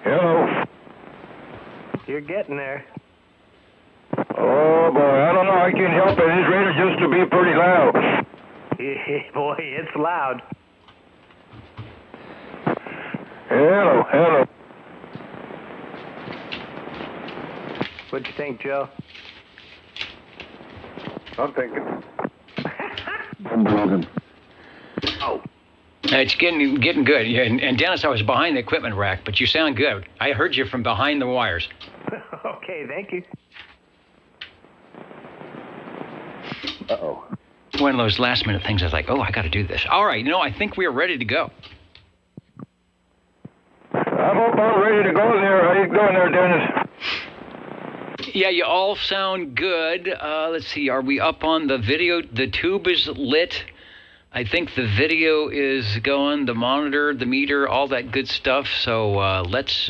Hello. You're getting there. Oh, boy, I don't know. I can't help it. This radio used to be pretty loud. Boy, it's loud. Hello. What'd you think, Joe? I'm thinking. I'm broken. Oh. It's getting good. Yeah, and Dennis, I was behind the equipment rack, but you sound good. I heard you from behind the wires. Okay, thank you. Uh-oh. One of those last-minute things. I was like, I got to do this. All right, I think we are ready to go. I'm about ready to go there. How you doing there, Dennis? Yeah, you all sound good. Let's see. Are we up on the video? The tube is lit. I think the video is going, the monitor, the meter, all that good stuff. So let's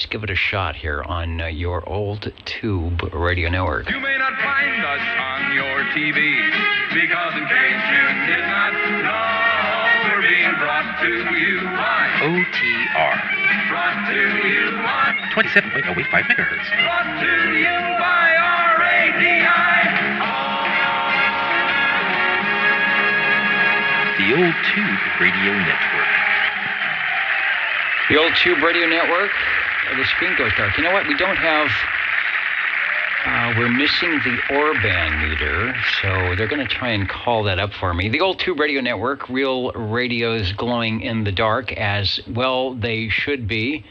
give it a shot here on your old tube radio network. You may not find us on your TV because in case you did not know, we're being brought to you by OTR. Brought to you by 27.085 megahertz. Brought to you by RADI. The Old Tube Radio Network. The old tube radio network. The screen goes dark. You know what? We don't have... we're missing the Orban meter, so they're going to try and call that up for me. The old tube radio network, real radios glowing in the dark, as well they should be.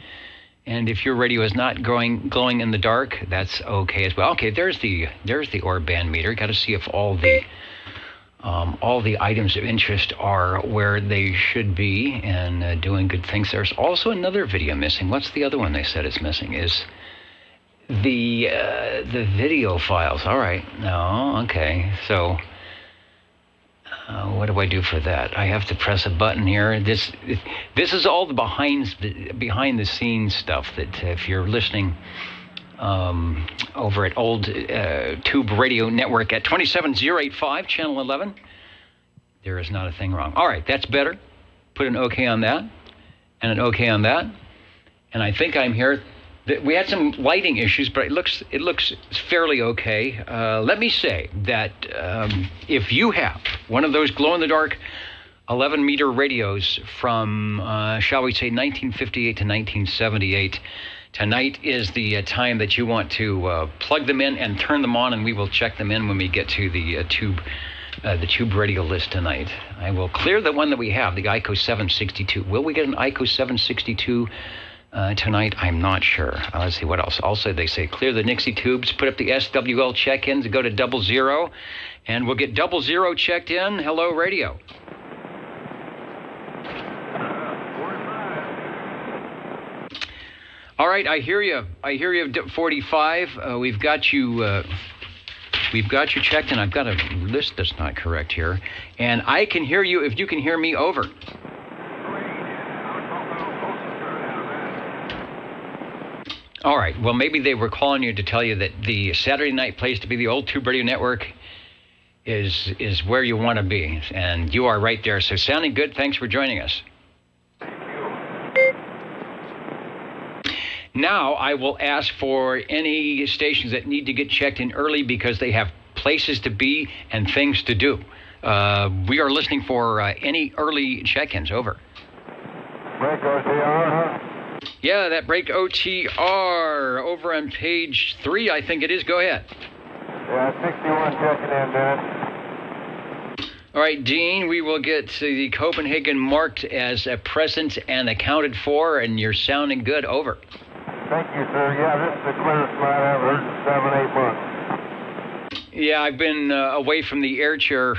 And if your radio is not glowing in the dark, that's okay as well. Okay, there's the Orban meter. Got to see if all the items of interest are where they should be and doing good things. There's also another video missing. What's the other one they said is missing? Is the video files. All right. No. Okay. So what do I do for that? I have to press a button here. This is all the behind the scenes stuff that if you're listening over at Old Tube Radio Network at 27085, Channel 11, there is not a thing wrong. All right, that's better. Put an OK on that, and an OK on that, and I think I'm here. We had some lighting issues, but it looks fairly okay. Let me say that if you have one of those glow-in-the-dark 11-meter radios from, shall we say, 1958 to 1978, tonight is the time that you want to plug them in and turn them on, and we will check them in when we get to the tube radio list tonight. I will clear the one that we have, the ICO 762. Will we get an ICO 762 tonight? I'm not sure. Let's see what else. Also, they say clear the Nixie tubes, put up the SWL check-ins, go to 00, and we'll get 00 checked in. Hello, radio. All right, I hear you. 45. We've got you checked, and I've got a list that's not correct here. And I can hear you if you can hear me. Over. All right. Well, maybe they were calling you to tell you that the Saturday night place to be, the Old Tube Radio Network, is where you want to be, and you are right there. So sounding good. Thanks for joining us. Now I will ask for any stations that need to get checked in early because they have places to be and things to do. We are listening for any early check-ins. Over. Break OTR, huh? Yeah, that break OTR over on page 3, I think it is. Go ahead. Yeah, 61 checking in, Dennis. All right, Dean, we will get the Copenhagen marked as present and accounted for, and you're sounding good. Over. Thank you, sir. Yeah, this is the clearest line I've heard in 7-8 months. Yeah, I've been away from the air chair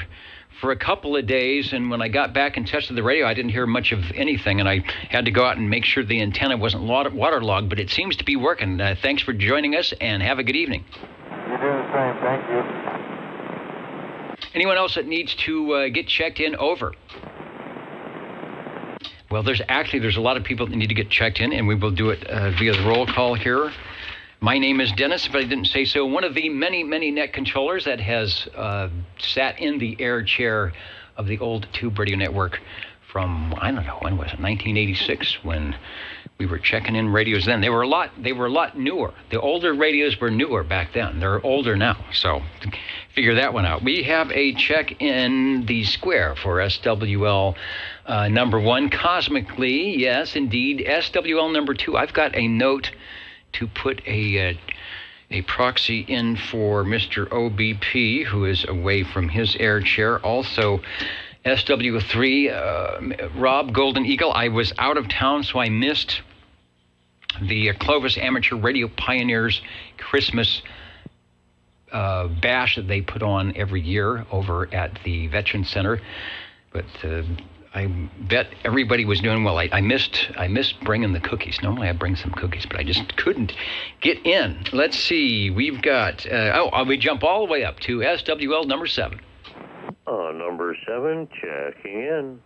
for a couple of days, and when I got back and tested the radio, I didn't hear much of anything, and I had to go out and make sure the antenna wasn't waterlogged, but it seems to be working. Thanks for joining us, and have a good evening. You do the same. Thank you. Anyone else that needs to get checked in? Over. Well, there's a lot of people that need to get checked in, and we will do it via the roll call here. My name is Dennis, if I didn't say so. One of the many, many net controllers that has sat in the air chair of the Old Tube Radio Network from, I don't know, when was it, 1986, when We were checking in radios then. They were a lot newer. The older radios were newer back then. They're older now. So figure that one out. We have a check in the square for SWL number 1. Cosmically, yes, indeed. SWL number 2. I've got a note to put a proxy in for Mr. OBP, who is away from his air chair. Also, SW3, Rob Golden Eagle. I was out of town, so I missed the Clovis Amateur Radio Pioneers Christmas bash that they put on every year over at the Veteran Center. But I bet everybody was doing well. I missed bringing the cookies. Normally I bring some cookies, but I just couldn't get in. Let's see. We've got, we jump all the way up to SWL number 7. Number 7, checking in.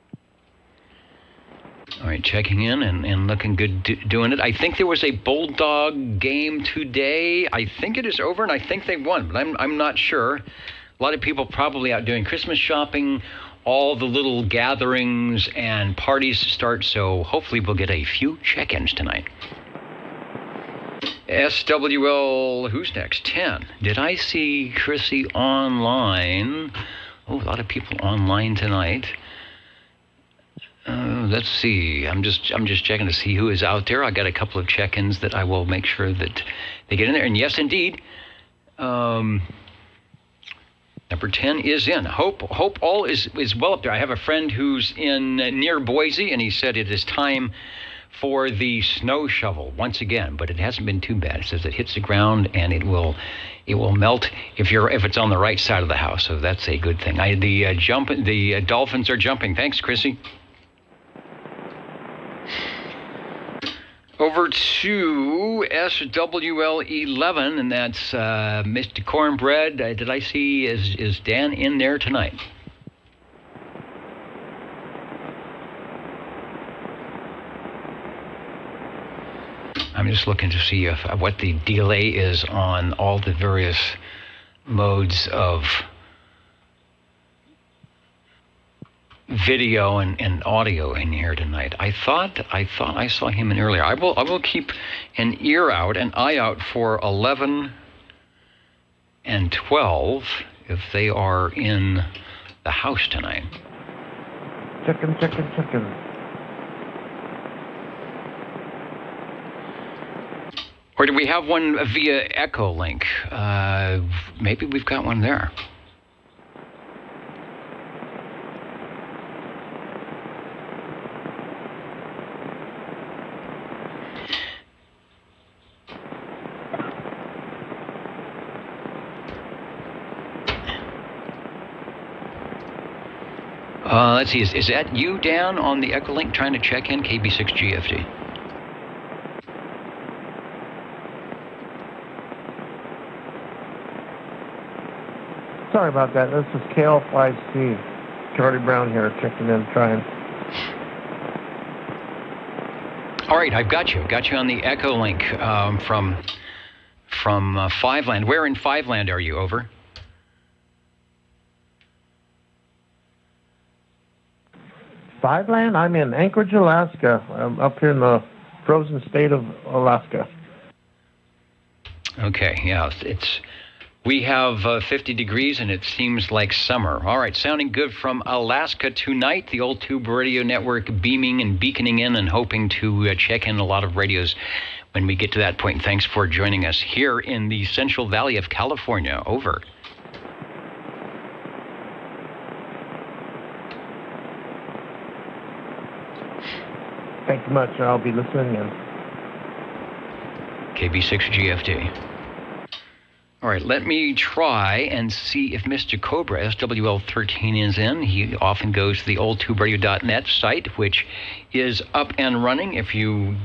All right, checking in and looking good doing it. I think there was a Bulldog game today. I think it is over, and I think they won, but I'm not sure. A lot of people probably out doing Christmas shopping. All the little gatherings and parties start, so hopefully we'll get a few check-ins tonight. SWL, who's next? 10. Did I see Chrissy online? Oh, a lot of people online tonight. Let's see. I'm just checking to see who is out there. I got a couple of check-ins that I will make sure that they get in there. And yes, indeed, number 10 is in. Hope all is well up there. I have a friend who's in near Boise, and he said it is time for the snow shovel once again, but it hasn't been too bad. It says it hits the ground and it will melt if it's on the right side of the house. So that's a good thing. The dolphins are jumping. Thanks, Chrissy. Over to SWL 11, and that's Mr. Cornbread. Did I see is Dan in there tonight? I'm just looking to see what the delay is on all the various modes of video and audio in here tonight. I thought I saw him in earlier. I will keep an eye out for 11 and 12 if they are in the house tonight. Checking. Or do we have one via Echo Link? Maybe we've got one there. Let's see, is that you, Dan, on the Echo Link trying to check in KB6GFD? Sorry about that. This is KL5C. Charlie Brown here, checking in, trying. All right, I've got you. Got you on the Echo Link from Fiveland. Where in Fiveland are you? Over. Fiveland? I'm in Anchorage, Alaska. I'm up here in the frozen state of Alaska. Okay, yeah, we have 50 degrees and it seems like summer. All right, sounding good from Alaska tonight. The Old Tube Radio Network beaming and beaconing in and hoping to check in a lot of radios when we get to that point. Thanks for joining us here in the Central Valley of California. Over. Thank you much. I'll be listening in. KB6GFD. All right, let me try and see if Mr. Cobra, SWL13, is in. He often goes to the oldtuberadio.net site, which is up and running. If you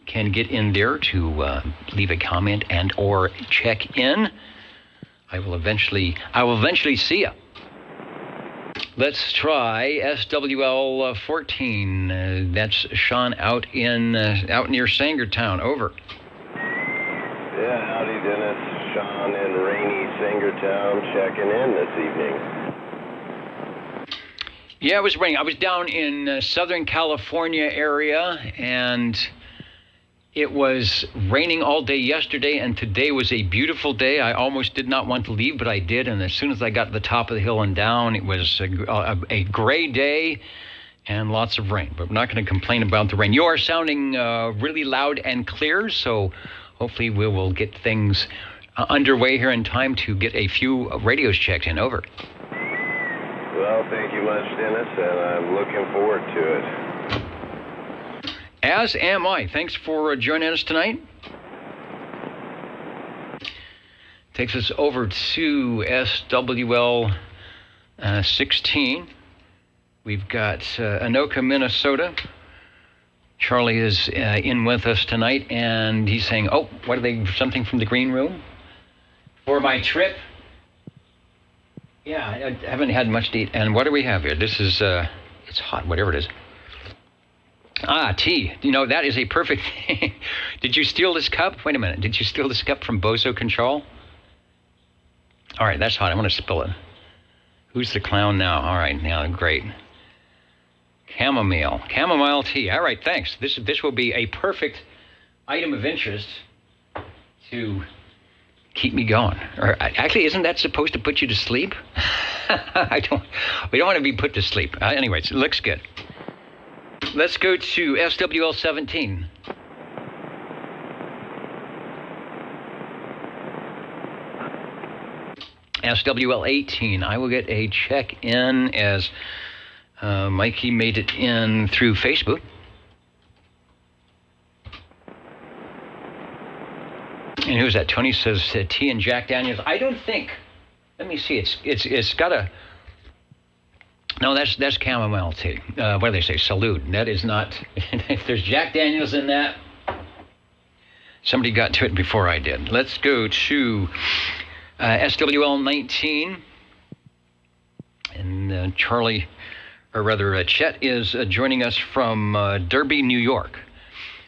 can get in there to leave a comment and or check in, I will eventually see you. Let's try SWL 14. That's Sean out near Sangertown. Over. Yeah, howdy, Dennis. Sean in rainy Sangertown checking in this evening. Yeah, it was raining. I was down in Southern California area, and It was raining all day yesterday, and today was a beautiful day. I almost did not want to leave, but I did. And as soon as I got to the top of the hill and down, it was a gray day and lots of rain. But I'm not going to complain about the rain. You are sounding really loud and clear, so hopefully we will get things underway here in time to get a few radios checked in. Over. Well, thank you much, Dennis, and I'm looking forward to it. As am I. Thanks for joining us tonight. Takes us over to SWL 16. We've got Anoka, Minnesota. Charlie is in with us tonight, and he's saying, oh, what are they, something from the green room? For my trip? Yeah, I haven't had much to eat. And what do we have here? This is, it's hot, whatever it is. Ah, tea. You know, that is a perfect... Did you steal this cup? Wait a minute. Did you steal this cup from Bozo Control? All right, that's hot. I want to spill it. Who's the clown now? All right, now, great. Chamomile tea. All right, thanks. This will be a perfect item of interest to keep me going. Or actually, isn't that supposed to put you to sleep? We don't want to be put to sleep. Anyways, it looks good. Let's go to SWL 17. SWL 18. I will get a check in as Mikey made it in through Facebook. And who's that? Tony says tea and Jack Daniels. I don't think. Let me see. It's got a. No, that's chamomile tea. What do they say? Salud. That is not. If there's Jack Daniels in that, somebody got to it before I did. Let's go to SWL 19. And Charlie, or rather Chet, is joining us from Derby, New York,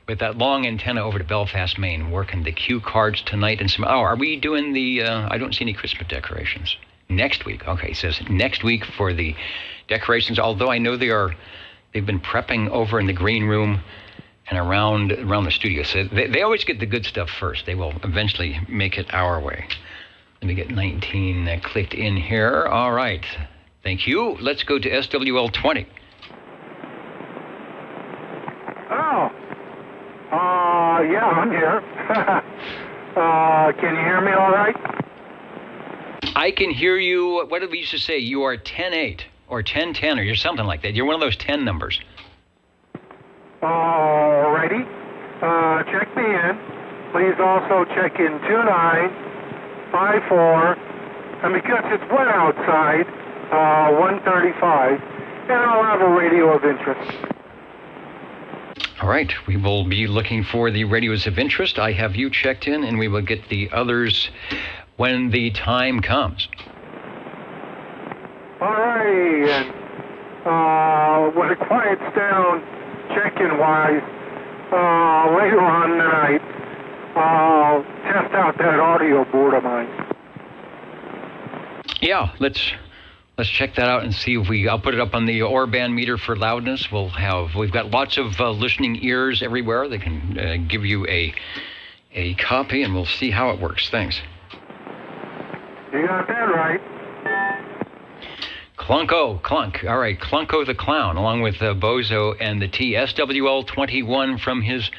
with that long antenna over to Belfast, Maine, working the cue cards tonight and some. Oh, are we doing the? I don't see any Christmas decorations. Next week. Okay, he says next week for the decorations, although I know they've been prepping over in the green room and around the studio. So they always get the good stuff first. They will eventually make it our way. Let me get 19 clicked in here. All right. Thank you. Let's go to SWL 20. Oh. Yeah, I'm here. Can you hear me all right? I can hear you. What did we used to say? You are 10-8 or 10-10 or you're something like that. You're one of those 10 numbers. Alrighty. Check me in. Please also check in 2954. And because it's wet outside, 135. And I'll have a radio of interest. All right. We will be looking for the radios of interest. I have you checked in, and we will get the others when the time comes. All right, and when it quiets down, check-in wise, later on tonight, I'll test out that audio board of mine. Yeah, let's check that out and see if I'll put it up on the Orban meter for loudness. We've got lots of listening ears everywhere. They can give you a copy, and we'll see how it works. Thanks. You got that right. Clunk. All right, Clunko the Clown, along with Bozo and the T. SWL 21 from his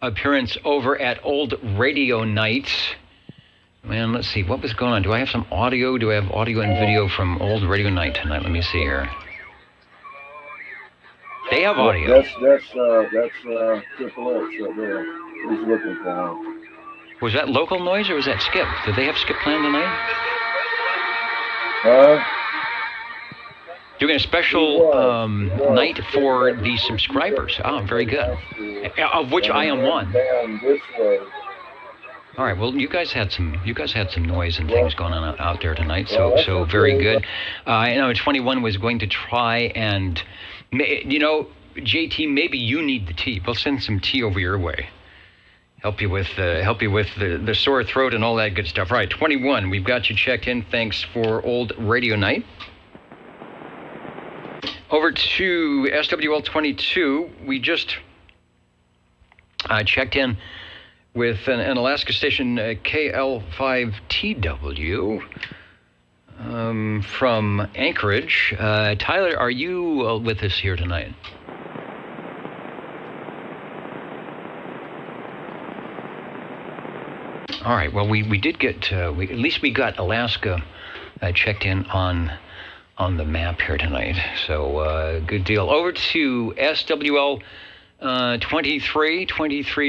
appearance over at Old Radio Night. Man, let's see, what was going on? Do I have some audio? Do I have audio and video from Old Radio Night tonight? Let me see here. They have audio. That's Triple X right there. He's looking for him. Was that local noise or was that Skip? Did they have Skip playing tonight? Doing a special night for the subscribers. Oh, very good. Of which I am one. All right. Well, you guys had some noise and things going on out there tonight. So very good. I know 21 was going to try and, JT, maybe you need the tea. We'll send some tea over your way. Help you with the sore throat and all that good stuff. All right, 21. We've got you checked in. Thanks for Old Radio Night. Over to SWL 22. We just checked in with an Alaska station KL5TW from Anchorage. Tyler, are you with us here tonight? All right. Well, we did get at least we got Alaska checked in on the map here tonight. So good deal. Over to SWL 23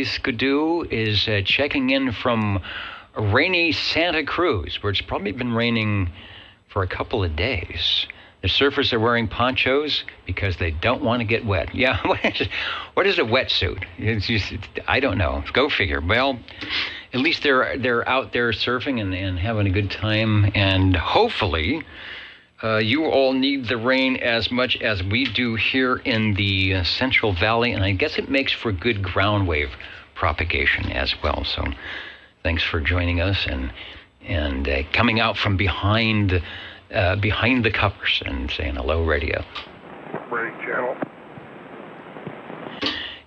Skidoo is checking in from rainy Santa Cruz, where it's probably been raining for a couple of days. The surfers are wearing ponchos because they don't want to get wet. Yeah, what is a wetsuit? It's just, I don't know. Go figure. Well, at least they're out there surfing and having a good time, and hopefully you all need the rain as much as we do here in the Central Valley, and I guess it makes for good ground wave propagation as well. So thanks for joining us and coming out from behind the covers and saying hello, radio. Break channel.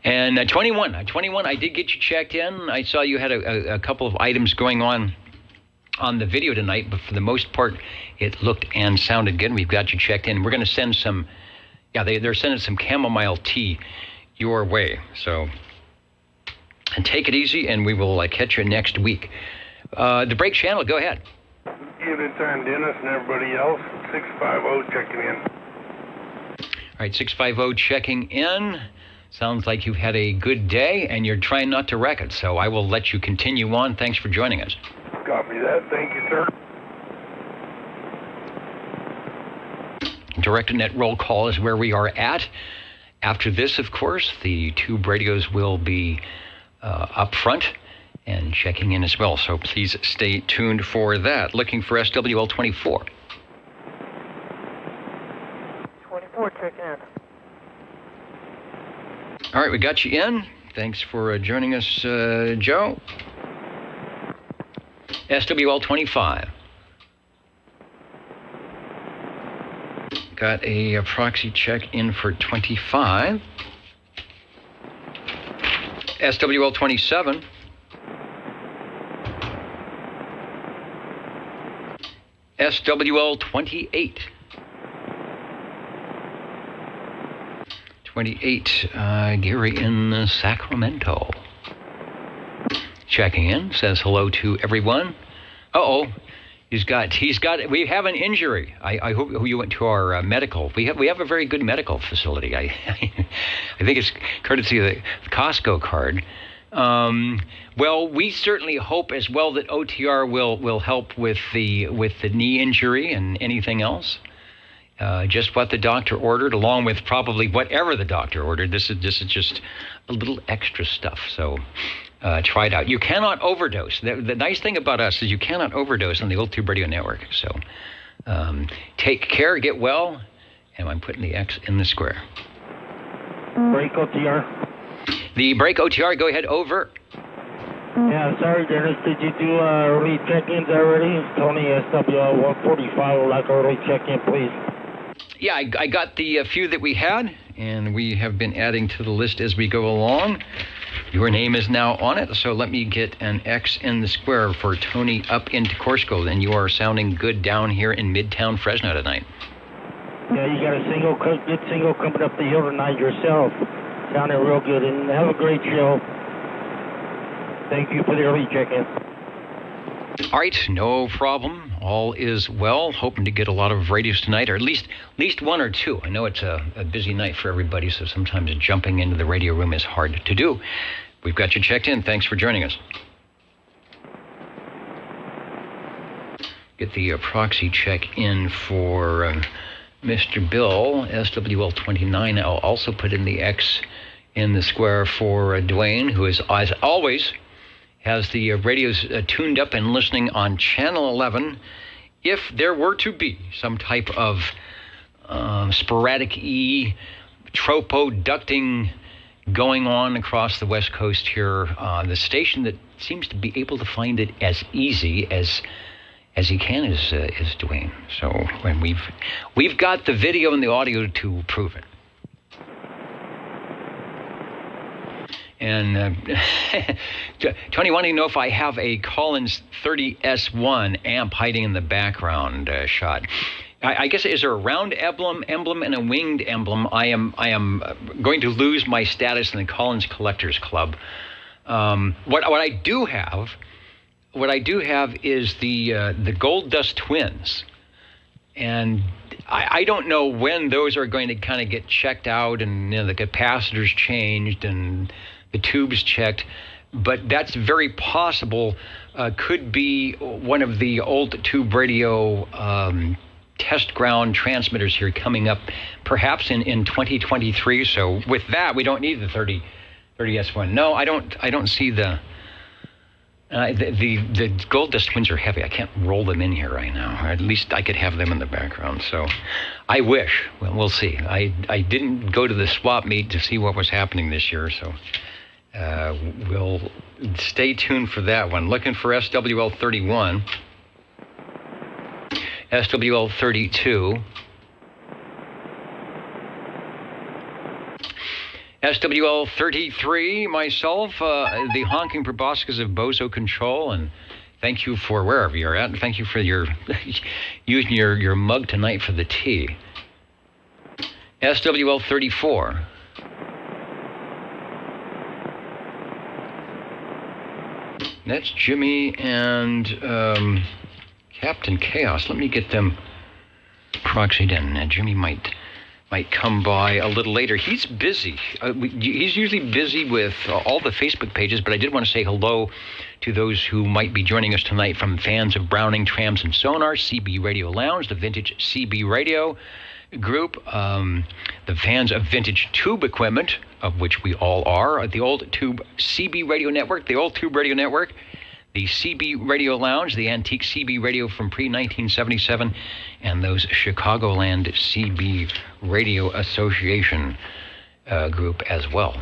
And 21, I did get you checked in. I saw you had a couple of items going on the video tonight, but for the most part, it looked and sounded good. We've got you checked in. We're going to send some, they're sending some chamomile tea your way. So, and take it easy, and we will catch you next week. The break channel, go ahead. Unit on Dennis and everybody else. 650 checking in. All right, 650 checking in. Sounds like you've had a good day, and you're trying not to wreck it. So I will let you continue on. Thanks for joining us. Copy that. Thank you, sir. Direct-to-net roll call is where we are at. After this, of course, the tube radios will be up front and checking in as well. So please stay tuned for that. Looking for SWL 24. 24 checking in. All right, we got you in. Thanks for joining us, Joe. SWL 25. Got a proxy check in for 25. SWL 27. SWL 28. 28, Gary in Sacramento. Checking in, says hello to everyone. He's got. We have an injury. I hope you went to our medical. We have a very good medical facility. I think it's courtesy of the Costco card. Well, we certainly hope as well that OTR will help with the knee injury and anything else. Just what the doctor ordered, along with probably whatever the doctor ordered. This is just a little extra stuff. So try it out. You cannot overdose. The nice thing about us is you cannot overdose on the Old Tube Radio Network. So take care, get well, and I'm putting the X in the square. Break OTR. The break OTR, go ahead, over. Yeah, sorry, Dennis. Did you do early check-ins already? Tony, SWL 145 would like early check-in, please. Yeah, I got the few that we had, and we have been adding to the list as we go along. Your name is now on it, so let me get an X in the square for Tony up into Corsico. And you are sounding good down here in Midtown Fresno tonight. Yeah, you got a good single coming up the hill tonight yourself. Sounding real good, and have a great show. Thank you for the early check-in. All right, no problem. All is well. Hoping to get a lot of radios tonight, or at least one or two. I know it's a busy night for everybody, so sometimes jumping into the radio room is hard to do. We've got you checked in. Thanks for joining us. Get the proxy check in for Mr. Bill, SWL 29. I'll also put in the X in the square for Dwayne, who is, as always, has the radios tuned up and listening on Channel 11. If there were to be some type of sporadic tropo ducting going on across the West Coast here, the station that seems to be able to find it as easy as he can is Dwayne. So when we've got the video and the audio to prove it. And Tony wanting to know if I have a Collins 30S1 amp hiding in the background shot. I guess, is there a round emblem and a winged emblem? I am going to lose my status in the Collins Collectors Club. What I do have is the Gold Dust Twins, and I don't know when those are going to kind of get checked out, and the capacitors changed and the tubes checked, but that's very possible. Could be one of the old tube radio test ground transmitters here coming up, perhaps in 2023. So with that, we don't need the 30S1. No, I don't see the Gold Dust Twins are heavy. I can't roll them in here right now. Or at least I could have them in the background. So I wish. Well, we'll see. I didn't go to the swap meet to see what was happening this year, so we'll stay tuned for that one. Looking for SWL 31. SWL 32, SWL 33, myself, the honking proboscis of Bozo Control, and thank you for wherever you're at, and thank you for your using your mug tonight for the tea. SWL 34. That's Jimmy and Captain Chaos. Let me get them proxied in. Jimmy might come by a little later. He's busy. He's usually busy with all the Facebook pages, but I did want to say hello to those who might be joining us tonight from fans of Browning, Trams, and Sonar, CB Radio Lounge, the Vintage CB Radio Group, the fans of Vintage Tube Equipment, of which we all are, the Old Tube CB Radio Network, the Old Tube Radio Network, the CB Radio Lounge, the antique CB radio from pre-1977, and those Chicagoland CB Radio Association group as well.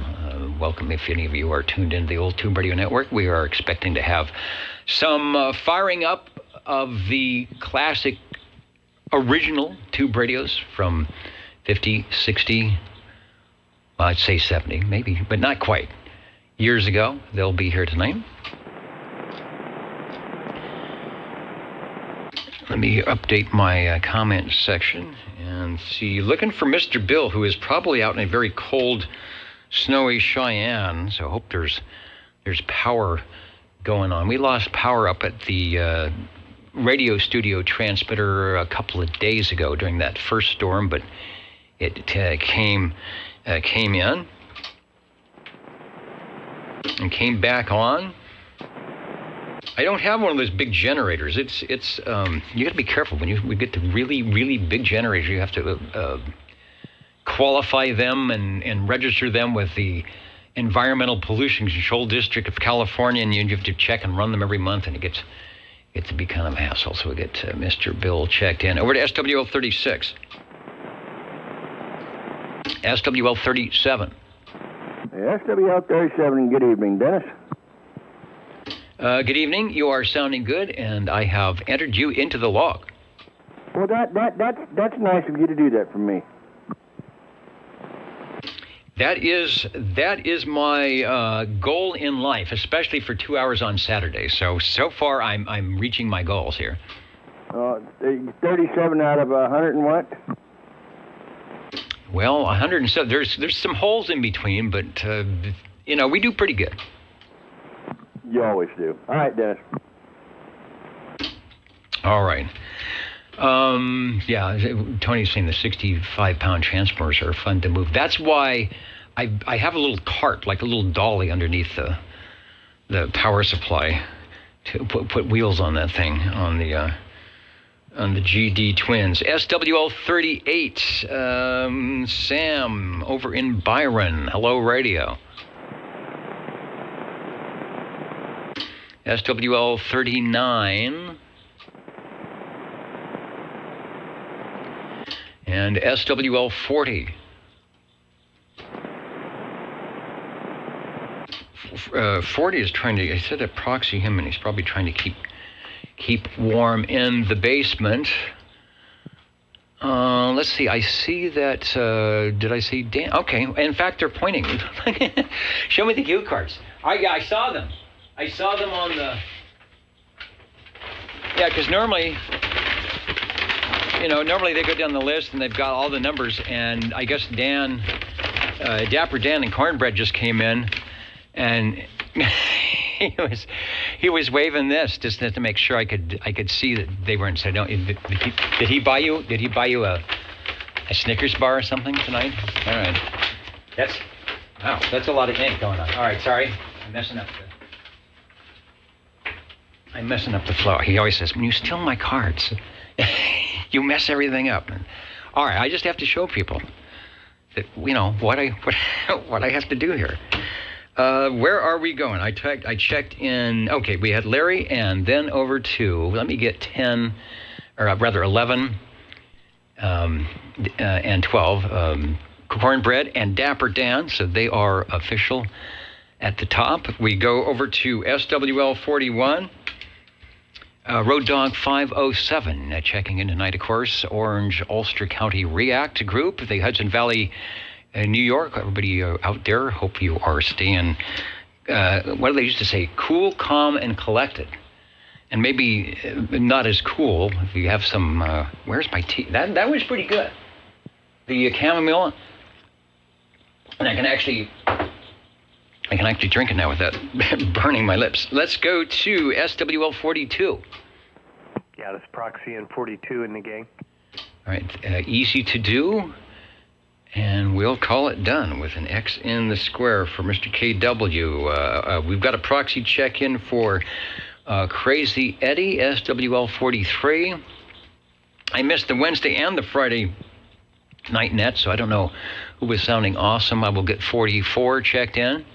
Welcome if any of you are tuned into the Old Tube Radio Network. We are expecting to have some firing up of the classic original tube radios from 50, 60, well, I'd say 70, maybe, but not quite. Years ago, they'll be here tonight. Let me update my comment section and see. Looking for Mr. Bill, who is probably out in a very cold, snowy Cheyenne. So I hope there's power going on. We lost power up at the radio studio transmitter a couple of days ago during that first storm, but it came in and came back on. I don't have one of those big generators. It's you got to be careful when we get to really, really big generators. You have to qualify them and register them with the Environmental Pollution Control District of California, and you have to check and run them every month, and it gets to be kind of a hassle. So we get Mr. Bill checked in. Over to SWL 36. SWL 37. SWL 37, good evening, Dennis. Good evening. You are sounding good, and I have entered you into the log. Well, that's nice of you to do that for me. That is my goal in life, especially for 2 hours on Saturday. So far, I'm reaching my goals here. 37 out of 100 and what? Well, 107. There's some holes in between, but we do pretty good. You always do. All right, Dennis. All right. Yeah, Tony's saying the 65-pound transformers are fun to move. That's why I have a little cart, like a little dolly underneath the power supply to put wheels on that thing, on the GD Twins. SWL 38, Sam over in Byron. Hello, radio. SWL 39 and SWL 40. 40 is trying to, I said to proxy him, and he's probably trying to keep warm in the basement. Let's see. I see that. Did I see Dan? Okay. In fact, they're pointing. Show me the cue cards. I saw them. I saw them on the. Yeah, because normally they go down the list and they've got all the numbers. And I guess Dan, Dapper Dan and Cornbread just came in, and he was waving this just to make sure I could see that they weren't. So did he buy you a Snickers bar or something tonight? All right. That's a lot of ink going on. All right, sorry, I'm messing up the flow. He always says, when you steal my cards, you mess everything up. All right, I just have to show people that what I have to do here. Where are we going? I checked in. Okay, we had Larry, and then over to. Let me get 10, or rather 11, and 12. Cornbread and Dapper Dan, so they are official at the top. We go over to SWL 41. Road Dog 507 checking in tonight, of course. Orange Ulster County React Group, the Hudson Valley, New York. Everybody out there, hope you are staying, what do they used to say, cool, calm, and collected. And maybe not as cool if you have some, where's my tea? That was pretty good. The chamomile, and I can actually drink it now without burning my lips. Let's go to SWL 42. Yeah, that's Proxy and 42 in the gang. All right, easy to do, and we'll call it done with an X in the square for Mr. KW. We've got a proxy check-in for Crazy Eddie, SWL 43. I missed the Wednesday and the Friday night net, so I don't know who was sounding awesome. I will get 44 checked in.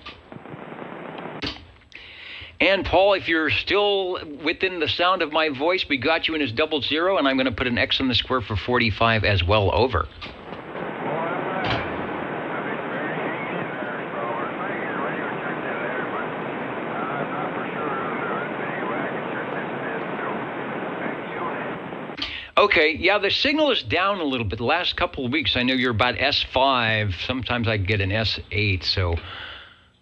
And Paul, if you're still within the sound of my voice, we got you in as 00, and I'm going to put an X in the square for 45 as well. Over. Okay, yeah, the signal is down a little bit. The last couple of weeks, I know you're about S5. Sometimes I get an S8, so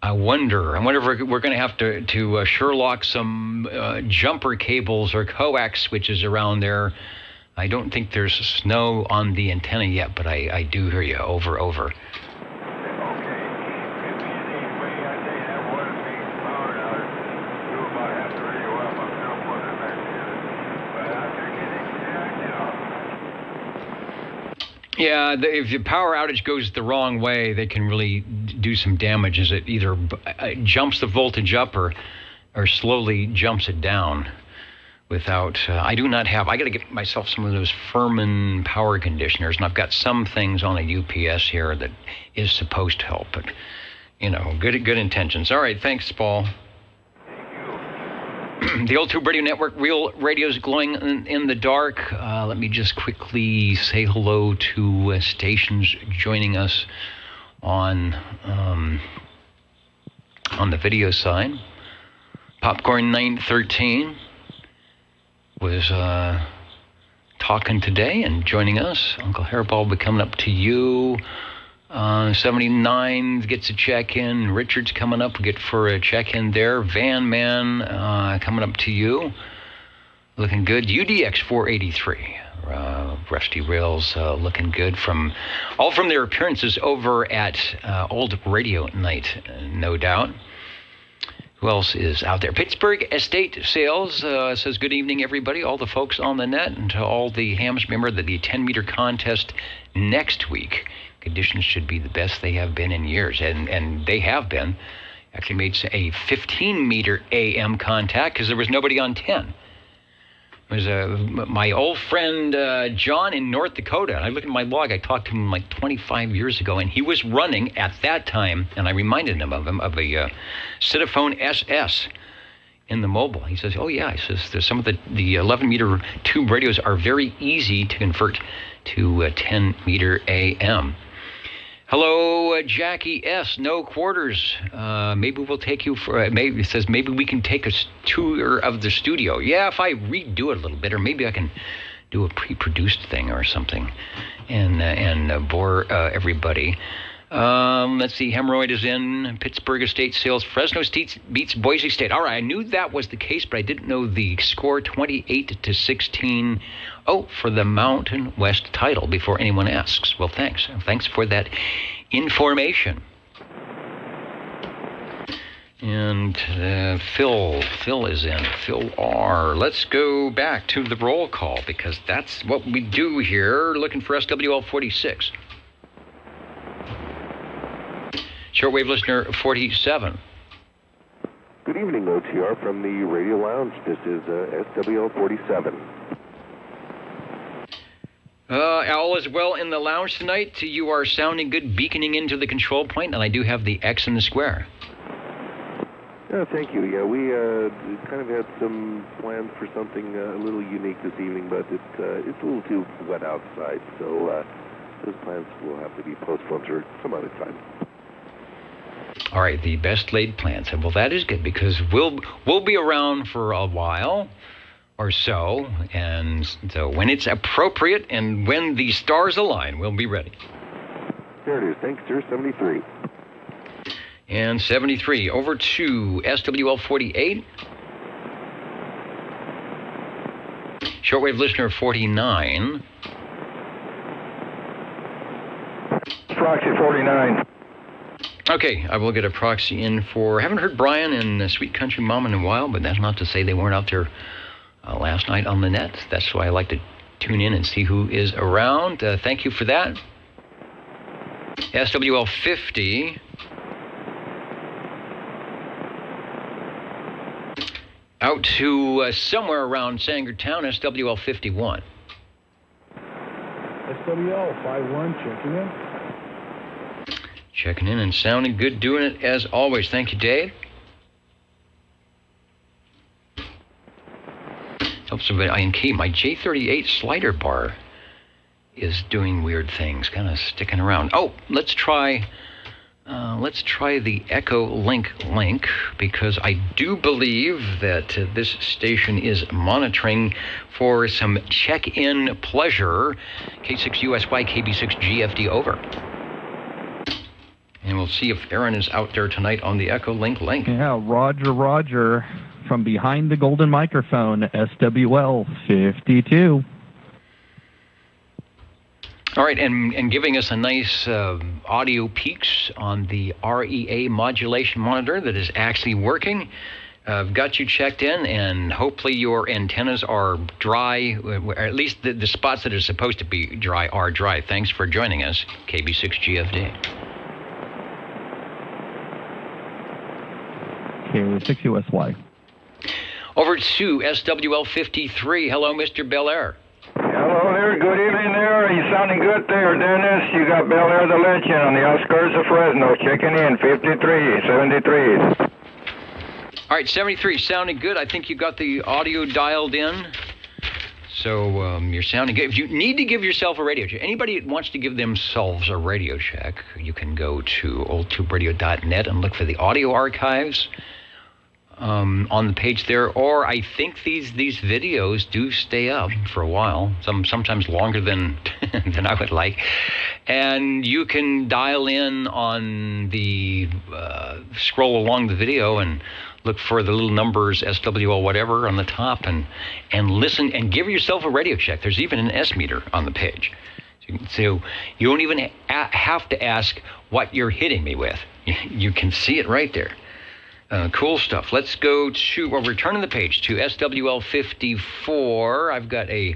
I wonder if we're going to have to Sherlock some jumper cables or coax switches around there. I don't think there's snow on the antenna yet, but I do hear you. Over. Yeah, if the power outage goes the wrong way, they can really do some damage as it either jumps the voltage up or slowly jumps it down without... I got to get myself some of those Furman power conditioners, and I've got some things on a UPS here that is supposed to help, but, good intentions. All right, thanks, Paul. The Old Tube Radio Network, real radio's glowing in the dark. Let me just quickly say hello to stations joining us on the video side. Popcorn 913 was talking today and joining us. Uncle Hairball will be coming up to you. 79 gets a check-in. Richard's coming up. We get for a check-in there. Van Man coming up to you. Looking good. UDX 483. Rusty Rails looking good from their appearances over at Old Radio Night, no doubt. Who else is out there? Pittsburgh Estate Sales says, good evening, everybody. All the folks on the net, and to all the hams, remember that the 10-meter contest next week. Conditions should be the best they have been in years, and they have been. Actually made a 15-meter AM contact because there was nobody on 10. It was my old friend John in North Dakota. I look at my log. I talked to him like 25 years ago, and he was running at that time, and I reminded him of a Citaphone SS in the mobile. He says, oh, yeah. He says, there's some of the 11-meter tube radios are very easy to convert to 10-meter AM. Hello, Jackie S. No quarters. Maybe we'll take you for. Maybe it says maybe we can take a tour of the studio. Yeah, if I redo it a little bit, or maybe I can do a pre-produced thing or something, and bore everybody. Let's see. Hemorrhoid is in. Pittsburgh Estate Sales. Fresno State beats Boise State. All right, I knew that was the case, but I didn't know the score. 28-16. Oh, for the Mountain West title. Before anyone asks. Well, thanks. Thanks for that information. And Phil is in. Phil R. Let's go back to the roll call because that's what we do here. Looking for SWL 46. Shortwave listener 47. Good evening, OTR from the Radio Lounge. This is SWL 47. All is well in the lounge tonight. You are sounding good, beaconing into the control point, and I do have the X in the square. Thank you. Yeah, we kind of had some plans for something a little unique this evening, but it's a little too wet outside, so those plans will have to be postponed for some other time. All right, the best laid plans. Well, that is good because we'll be around for a while or so, and so when it's appropriate and when the stars align, we'll be ready. There it is. Thanks, sir. 73. And 73. Over to SWL 48. Shortwave listener 49. Proxy 49. Okay, I will get a proxy in for... haven't heard Brian and Sweet Country Mom in a while, but that's not to say they weren't out there last night on the net. That's why I like to tune in and see who is around. Thank you for that. SWL 50. Out to somewhere around Sangertown, SWL 51. SWL 51, checking in. Checking in and sounding good, doing it as always. Thank you, Dave. Helps a bit. I keep my J38 slider bar is doing weird things, kind of sticking around. Oh, let's try the Echo Link because I do believe that this station is monitoring for some check-in pleasure. K6USY, KB6 GFD over. And we'll see if Aaron is out there tonight on the Echo Link. Yeah, Roger, from behind the golden microphone, SWL 52. All right, and giving us a nice audio peaks on the REA modulation monitor that is actually working. I've got you checked in, and hopefully your antennas are dry, or at least the spots that are supposed to be dry are dry. Thanks for joining us, KB6 GFD. K6USY. Over to SWL 53. Hello, Mr. Belair. Hello there. Good evening there. Are you sounding good there, Dennis? You got Belair the Legend on the outskirts of Fresno. Checking in. 53, 73. All right, 73. Sounding good. I think you got the audio dialed in. So you're sounding good. If you need to give yourself a radio check, anybody that wants to give themselves a radio check, you can go to oldtuberadio.net and look for the audio archives on the page there. Or I think these videos do stay up for a while, sometimes longer than than I would like. And you can dial in on the scroll along the video and look for the little numbers, SWL whatever, on the top, and listen and give yourself a radio check. There's even an S meter on the page. So you don't even have to ask what you're hitting me with. You can see it right there. Cool stuff. Let's go to, we're returning the page to SWL 54. I've got a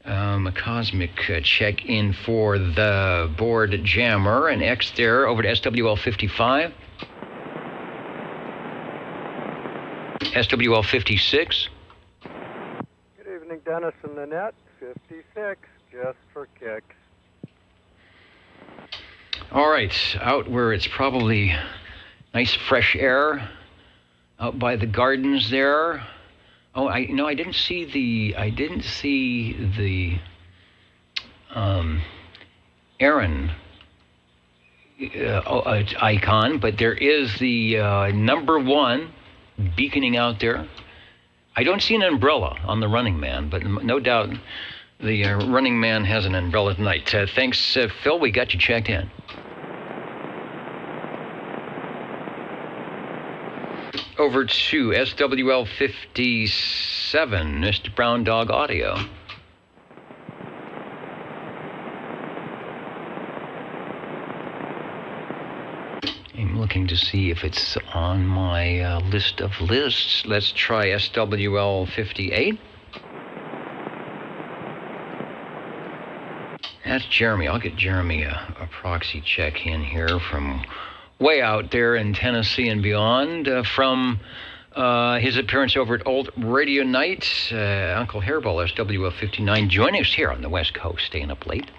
cosmic check in for the board jammer, an X there over to SWL 55. SWL 56. Good evening, Dennis and Nanette. 56, just for kicks. All right, out where it's probably nice fresh air, out by the gardens there. Oh, I didn't see the Aaron icon, but there is the number 1 beaconing out there. I don't see an umbrella on the Running Man, but no doubt The running man has an umbrella tonight. Thanks, Phil. We got you checked in. Over to SWL 57, Mr. Brown Dog Audio. I'm looking to see if it's on my list of lists. Let's try SWL 58. That's Jeremy. I'll get Jeremy a proxy check in here from way out there in Tennessee and beyond, from his appearance over at Old Radio Night. Uncle Hairball, SWL 59, joining us here on the West Coast, staying up late.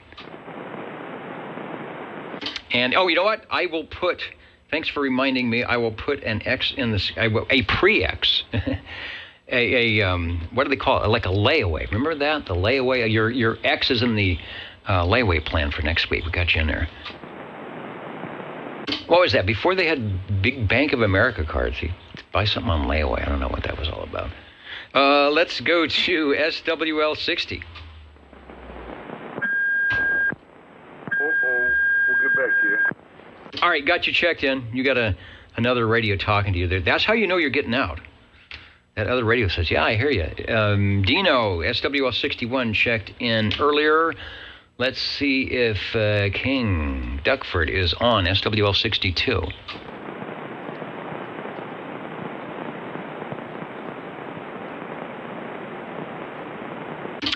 And, oh, you know what? I will put, thanks for reminding me, I will put an X in this, a pre-X. What do they call it? Like a layaway. Remember that? The layaway? Your X is in the layaway plan for next week. We got you in there. What was that? Before they had big Bank of America cards, you buy something on layaway. I don't know what that was all about. Let's go to SWL 60. We'll get back to you. All right, got you checked in. You got another radio talking to you there. That's how you know you're getting out. That other radio says, yeah, I hear you. Dino, SWL 61, checked in earlier. Let's see if King Duckford is on SWL 62.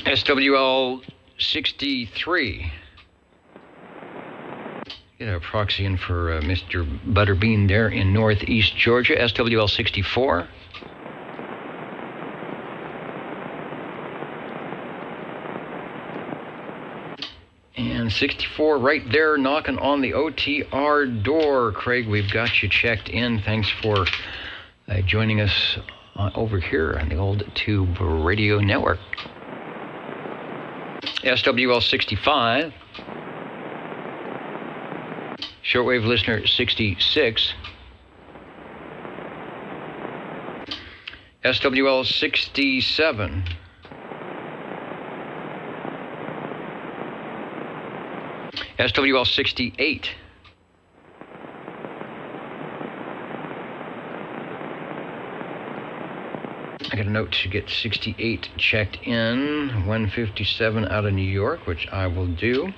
SWL 63. Get a proxy in for Mr. Butterbean there in Northeast Georgia. SWL 64. And 64 right there knocking on the OTR door. Craig, we've got you checked in. Thanks for joining us over here on the old Tube Radio Network. SWL 65. Shortwave listener 66. SWL 67. SWL 68. I got a note to get 68 checked in. 157 out of New York, which I will do.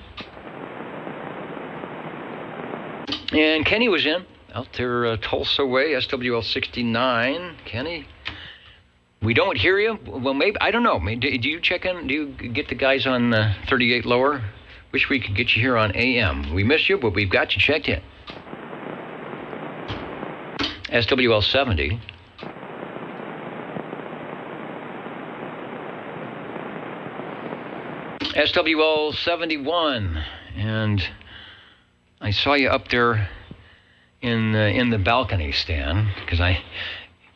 And Kenny was in out there Tulsa way, SWL 69. Kenny, we don't hear you. Well, maybe, I don't know. Do you check in? Do you get the guys on 38 lower? Wish we could get you here on AM. We miss you, but we've got you checked in. SWL 70. SWL 71. And I saw you up there in the balcony, Stan, because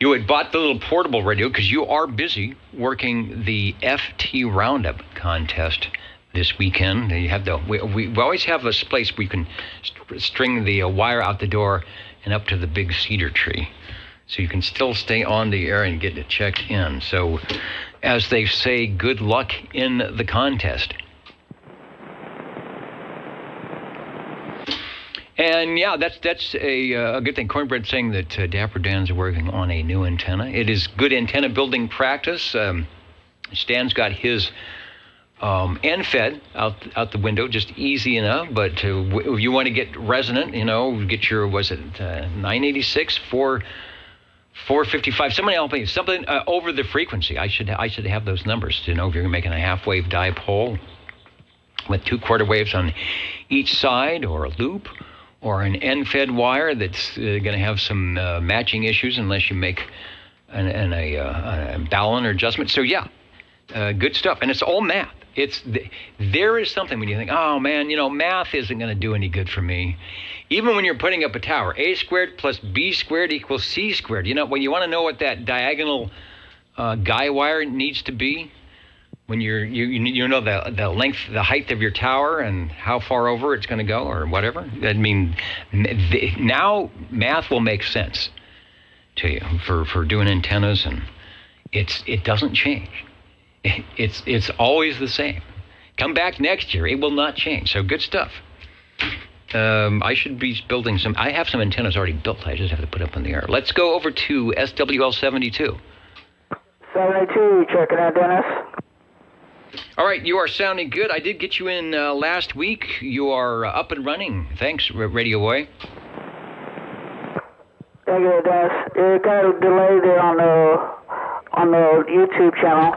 you had bought the little portable radio because you are busy working the FT Roundup contest this weekend. You have we always have a place where you can string the wire out the door and up to the big cedar tree, so you can still stay on the air and get it checked in. So, as they say, good luck in the contest. And yeah, that's a good thing. Cornbread saying that Dapper Dan's working on a new antenna. It is good antenna building practice. Stan's got his end-fed out the window, just easy enough. But if you want to get resonant, get your, was it 986, 455? Somebody help me. Something over the frequency. I should have those numbers to know if you're making a half-wave dipole with 2 quarter waves on each side, or a loop, or an end-fed wire that's going to have some matching issues unless you make a balun or adjustment. So yeah, good stuff. And it's all math. There is something when you think, oh man, math isn't going to do any good for me. Even when you're putting up a tower, A squared plus B squared equals C squared. When you want to know what that diagonal guy wire needs to be, when you know the length, the height of your tower and how far over it's going to go or whatever. I mean, now math will make sense to you for doing antennas, and it doesn't change. It's always the same. Come back next year. It will not change. So good stuff. I should be building some. I have some antennas already built. I just have to put up in the air. Let's go over to SWL 72. 72, checking out, Dennis. All right, you are sounding good. I did get you in last week. You are up and running. Thanks, Radio Boy. Thank you, Dennis. You got a delay there on the YouTube channel.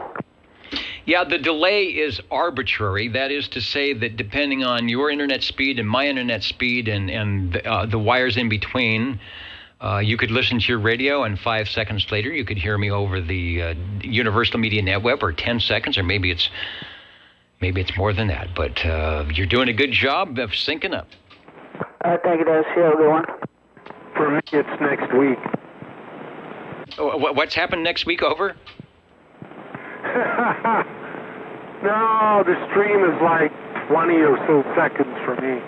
Yeah, the delay is arbitrary. That is to say that depending on your internet speed and my internet speed and the wires in between, you could listen to your radio, and 5 seconds later you could hear me over the Universal Media Netweb, or 10 seconds, or maybe it's more than that. But you're doing a good job of syncing up. Thank you, Dennis. You have a good one. For me, it's next week. What's happened next week? Over? No, the stream is like 20 or so seconds for me.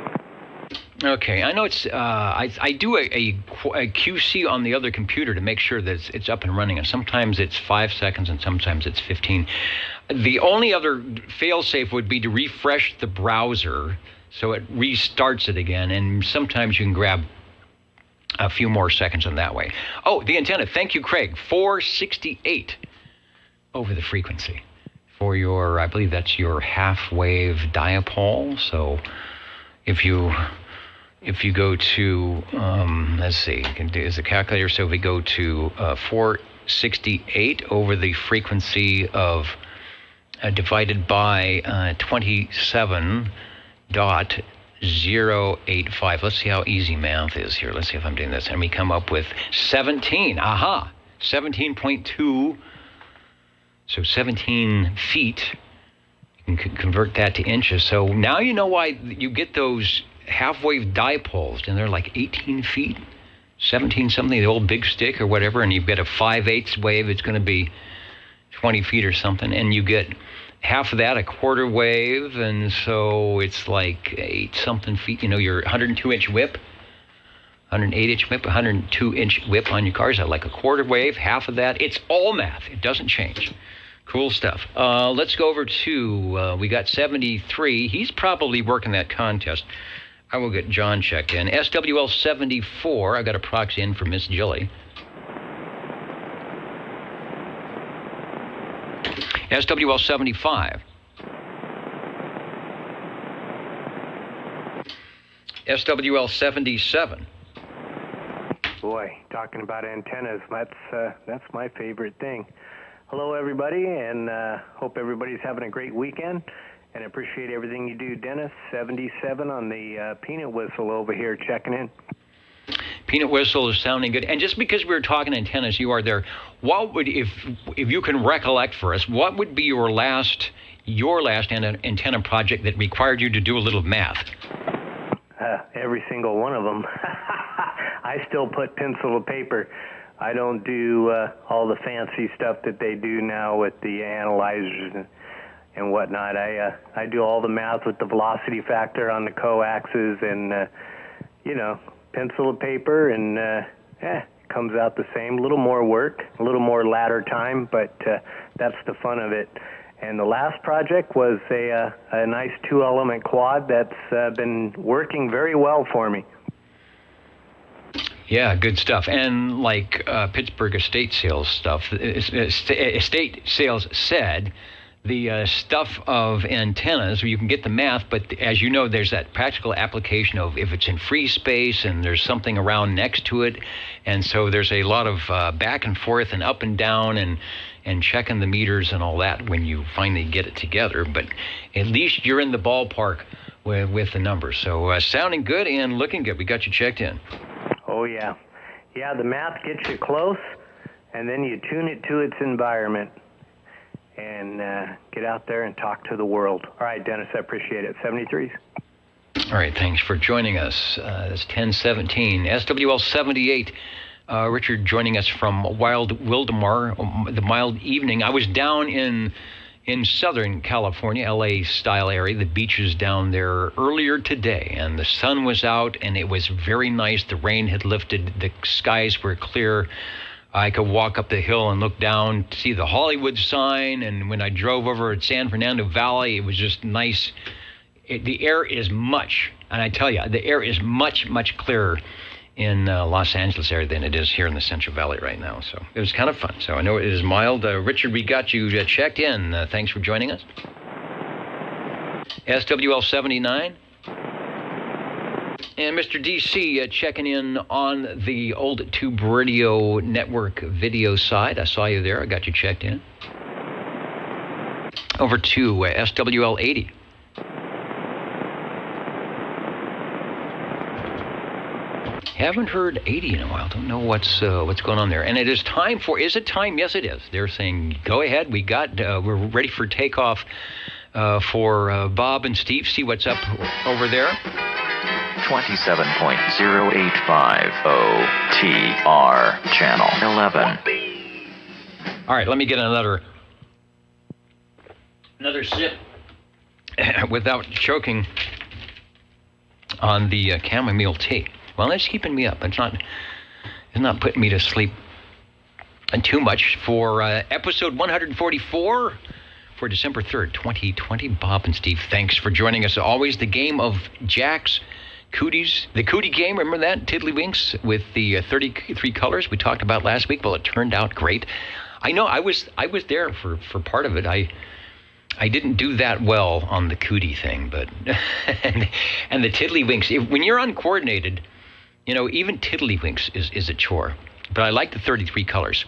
Okay, I know it's. I do a QC on the other computer to make sure that it's up and running, and sometimes it's 5 seconds, and sometimes it's 15. The only other fail-safe would be to refresh the browser so it restarts it again, and sometimes you can grab a few more seconds in that way. Oh, the antenna. Thank you, Craig. 468 over the frequency for your. I believe that's your half-wave dipole. So if you go to, let's see, is the calculator, so if we go to 468 over the frequency of, divided by 27.085. Let's see how easy math is here. Let's see if I'm doing this. And we come up with 17. Aha! 17.2. So 17 feet. You can convert that to inches. So now you know why you get those half-wave dipoles, and they're like 18 feet, 17 something, the old big stick or whatever, and you've got a 5/8 wave, it's going to be 20 feet or something, and you get half of that, a quarter wave, and so it's like 8 something feet, your 102-inch whip, 108-inch whip, 102-inch whip on your cars, like a quarter wave, half of that. It's all math. It doesn't change. Cool stuff. Let's go over to, we got 73. He's probably working that contest. I will get John checked in. SWL 74, I got a proxy in for Miss Jilly. SWL 75. SWL 77. Boy, talking about antennas, that's my favorite thing. Hello, everybody, and hope everybody's having a great weekend. And I appreciate everything you do, Dennis. 77 on the peanut whistle over here, checking in. Peanut whistle is sounding good. And just because we were talking antennas, you are there. What would, if you can recollect for us, what would be your last antenna project that required you to do a little math? Every single one of them. I still put pencil to paper. I don't do all the fancy stuff that they do now with the analyzers and whatnot. I do all the math with the velocity factor on the coaxes and, pencil to paper, and it comes out the same. A little more work, a little more ladder time, but that's the fun of it. And the last project was a nice 2-element quad that's been working very well for me. Yeah, good stuff. And like Pittsburgh estate sales stuff, estate sales said, the stuff of antennas, you can get the math, but as you know, there's that practical application of if it's in free space and there's something around next to it. And so there's a lot of back and forth and up and down and checking the meters and all that when you finally get it together. But at least you're in the ballpark with the numbers. So sounding good and looking good. We got you checked in. Oh, yeah. Yeah, the math gets you close, and then you tune it to its environment and get out there and talk to the world. All right, Dennis, I appreciate it. 73s. All right, thanks for joining us. It's 10:17. SWL 78. Richard joining us from Wild Wildemar, the mild evening. I was down in Southern California, LA-style area, the beaches down there earlier today, and the sun was out, and it was very nice. The rain had lifted. The skies were clear. I could walk up the hill and look down to see the Hollywood sign. And when I drove over at San Fernando Valley, it was just nice. The air is much, and I tell you, the air is much, much clearer in Los Angeles area than it is here in the Central Valley right now. So it was kind of fun. So I know it is mild. Richard, we got you checked in. Thanks for joining us. SWL 79. And Mr. DC checking in on the Old Tube Radio Network video side. I saw you there. I got you checked in. Over to SWL 80. Haven't heard 80 in a while. Don't know what's going on there. And it is time for. Is it time? Yes, it is. They're saying go ahead. We're ready for takeoff for Bob and Steve. See what's up over there. 27.085 OTR channel 11. All right, let me get another sip without choking on the chamomile tea. Well, it's keeping me up. It's not putting me to sleep too much for episode 144 for December 3rd, 2020. Bob and Steve, thanks for joining us. Always the game of Jack's Cooties, the Cootie game, remember that? Tiddlywinks with the 33 colors we talked about last week. Well, it turned out great. I know I was there for part of it. I didn't do that well on the Cootie thing, but and the Tiddlywinks. When you're uncoordinated, even Tiddlywinks is a chore. But I like the 33 colors.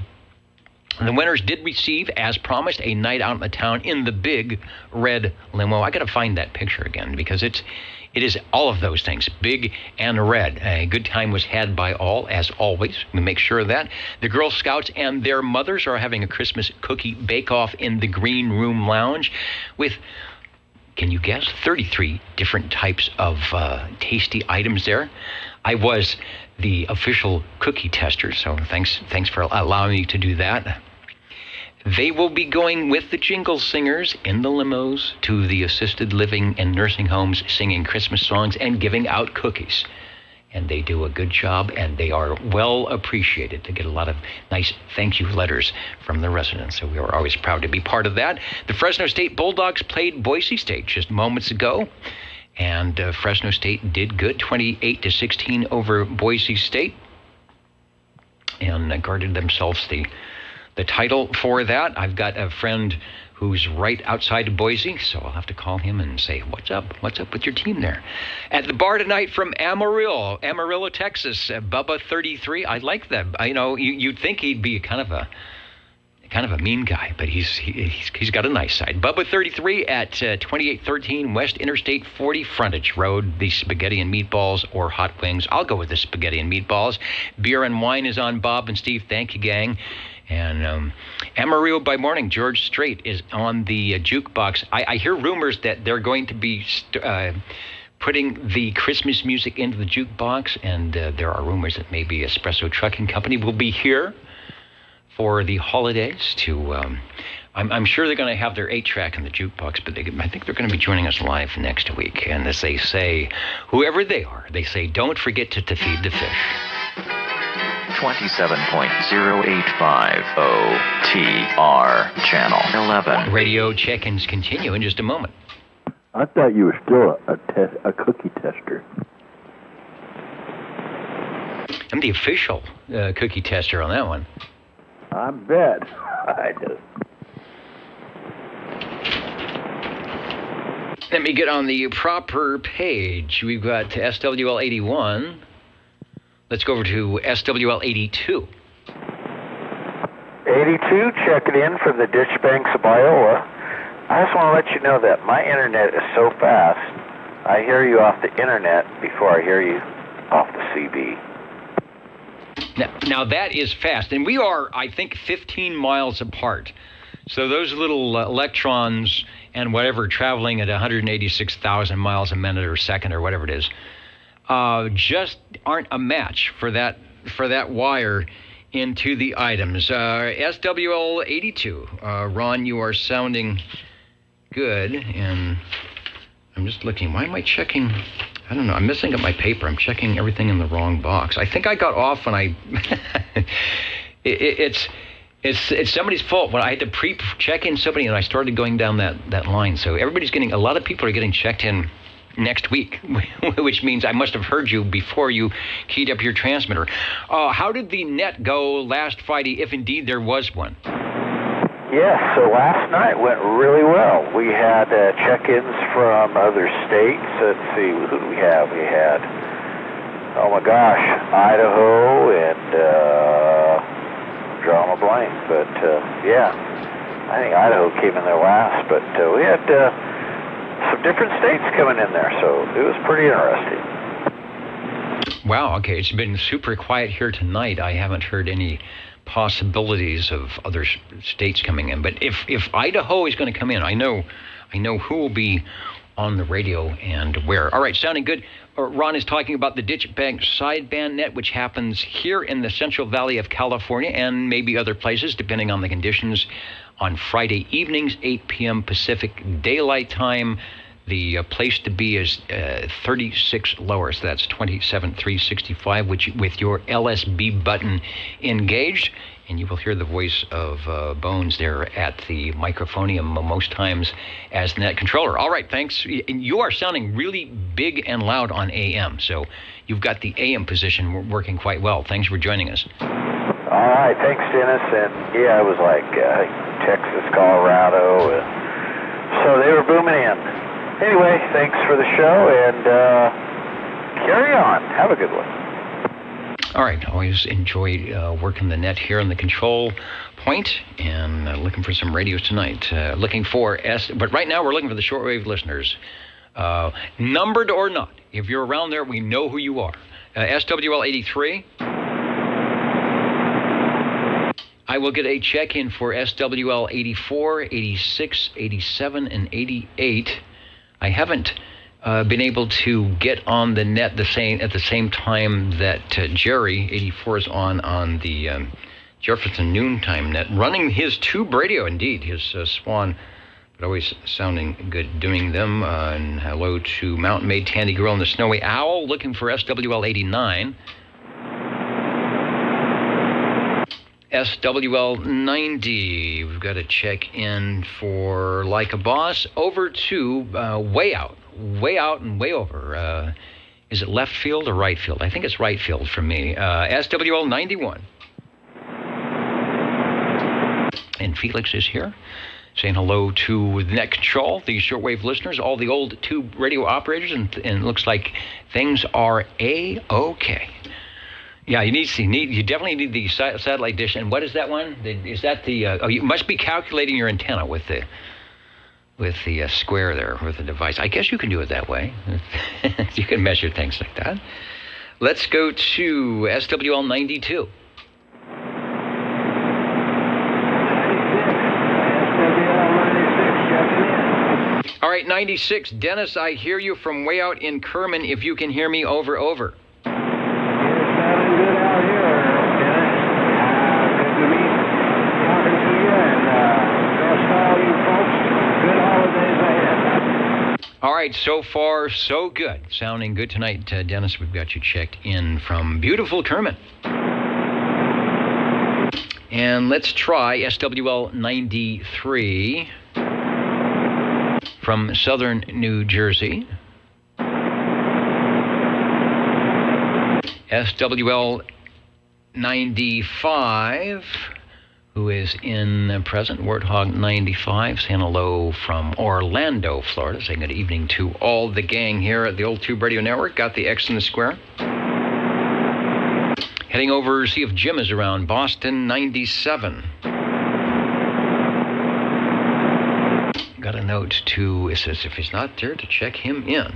And the winners did receive, as promised, a night out in the town in the big red limo. I got to find that picture again because it is all of those things, big and red. A good time was had by all, as always. We make sure of that. The Girl Scouts and their mothers are having a Christmas cookie bake-off in the Green Room Lounge with, can you guess, 33 different types of tasty items there. I was the official cookie tester, so thanks for allowing me to do that. They will be going with the Jingle Singers in the limos to the assisted living and nursing homes, singing Christmas songs and giving out cookies. And they do a good job, and they are well appreciated. They get a lot of nice thank you letters from the residents, so we are always proud to be part of that. The Fresno State Bulldogs played Boise State just moments ago, and Fresno State did good, 28-16 over Boise State, and guarded themselves the title for that. I've got a friend who's right outside of Boise, so I'll have to call him and say, what's up with your team there? At the bar tonight from Amarillo, Texas, Bubba 33. I like that. You'd think he'd be kind of a mean guy, but he's got a nice side. Bubba 33 at 2813 West Interstate 40 Frontage Road. The spaghetti and meatballs or hot wings. I'll go with the spaghetti and meatballs. Beer and wine is on Bob and Steve. Thank you, gang. And Amarillo by morning, George Strait is on the jukebox. I hear rumors that they're going to be putting the Christmas music into the jukebox, and there are rumors that maybe Espresso Trucking Company will be here for the holidays to... I'm sure they're going to have their 8-track in the jukebox, but I think they're going to be joining us live next week. And as they say, whoever they are, they say, don't forget to feed the fish. 27.085 OTR channel 11. Radio check-ins continue in just a moment. I thought you were still a cookie tester. I'm the official cookie tester on that one. I bet. I just... Let me get on the proper page. We've got SWL 81. Let's go over to SWL 82. 82, checking in from the Ditch Banks of Iowa. I just want to let you know that my internet is so fast, I hear you off the internet before I hear you off the CB. Now that is fast, and we are, I think, 15 miles apart. So those little electrons and whatever traveling at 186,000 miles a minute or second or whatever it is, just aren't a match for that wire into the items. SWL 82, Ron, you are sounding good, and I'm just looking. Why am I checking? I don't know. I'm messing up my paper. I'm checking everything in the wrong box. I think I got off when I It's somebody's fault. When I had to pre-check in somebody, and I started going down that line. So a lot of people are getting checked in next week, which means I must have heard you before you keyed up your transmitter. How did the net go last Friday, if indeed there was one? Yes, so last night went really well. We had check-ins from other states. Let's see, who do we have? We had, oh my gosh, Idaho and drawing a blank, but yeah, I think Idaho came in there last, but we had some different states coming in there, so it was pretty interesting. Wow, okay, it's been super quiet here tonight. I haven't heard any possibilities of other states coming in, but if Idaho is going to come in, I know who will be on the radio and where. All right, sounding good. Ron is talking about the Ditch Bank sideband net, which happens here in the Central Valley of California and maybe other places, depending on the conditions, on Friday evenings, 8 p.m. Pacific Daylight Time. The place to be is 36 lower, so that's 27,365, which with your LSB button engaged, and you will hear the voice of Bones there at the microphonium most times as the net controller. All right, thanks. You are sounding really big and loud on AM, so you've got the AM position working quite well. Thanks for joining us. All right, thanks, Dennis. And yeah, it was like Texas, Colorado, so they were booming in. Anyway, thanks for the show, and carry on. Have a good one. All right, always enjoy working the net here in the control point, and looking for some radios tonight. But right now we're looking for the shortwave listeners. Numbered or not, if you're around there, we know who you are. SWL 83. I will get a check-in for SWL 84, 86, 87, and 88. I haven't been able to get on the net at the same time that Jerry 84 is on the Jefferson Noontime net, running his tube radio, indeed, his Swan, but always sounding good doing them. And hello to Mountain Maid, Tandy Girl, and the Snowy Owl, looking for SWL 89. SWL 90, we've got to check in for Like a Boss, over to Way Out and Way Over. Is it left field or right field? I think it's right field for me. SWL 91. And Felix is here, saying hello to the net control, the shortwave listeners, all the old tube radio operators, and it looks like things are A-okay. Yeah, you definitely need the satellite dish. And what is that one? Is that the? You must be calculating your antenna with the square there with the device. I guess you can do it that way. You can measure things like that. Let's go to SWL 92. All right, 96. Dennis, I hear you from way out in Kerman. If you can hear me, over. All right, so far, so good. Sounding good tonight, Dennis. We've got you checked in from beautiful Kerman. And let's try SWL 93 from southern New Jersey. SWL 95, who is in present, Warthog 95, saying hello from Orlando, Florida, saying good evening to all the gang here at the Old Tube Radio Network. Got the X in the square. Heading over, see if Jim is around. Boston 97. Got a note to, it says if he's not there, to check him in,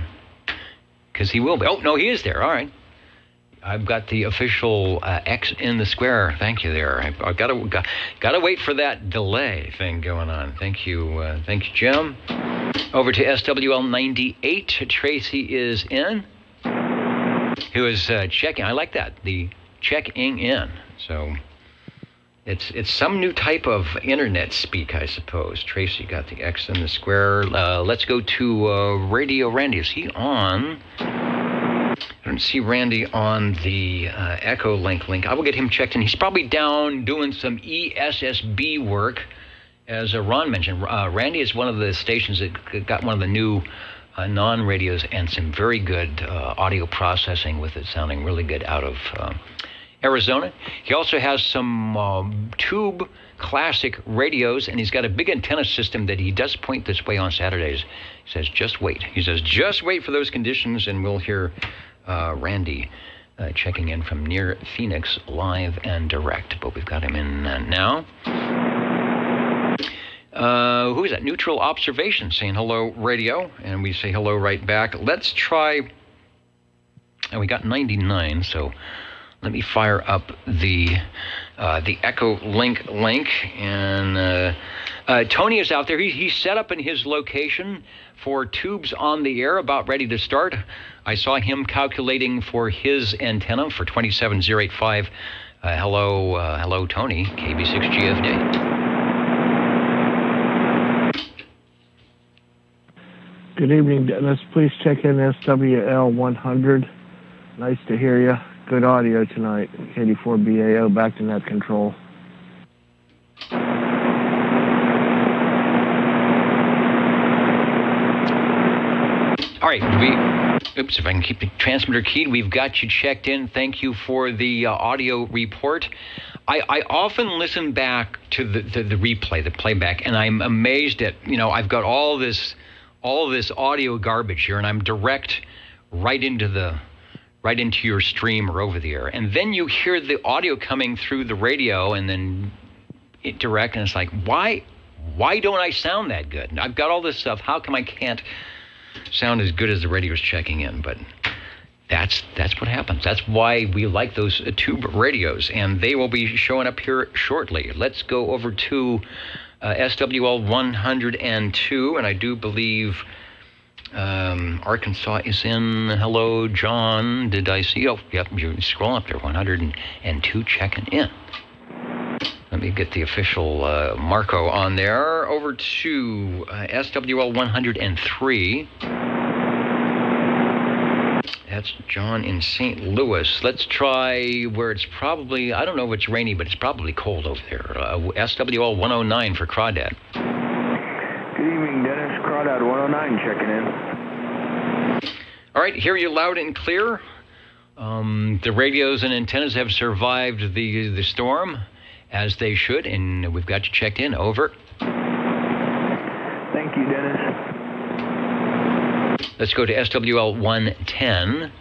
because he will be. Oh, no, he is there. All right. I've got the official X in the square. Thank you there. I've got to wait for that delay thing going on. Thank you, Jim. Over to SWL 98. Tracy is in. Who is checking? I like that. The checking in. So it's some new type of internet speak, I suppose. Tracy got the X in the square. Let's go to Radio Randy. Is he on? I I don't see Randy on the Echo link. I will get him checked in. He's probably down doing some ESSB work, as Ron mentioned. Randy is one of the stations that got one of the new non-radios and some very good audio processing with it, sounding really good out of Arizona. He also has some tube classic radios, and he's got a big antenna system that he does point this way on Saturdays. He says, just wait. He says, just wait for those conditions, and we'll hear Randy checking in from near Phoenix live and direct. But we've got him in now. Who is that? Neutral Observation saying hello, radio, and we say hello right back. Let's try, and we got 99, so let me fire up the Echo link, and Tony is out there. He's set up in his location for tubes on the air, about ready to start. I saw him calculating for his antenna for 27085. Hello, Tony, KB6GFD. Good evening, Dennis. Please check in SWL 100. Nice to hear you. Good audio tonight. KD4BAO, back to net control. All right, if I can keep the transmitter keyed, we've got you checked in. Thank you for the audio report. I often listen back to the replay, the playback, and I'm amazed at, I've got all this audio garbage here, and I'm direct right into your stream or over the air. And then you hear the audio coming through the radio and then direct, and it's like, why don't I sound that good? And I've got all this stuff. How come I can't sound as good as the radio's checking in? But that's what happens. That's why we like those tube radios, and they will be showing up here shortly. Let's go over to SWL 102, and I do believe Arkansas is in. Hello, John. Did I see? Oh, yep, you scroll up there. 102 checking in. Let me get the official Marco on there. Over to SWL 103. That's John in St. Louis. Let's try where it's probably, I don't know if it's rainy, but it's probably cold over there. SWL 109 for Crawdad. Good evening, Dennis. Crawdad 109 checking in. All right, hear you loud and clear. The radios and antennas have survived the storm, as they should, and we've got you checked in. Over. Thank you, Dennis. Let's go to SWL 110.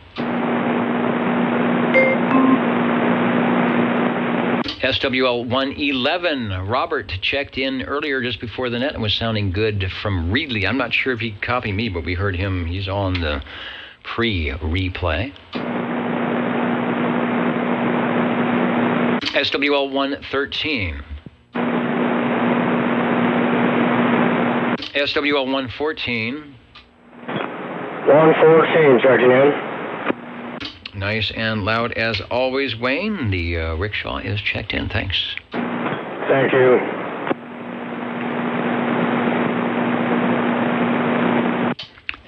SWL 111. Robert checked in earlier just before the net and was sounding good from Reedley. I'm not sure if he copied me, but we heard him. He's on the pre-replay. SWL 113. SWL 114. 114 checking in. Nice and loud as always, Wayne. The rickshaw is checked in. Thanks. Thank you.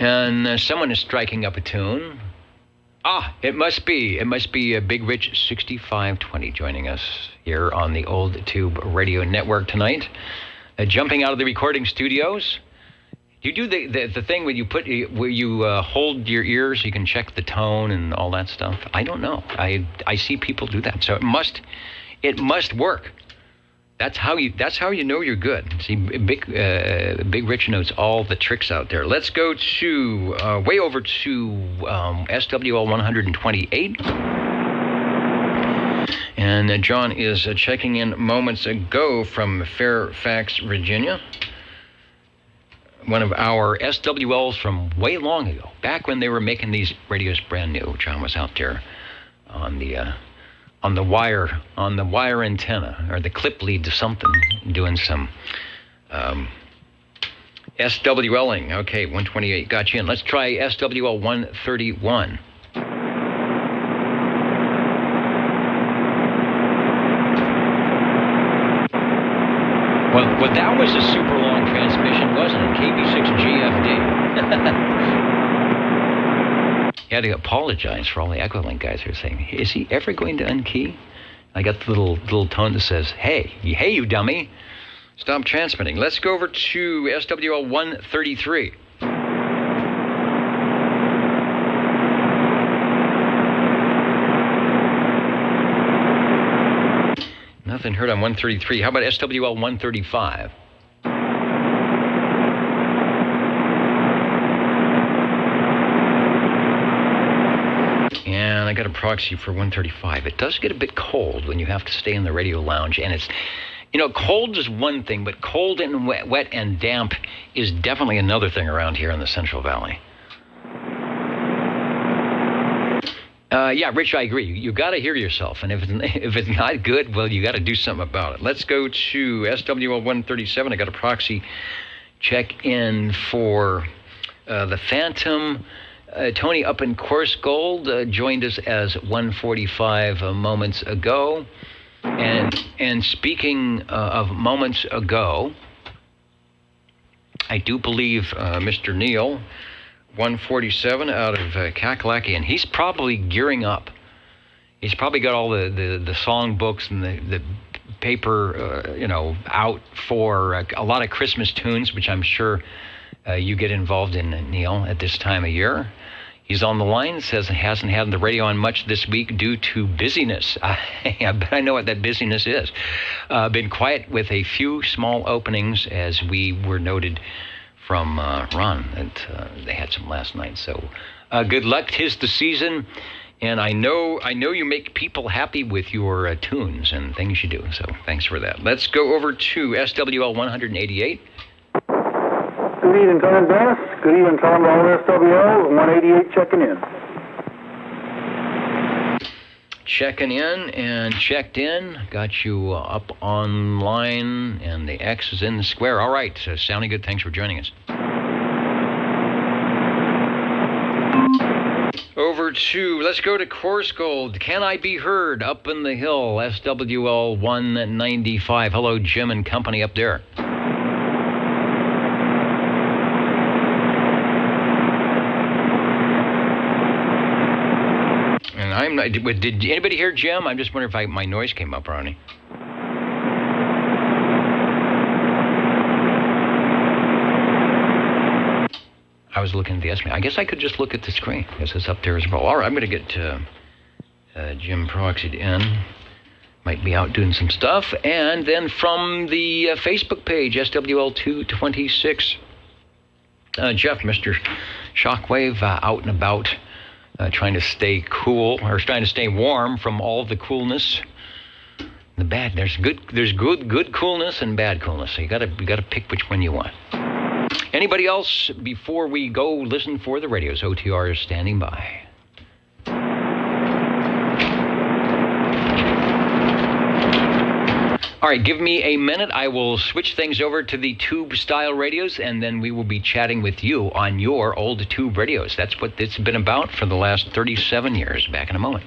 And someone is striking up a tune. It must be Big Rich 6520 joining us here on the Old Tube Radio Network tonight. Jumping out of the recording studios. Do you do the thing where you hold your ears so you can check the tone and all that stuff? I don't know. I see people do that, so it must work. That's how you know you're good. See, Big Rich knows all the tricks out there. Let's go to way over to SWL 128. And John is checking in moments ago from Fairfax, Virginia. One of our SWLs from way long ago, back when they were making these radios brand new. John was out there on the wire antenna, or the clip lead to something, doing some SWLing. Okay, 128 got you in. Let's try SWL 131. Well, that was a super long transmission, wasn't it? KB6GFD. He had to apologize for all the Echolink guys who are saying, is he ever going to unkey? I got the little tone that says, hey, you dummy. Stop transmitting. Let's go over to SWL 133. Nothing heard on 133. How about SWL 135? And I got a proxy for 135. It does get a bit cold when you have to stay in the radio lounge, and it's, cold is one thing, but cold and wet and damp is definitely another thing around here in the Central Valley. Yeah, Rich, I agree. You got to hear yourself, and if it's not good, well, you got to do something about it. Let's go to SWL 137. I got a proxy check in for the Phantom. Tony up in Coarse Gold joined us as 145 moments ago. And speaking of moments ago, I do believe Mr. Neil, 147 out of Kakalaki, and he's probably gearing up. He's probably got all the song books and the paper, out for a lot of Christmas tunes, which I'm sure you get involved in, Neil, at this time of year. He's on the line, says he hasn't had the radio on much this week due to busyness. I bet I know what that busyness is. Been quiet with a few small openings, as we were noted from Ron, that they had some last night. So good luck. 'Tis the season, and I know you make people happy with your tunes and things you do. So thanks for that. Let's go over to SWL 188. Good evening, Tom and Dennis. Good evening, Tom, all SWL 188 checking in. Checking in and checked in. Got you up online, and the X is in the square. All right, sounding good. Thanks for joining us. Over to, let's go to Coarse Gold. Can I be heard up in the hill? SWL 195. Hello, Jim and company up there. I'm not, did anybody hear Jim? I'm just wondering if my noise came up, Ronnie. I was looking at the estimate. I guess I could just look at the screen. I guess it's up there as well. All right, I'm going to get Jim proxied in. Might be out doing some stuff. And then from the Facebook page, SWL226, Jeff, Mr. Shockwave, out and about. Trying to stay cool, or trying to stay warm from all the coolness. The bad, there's good coolness and bad coolness. So you gotta pick which one you want. Anybody else before we go listen for the radios? OTR is standing by. All right, give me a minute. I will switch things over to the tube-style radios, and then we will be chatting with you on your old tube radios. That's what it's been about for the last 37 years. Back in a moment.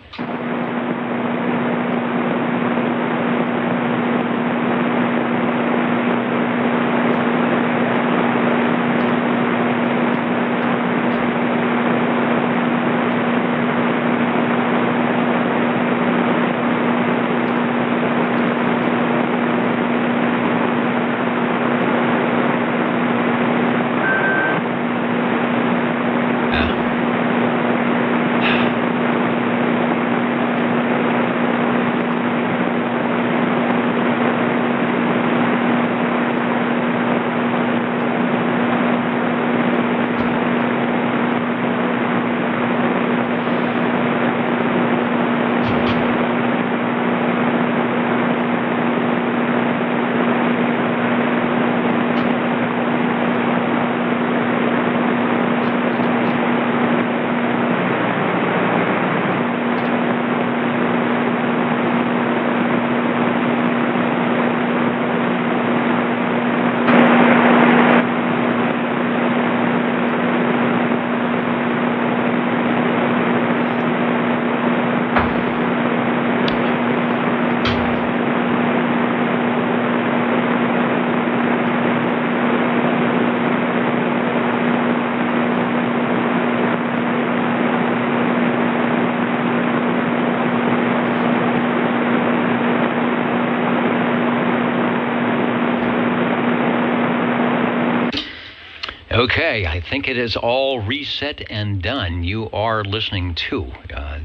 Okay, I think it is all reset and done. You are listening to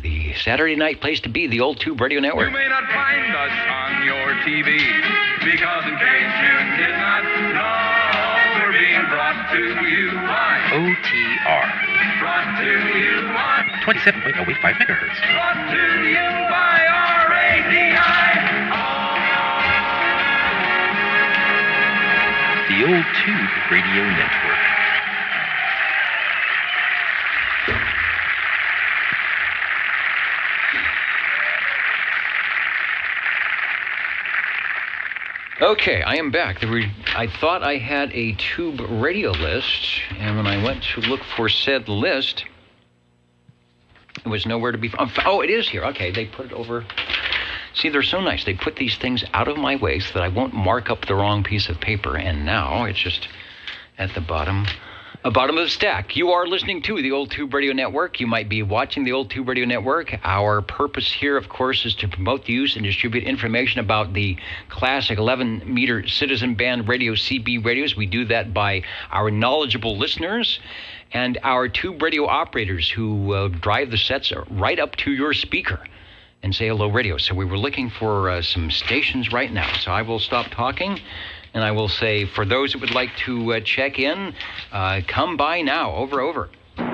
the Saturday night place to be, the Old Tube Radio Network. You may not find us on your TV, because in case you did not know, we're being brought to you by OTR. Brought to you by 27.085 megahertz. Brought to you by RADI. The Old Tube Radio Network. Okay, I am back. I thought I had a tube radio list, and when I went to look for said list, it was nowhere to be found. Oh, it is here. Okay, they put it over. See, they're so nice. They put these things out of my way so that I won't mark up the wrong piece of paper, and now it's just at the bottom of the stack. You are listening to the Old Tube Radio Network. You might be watching the Old Tube Radio Network. Our purpose here, of course, is to promote the use and distribute information about the classic 11-meter citizen band radio CB radios. We do that by our knowledgeable listeners and our tube radio operators who drive the sets right up to your speaker and say hello radio. So we were looking for some stations right now. So I will stop talking. And I will say, for those that would like to check in, come by now. Over. 14.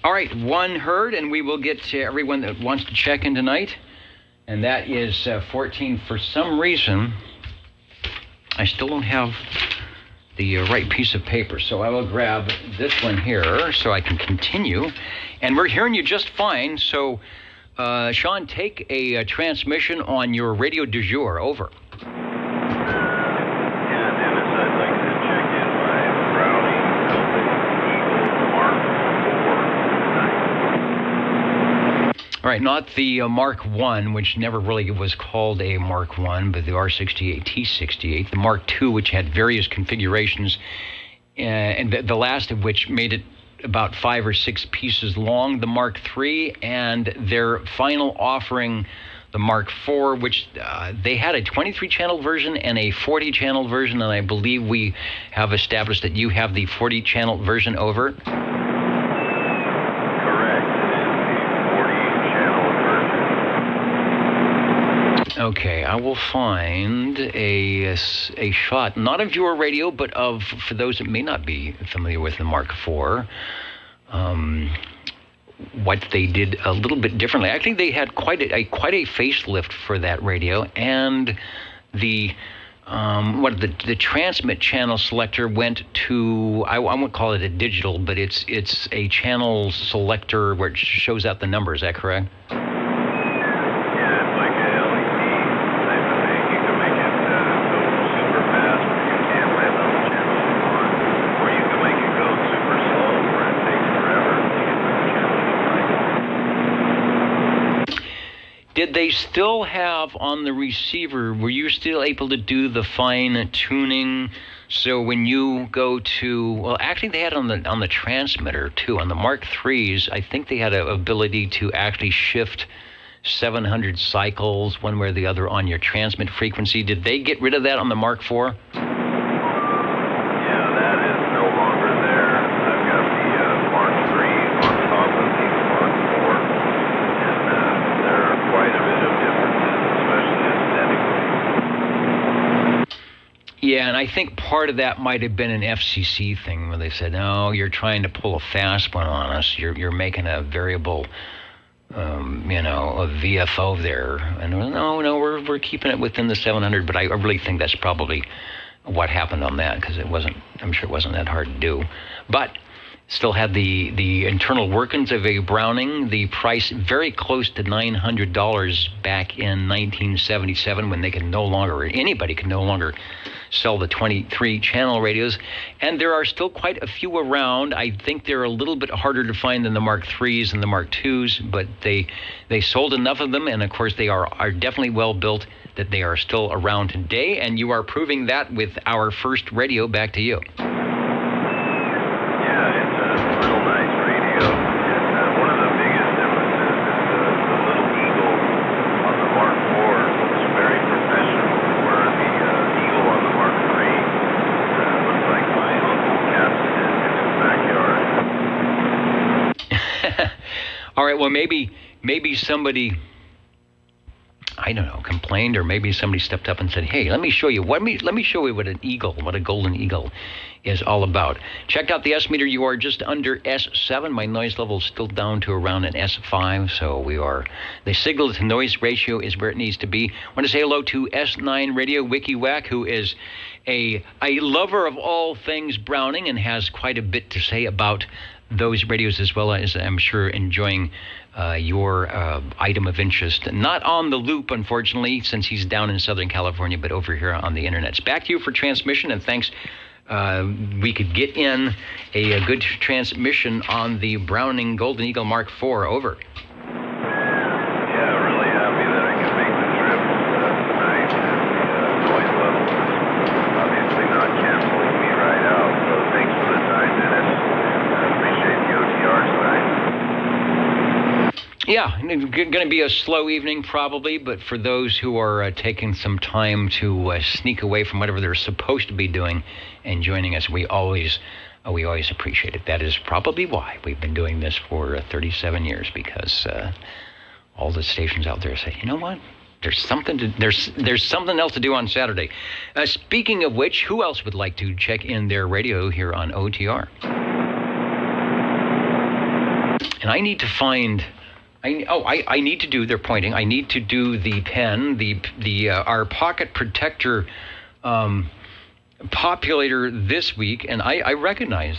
All right, one heard, and we will get to everyone that wants to check in tonight. And that is 14. For some reason, I still don't have the right piece of paper. So I will grab this one here so I can continue. And we're hearing you just fine. So, Sean, take a transmission on your radio du jour. Over. Yeah, Dennis, I'd like to check in my Browning Mark 4 tonight. All right, not the Mark 1, which never really was called a Mark 1, but the R68, T68. The Mark 2, which had various configurations, and the last of which made it about 5 or 6 pieces long, the Mark III, and their final offering, the Mark IV, which they had a 23-channel version and a 40-channel version, and I believe we have established that you have the 40-channel version. Over. Correct. It is the 40-channel version. Okay, I will find a shot, not of your radio, but of, for those that may not be familiar with the Mark IV, what they did a little bit differently. I think they had quite a facelift for that radio, and the transmit channel selector went to, I won't call it a digital, but it's a channel selector where it shows out the number. Is that correct? Did they still have on the receiver, were you still able to do the fine tuning? So when you go to, well, actually they had on the transmitter too. On the Mark IIIs, I think they had an ability to actually shift 700 cycles one way or the other on your transmit frequency. Did they get rid of that on the Mark IV? Yeah, and I think part of that might have been an FCC thing where they said, "No, you're trying to pull a fast one on us. You're making a variable, a VFO there." And no, we're keeping it within the 700. But I really think that's probably what happened on that, because I'm sure it wasn't that hard to do. But still had the internal workings of a Browning, the price very close to $900 back in 1977, when anybody could no longer sell the 23-channel radios, and there are still quite a few around. I think they're a little bit harder to find than the Mark IIIs and the Mark IIs, but they sold enough of them, and of course they are definitely well built, that they are still around today, and you are proving that with our first radio. Back to you. right. Well, maybe somebody, I don't know, complained, or maybe somebody stepped up and said, "Hey, let me show you what a golden eagle is all about." Checked out the S meter. You are just under S7. My noise level is still down to around an S5. So the signal to noise ratio is where it needs to be. I want to say hello to S9 Radio WikiWhack, who is a lover of all things Browning and has quite a bit to say about those radios, as well as, I'm sure, enjoying your item of interest. Not on the loop, unfortunately, since he's down in Southern California, but over here on the internet. It's back to you for transmission, and thanks. We could get in a good transmission on the Browning Golden Eagle Mark IV. Over. Yeah, really happy that I could make the trip tonight. Noise level is obviously not canceling me right out, so thanks for the time, Dennis. Appreciate the OTR tonight. Yeah, going to be a slow evening probably, but for those who are taking some time to sneak away from whatever they're supposed to be doing and joining us, we always appreciate it. That is probably why we've been doing this for 37 years, because all the stations out there say, you know what? There's something else to do on Saturday. Speaking of which, who else would like to check in their radio here on OTR? And I need to find. I need to do. They're pointing. I need to do the pen, our pocket protector populator this week, and I recognize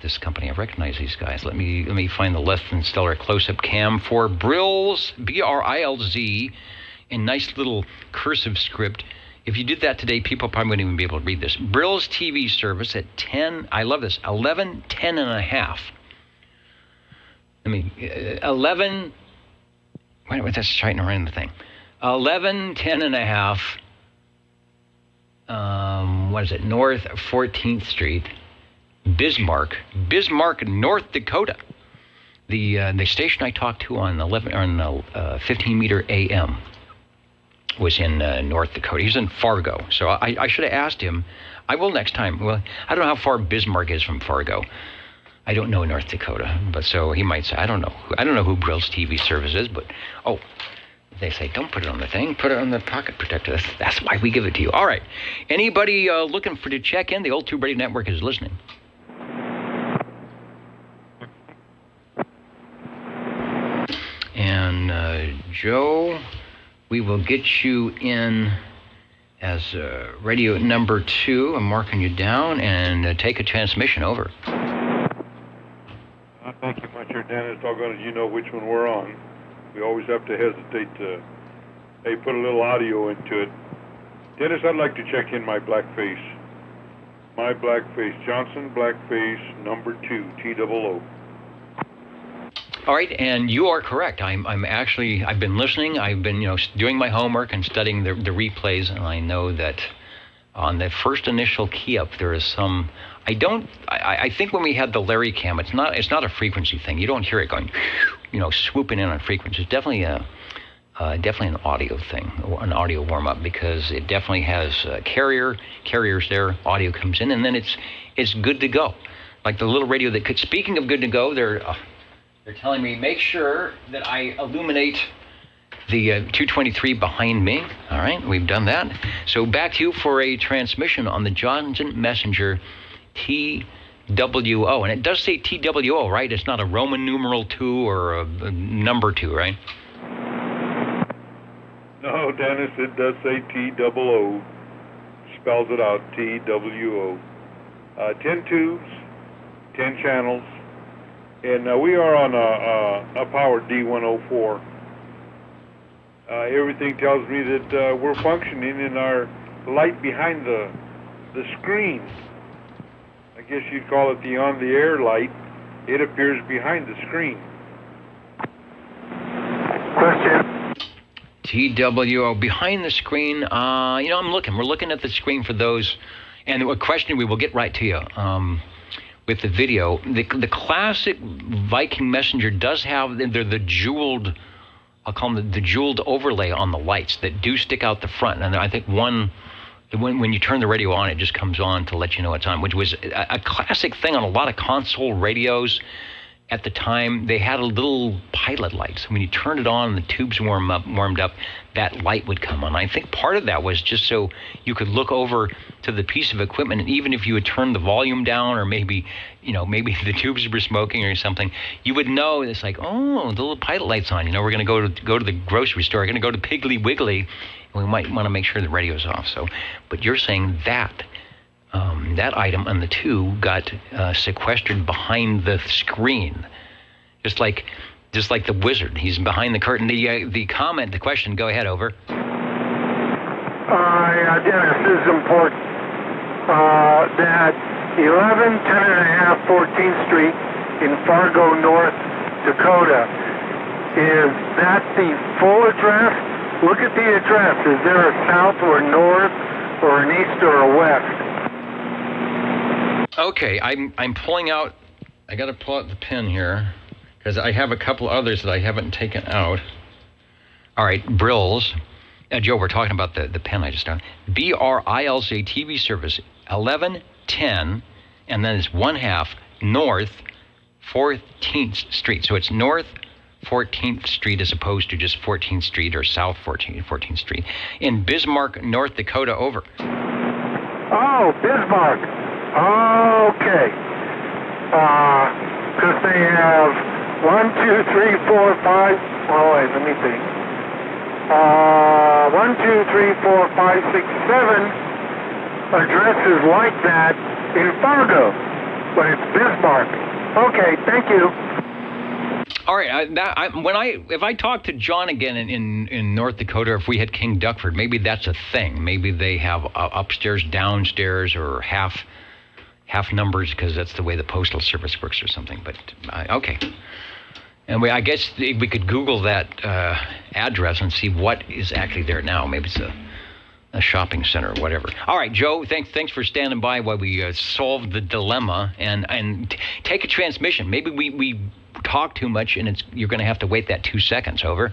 this company. I recognize these guys. Let me find the less than stellar close-up cam for Brilz, BRILZ, in nice little cursive script. If you did that today, people probably wouldn't even be able to read this. Brilz TV service at 10. I love this. 11, 10 and a half. 11, wait, that's trying to run the thing. 11, 10 and a half, North 14th Street, Bismarck, North Dakota. The station I talked to on 15 meter AM was in North Dakota. He's in Fargo. So I should have asked him. I will next time. Well, I don't know how far Bismarck is from Fargo. I don't know North Dakota, but so he might say, I don't know who Brilz TV service is, but they say, don't put it on the thing, put it on the pocket protector. That's why we give it to you. All right. Anybody looking to check in? The Old Tube Radio Network is listening. And Joe, we will get you in as radio number 2. I'm marking you down, and take a transmission. Over. Thank you much, Dennis. Doggone it, you know which one we're on. We always have to hesitate to, put a little audio into it. Dennis, I'd like to check in my blackface. My blackface, Johnson blackface number 2, TOO. All right, and you are correct. I've been listening. I've been, doing my homework and studying the replays, and I know that on the first initial key up, there is some. I think when we had the Larry cam, it's not a frequency thing. You don't hear it going, swooping in on frequency. It's definitely an audio thing, an audio warm up, because it definitely has carriers there. Audio comes in, and then it's good to go. Like the little radio that could. Speaking of good to go, they're telling me make sure that I illuminate the 223 behind me. All right, we've done that. So back to you for a transmission on the Johnson Messenger TWO. And it does say TWO, right? It's not a Roman numeral 2 or a number 2, right? No, Dennis, it does say TOO. Spells it out, TWO. 10 tubes, 10 channels. And we are on a powered D104. Everything tells me that we're functioning in our light behind the screen. I guess you'd call it the on-the-air light. It appears behind the screen. Question. TWO, behind the screen. I'm looking. We're looking at the screen for those. And a question, we will get right to you. With the video, the classic Viking Messenger does have the jeweled, I'll call them the jeweled overlay on the lights that do stick out the front. And I think when you turn the radio on, it just comes on to let you know it's on, which was a classic thing on a lot of console radios. at the time, they had a little pilot light. So when you turned it on and the tubes warmed up, that light would come on. I think part of that was just so you could look over to the piece of equipment, and even if you had turned the volume down, or maybe the tubes were smoking or something, you would know it's like, oh, the little pilot light's on. We're going to go to the grocery store. We're going to go to Piggly Wiggly, and we might want to make sure the radio's off. So, but you're saying that that item on the 2 got sequestered behind the screen, just like the wizard. He's behind the curtain. The question. Go ahead. Over. Dennis, this is important. That 11, 10 and a half, 14th Street in Fargo, North Dakota. Is that the full address? Look at the address. Is there a south or north or an east or a west? Okay, I'm pulling out. I got to pull out the pen here because I have a couple others that I haven't taken out. All right, Brills. Joe, we're talking about the pen I just found. BRILZ TV service 1110, and then it's 1/2 North 14th Street. So it's North 14th Street as opposed to just 14th Street or South 14th Street in Bismarck, North Dakota. Over. Oh, Bismarck. Okay. Because they have 1, 2, 3, 4, 5. Oh, wait, let me think. 1, 2, 3, 4, 5, 6, 7 addresses like that in Fargo, but it's Bismarck. Okay, thank you. All right. If I talk to John again in North Dakota, if we had King Duckford, maybe that's a thing. Maybe they have upstairs, downstairs, or half numbers because that's the way the postal service works or something. But okay. And I guess we could Google that address and see what is actually there now. Maybe it's a shopping center or whatever. All right, Joe, thanks for standing by while we solved the dilemma and take a transmission. Maybe we talk too much and you're going to have to wait that 2 seconds. Over.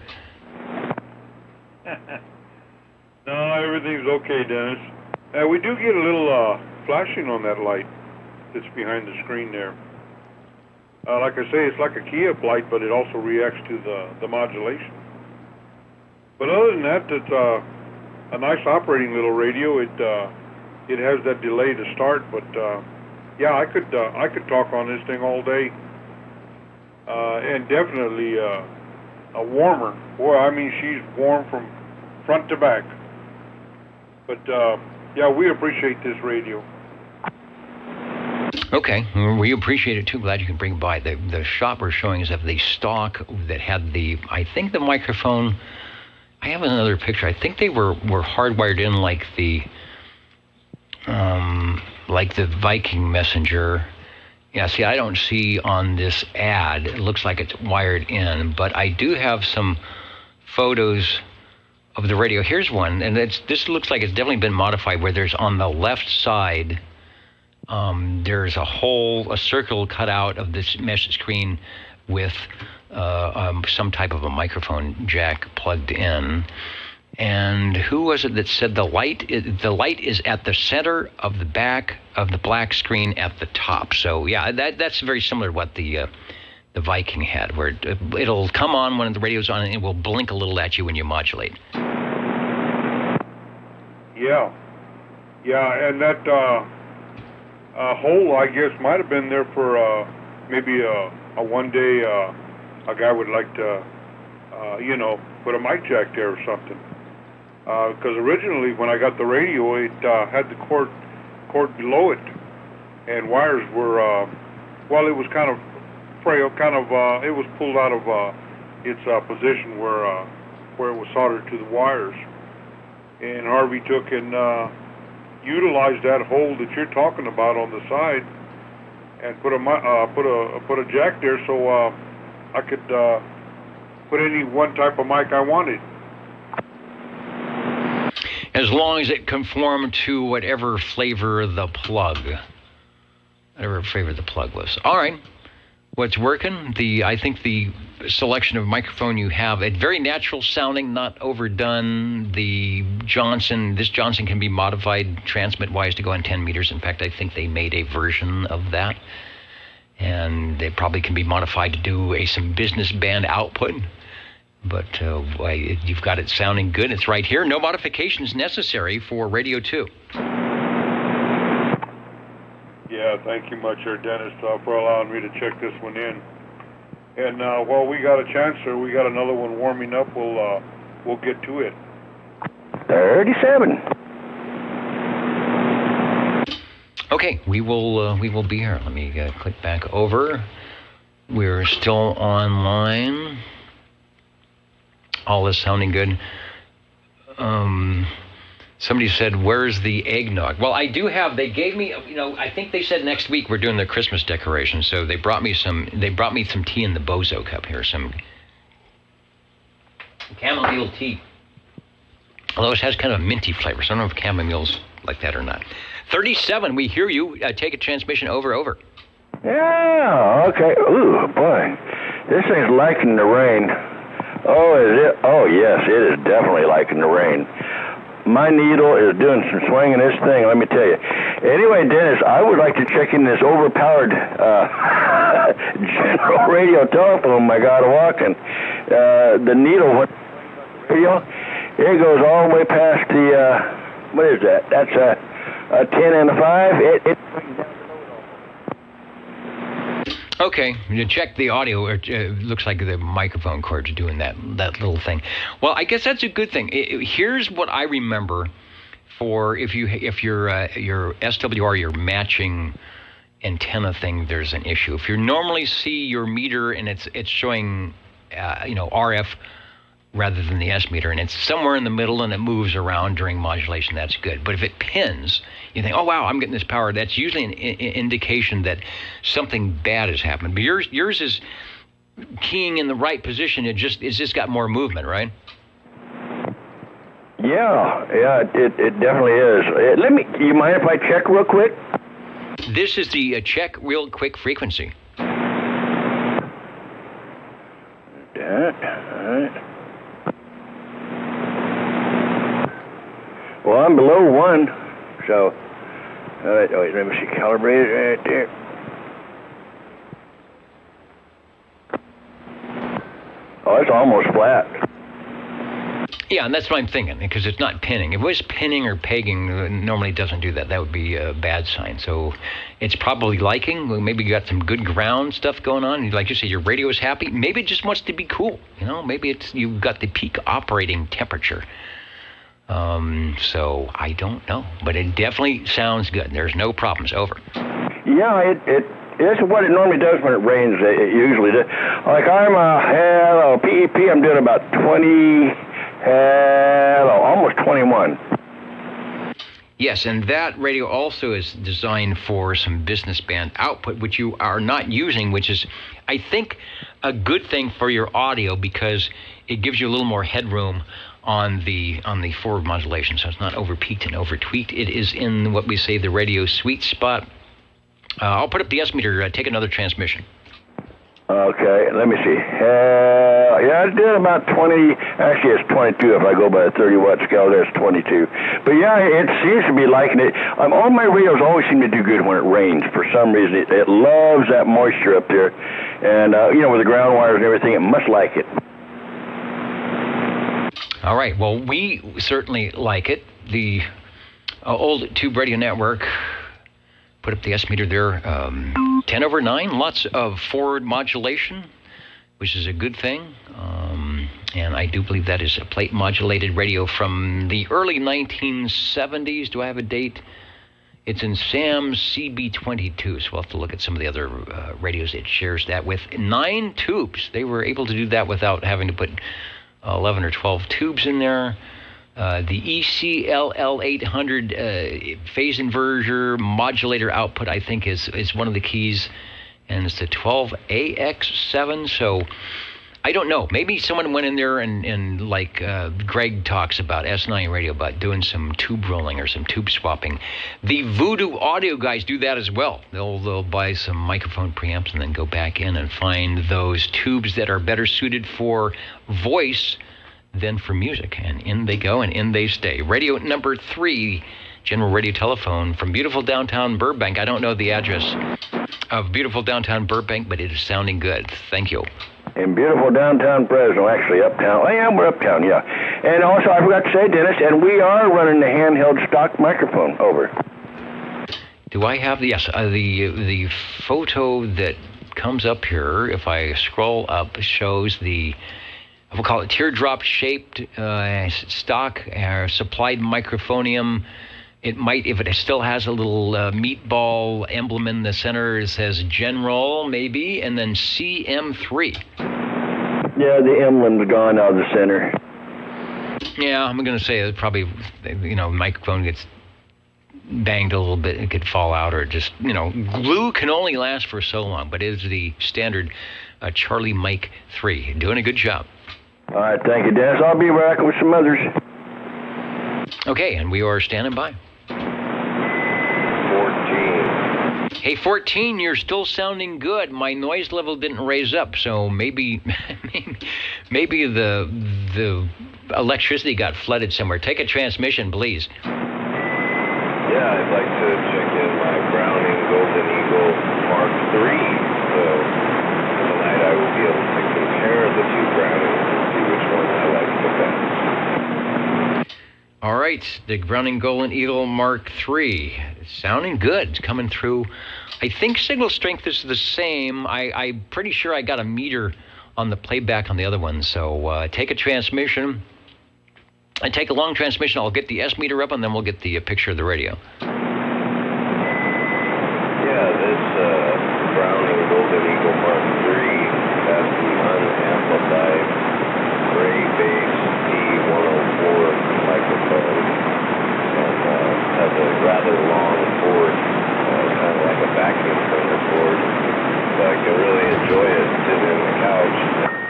No, everything's okay, Dennis. We do get a little flashing on that light that's behind the screen there. Like I say, it's like a Kiev light, but it also reacts to the modulation. But other than that, it's a nice operating little radio. It has that delay to start, but yeah, I could talk on this thing all day, and definitely a warmer. Boy, I mean, she's warm from front to back. But yeah, we appreciate this radio. Okay, we appreciate it too. Glad you can bring by. The shop we're showing is of the stock that had I think the microphone. I have another picture. I think they were hardwired in like the Viking Messenger. Yeah, see, I don't see on this ad. It looks like it's wired in, but I do have some photos of the radio. Here's one, and this looks like it's definitely been modified where there's on the left side, there's a circle cut out of this mesh screen with some type of a microphone jack plugged in. And who was it that said the light is at the center of the back of the black screen at the top? So yeah, that's very similar to what the Viking had, where it'll come on when the radio's on and it will blink a little at you when you modulate. Yeah, and that hole, I guess, might have been there for maybe a one day a guy would like to, put a mic jack there or something. Because originally, when I got the radio, it had the cord below it, and wires were, it was kind of frail, it was pulled out of its position where it was soldered to the wires. And Harvey took and utilized that hole that you're talking about on the side, and put a jack there so I could put any one type of mic I wanted. As long as it conformed to whatever flavor the plug was. All right. What's working? I think the selection of microphone you have, it's very natural sounding, not overdone. This Johnson can be modified transmit-wise to go on 10 meters. In fact, I think they made a version of that. and they probably can be modified to do some business band output. But you've got it sounding good. It's right here. No modifications necessary for Radio 2. Yeah, thank you much, Dennis, for allowing me to check this one in. And while we got a chance, sir, we got another one warming up. We'll get to it. 37. Okay, we will be here. Let me click back over. We're still online. All is sounding good. Somebody said, "Where's the eggnog?" Well, I do have. They gave me. I think they said next week we're doing the Christmas decorations. So they brought me some. They brought me some tea in the Bozo cup here. Some chamomile tea. Although it has kind of a minty flavor. So I don't know if chamomile's like that or not. 37. We hear you. Take a transmission. Over. Yeah. Okay. Ooh, boy, this thing's liking the rain. Oh, is it? Oh, yes, it is definitely liking the rain. My needle is doing some swinging this thing, let me tell you. Anyway, Dennis, I would like to check in this overpowered General Radio telephone I got walking. The needle, radio, it goes all the way past the, what is that? That's a 10 and a 5. Okay, you check the audio. It looks like the microphone cords are doing that little thing. Well, I guess that's a good thing. Here's what I remember for if your SWR, your matching antenna thing, there's an issue. If you normally see your meter and it's showing RF rather than the S meter, and it's somewhere in the middle and it moves around during modulation, that's good. But if it pins, you think, oh, wow, I'm getting this power. That's usually an indication that something bad has happened. But yours is keying in the right position. It's just got more movement, right? Yeah, it definitely is. You mind if I check real quick? This is the check real quick frequency. All right. Well, I'm below 1, so, all right, let me see, calibrated right there. Oh, it's almost flat. Yeah, and that's what I'm thinking, because it's not pinning. If it was pinning or pegging, it normally doesn't do that. That would be a bad sign. So it's probably liking. Maybe you got some good ground stuff going on. Like you say, your radio is happy. Maybe it just wants to be cool. Maybe you've got the peak operating temperature. So I don't know, but it definitely sounds good. There's no problems. Over. Yeah, it's what it normally does when it rains. It usually does. Like I'm PEP, I'm doing about 20, almost 21. Yes, and that radio also is designed for some business band output, which you are not using, which is, I think, a good thing for your audio because it gives you a little more headroom on the forward modulation, so it's not over-peaked and over-tweaked. It is in what we say the radio sweet spot. I'll put up the S meter. Take another transmission. Okay, let me see. I did about 20. Actually, it's 22 if I go by the 30-watt scale. There's 22. But yeah, it seems to be liking it. All my radios always seem to do good when it rains. For some reason, it loves that moisture up there, and with the ground wires and everything, it must like it. All right. Well, we certainly like it. The old Tube Radio Network put up the S meter there. 10 over 9. Lots of forward modulation, which is a good thing. And I do believe that is a plate modulated radio from the early 1970s. Do I have a date? It's in Sam's CB22, so we'll have to look at some of the other radios it shares that with. 9 tubes. They were able to do that without having to put 11 or 12 tubes in there. The ECLL 800 phase inverter modulator output, I think, is one of the keys. And it's the 12AX7. So I don't know. Maybe someone went in there and like Greg talks about S9 radio, about doing some tube rolling or some tube swapping. The Voodoo Audio guys do that as well. They'll buy some microphone preamps and then go back in and find those tubes that are better suited for voice than for music. And in they go and in they stay. Radio number 3, General Radio Telephone from beautiful downtown Burbank. I don't know the address. Of beautiful downtown Burbank, but it is sounding good. Thank you. In beautiful downtown Fresno, actually uptown. Oh, yeah, we're uptown, yeah. And also, I forgot to say, Dennis, and we are running the handheld stock microphone. Over. Do I have the photo that comes up here? If I scroll up, shows we'll call it teardrop-shaped stock supplied microphonium. It might, if it still has a little meatball emblem in the center, it says General, maybe, and then CM3. Yeah, the emblem's gone out of the center. Yeah, I'm going to say that probably, microphone gets banged a little bit, it could fall out, or just, glue can only last for so long, but it is the standard Charlie Mike 3. Doing a good job. All right, thank you, Dennis. I'll be back with some others. Okay, and we are standing by. 14. Hey, 14, you're still sounding good. My noise level didn't raise up, so maybe the electricity got flooded somewhere. Take a transmission, please. Yeah, I'd like to check in my Browning Golden Eagle Mark III. So tonight I will be able to compare the two Brownings and see which one I like the best. All right, the Browning Golden Eagle Mark III. It's sounding good. It's coming through. I think signal strength is the same. I'm pretty sure I got a meter on the playback on the other one. So take a transmission. I take a long transmission. I'll get the S meter up, and then we'll get the picture of the radio. Yeah, this Browning Golden Eagle Mark III has the unamplified gray bass D104 microphone and has a rather long cord, kind of like a vacuum cleaner cord. So I can really enjoy it sitting on the couch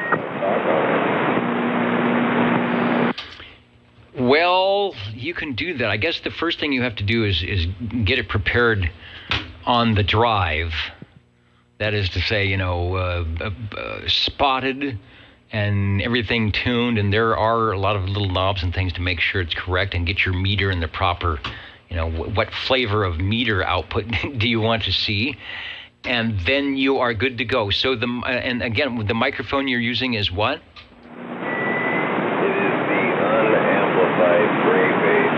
and talk on it. Well, you can do that. I guess the first thing you have to do is get it prepared on the drive. That is to say, spotted and everything tuned. And there are a lot of little knobs and things to make sure it's correct and get your meter in the proper, what flavor of meter output do you want to see? And then you are good to go. So and again, the microphone you're using is what? Gray bass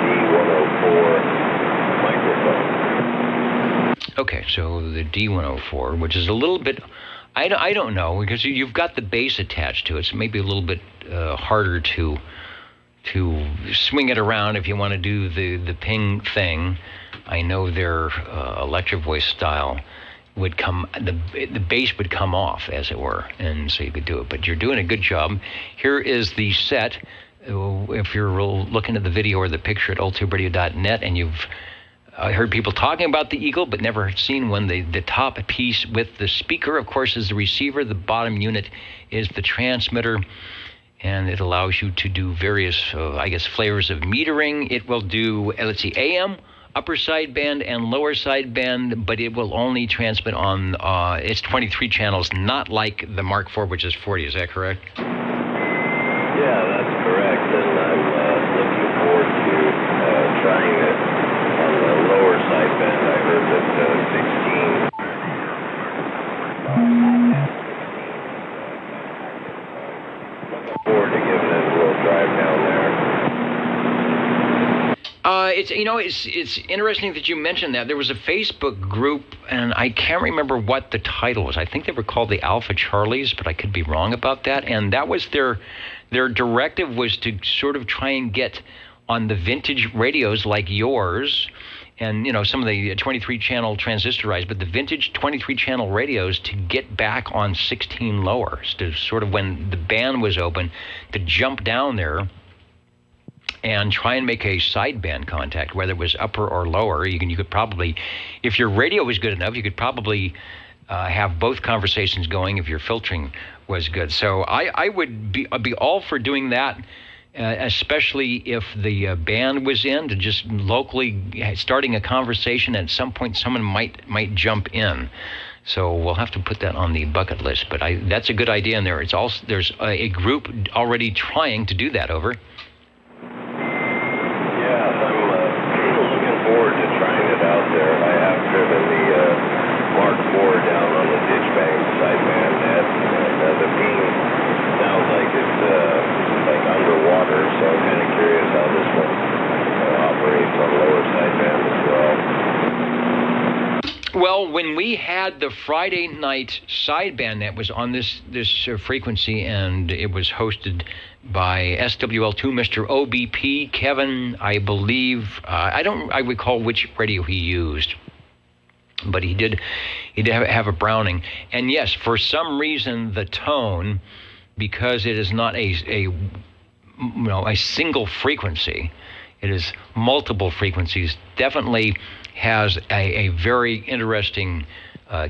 D104 microphone. Okay, so the D104, which is a little bit, I don't know, because you've got the bass attached to it, so maybe a little bit harder to swing it around if you want to do the ping thing. I know their electric voice style would come, the bass would come off, as it were, and so you could do it. But you're doing a good job. Here is the set. If you're looking at the video or the picture at oldtuberadio.net, and you've heard people talking about the Eagle but never seen one, the top piece with the speaker, of course, is the receiver. The bottom unit is the transmitter, and it allows you to do various, flavors of metering. It will do, AM, upper sideband, and lower sideband, but it will only transmit on its 23 channels, not like the Mark IV, which is 40. Is that correct? Yeah, that's correct, and I'm looking forward to trying it on the lower sideband. I heard that 16. Looking forward to giving it a little drive down there. It's interesting that you mentioned that. There was a Facebook group, and I can't remember what the title was. I think they were called the Alpha Charlies, but I could be wrong about that. And that was their directive, was to sort of try and get on the vintage radios like yours, and some of the 23 channel transistorized, but the vintage 23 channel radios, to get back on 16 lowers, to sort of, when the band was open, to jump down there and try and make a sideband contact, whether it was upper or lower. You could probably, if your radio was good enough, you could probably have both conversations going if your filtering was good. So I would be all for doing that, especially if the band was in, to just locally starting a conversation. At some point, someone might jump in. So we'll have to put that on the bucket list. But that's a good idea in there. It's also, there's a group already trying to do that. Over. Yeah, I'm looking forward to trying it out there. I have driven the Well, when we had the Friday night sideband that was on this frequency, and it was hosted by SWL2, Mr. OBP, Kevin, I believe, I recall which radio he used, but he did have a Browning. And yes, for some reason, the tone, because it is not a single frequency, it is multiple frequencies, definitely has a very interesting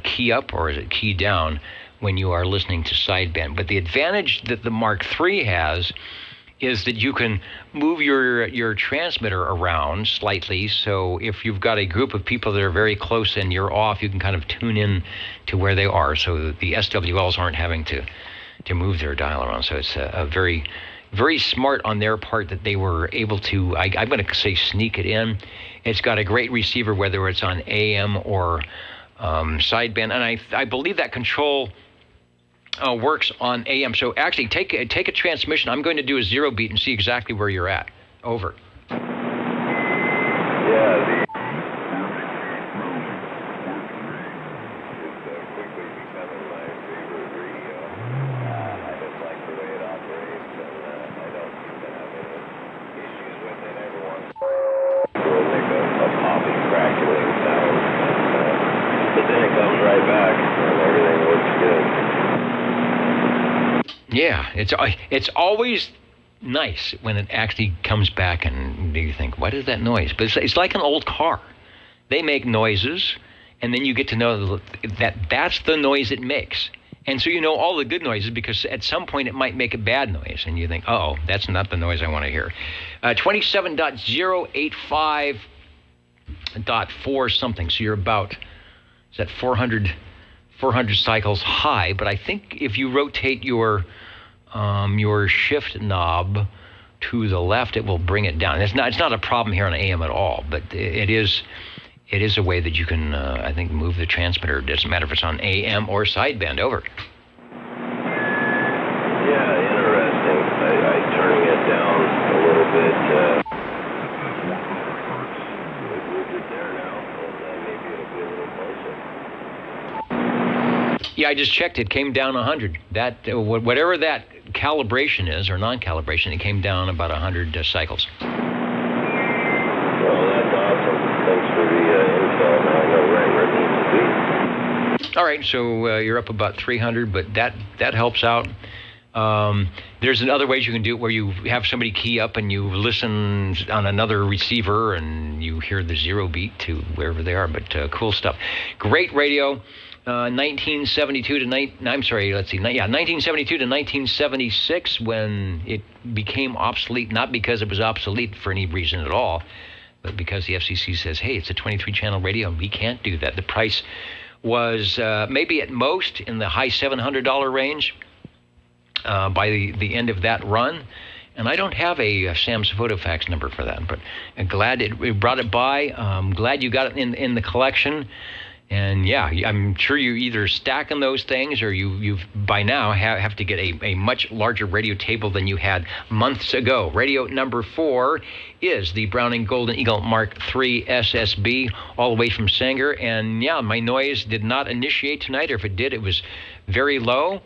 key up, or is it key down, when you are listening to sideband. But the advantage that the Mark III has is that you can move your transmitter around slightly. So if you've got a group of people that are very close and you're off, you can kind of tune in to where they are, so that the SWLs aren't having to move their dial around. So it's a very, very smart on their part that they were able to, I'm going to say, sneak it in. It's got a great receiver, whether it's on AM or sideband. And I believe that control works on AM. So actually, take a transmission. I'm going to do a zero beat and see exactly where you're at. Over. Yeah, yeah, it's always nice when it actually comes back and you think, what is that noise? But it's like an old car. They make noises, and then you get to know that that's the noise it makes. And so you know all the good noises, because at some point it might make a bad noise, and you think, oh, that's not the noise I want to hear. 27.085.4 something, so you're about, is that 400 cycles high, but I think if you rotate your shift knob to the left, it will bring it down. It's not a problem here on AM at all, but it is a way that you can, I think, move the transmitter. It doesn't matter if it's on AM or sideband. Over. Yeah, interesting. I turning it down a little bit. Yeah, I just checked. It came down 100. That whatever that calibration is, or non-calibration, it came down about 100 cycles. Well, that's awesome. Thanks for the info. Now I know right where it needs to be. All right, so you're up about 300, but that helps out. There's other ways you can do it, where you have somebody key up and you listen on another receiver and you hear the zero beat to wherever they are. But cool stuff. Great radio. 1972 to 1976, when it became obsolete, not because it was obsolete for any reason at all, but because the FCC says, hey, it's a 23-channel radio and we can't do that. The price was maybe at most in the high $700 range by the end of that run. And I don't have a Sam's photo fax number for that, but I'm glad it brought it by. I'm glad you got it in the collection. And yeah, I'm sure you're either stacking those things, or you've by now have to get a much larger radio table than you had months ago. Radio number 4 is the Browning Golden Eagle Mark III SSB, all the way from Sanger. And yeah, my noise did not initiate tonight, or if it did, it was very low,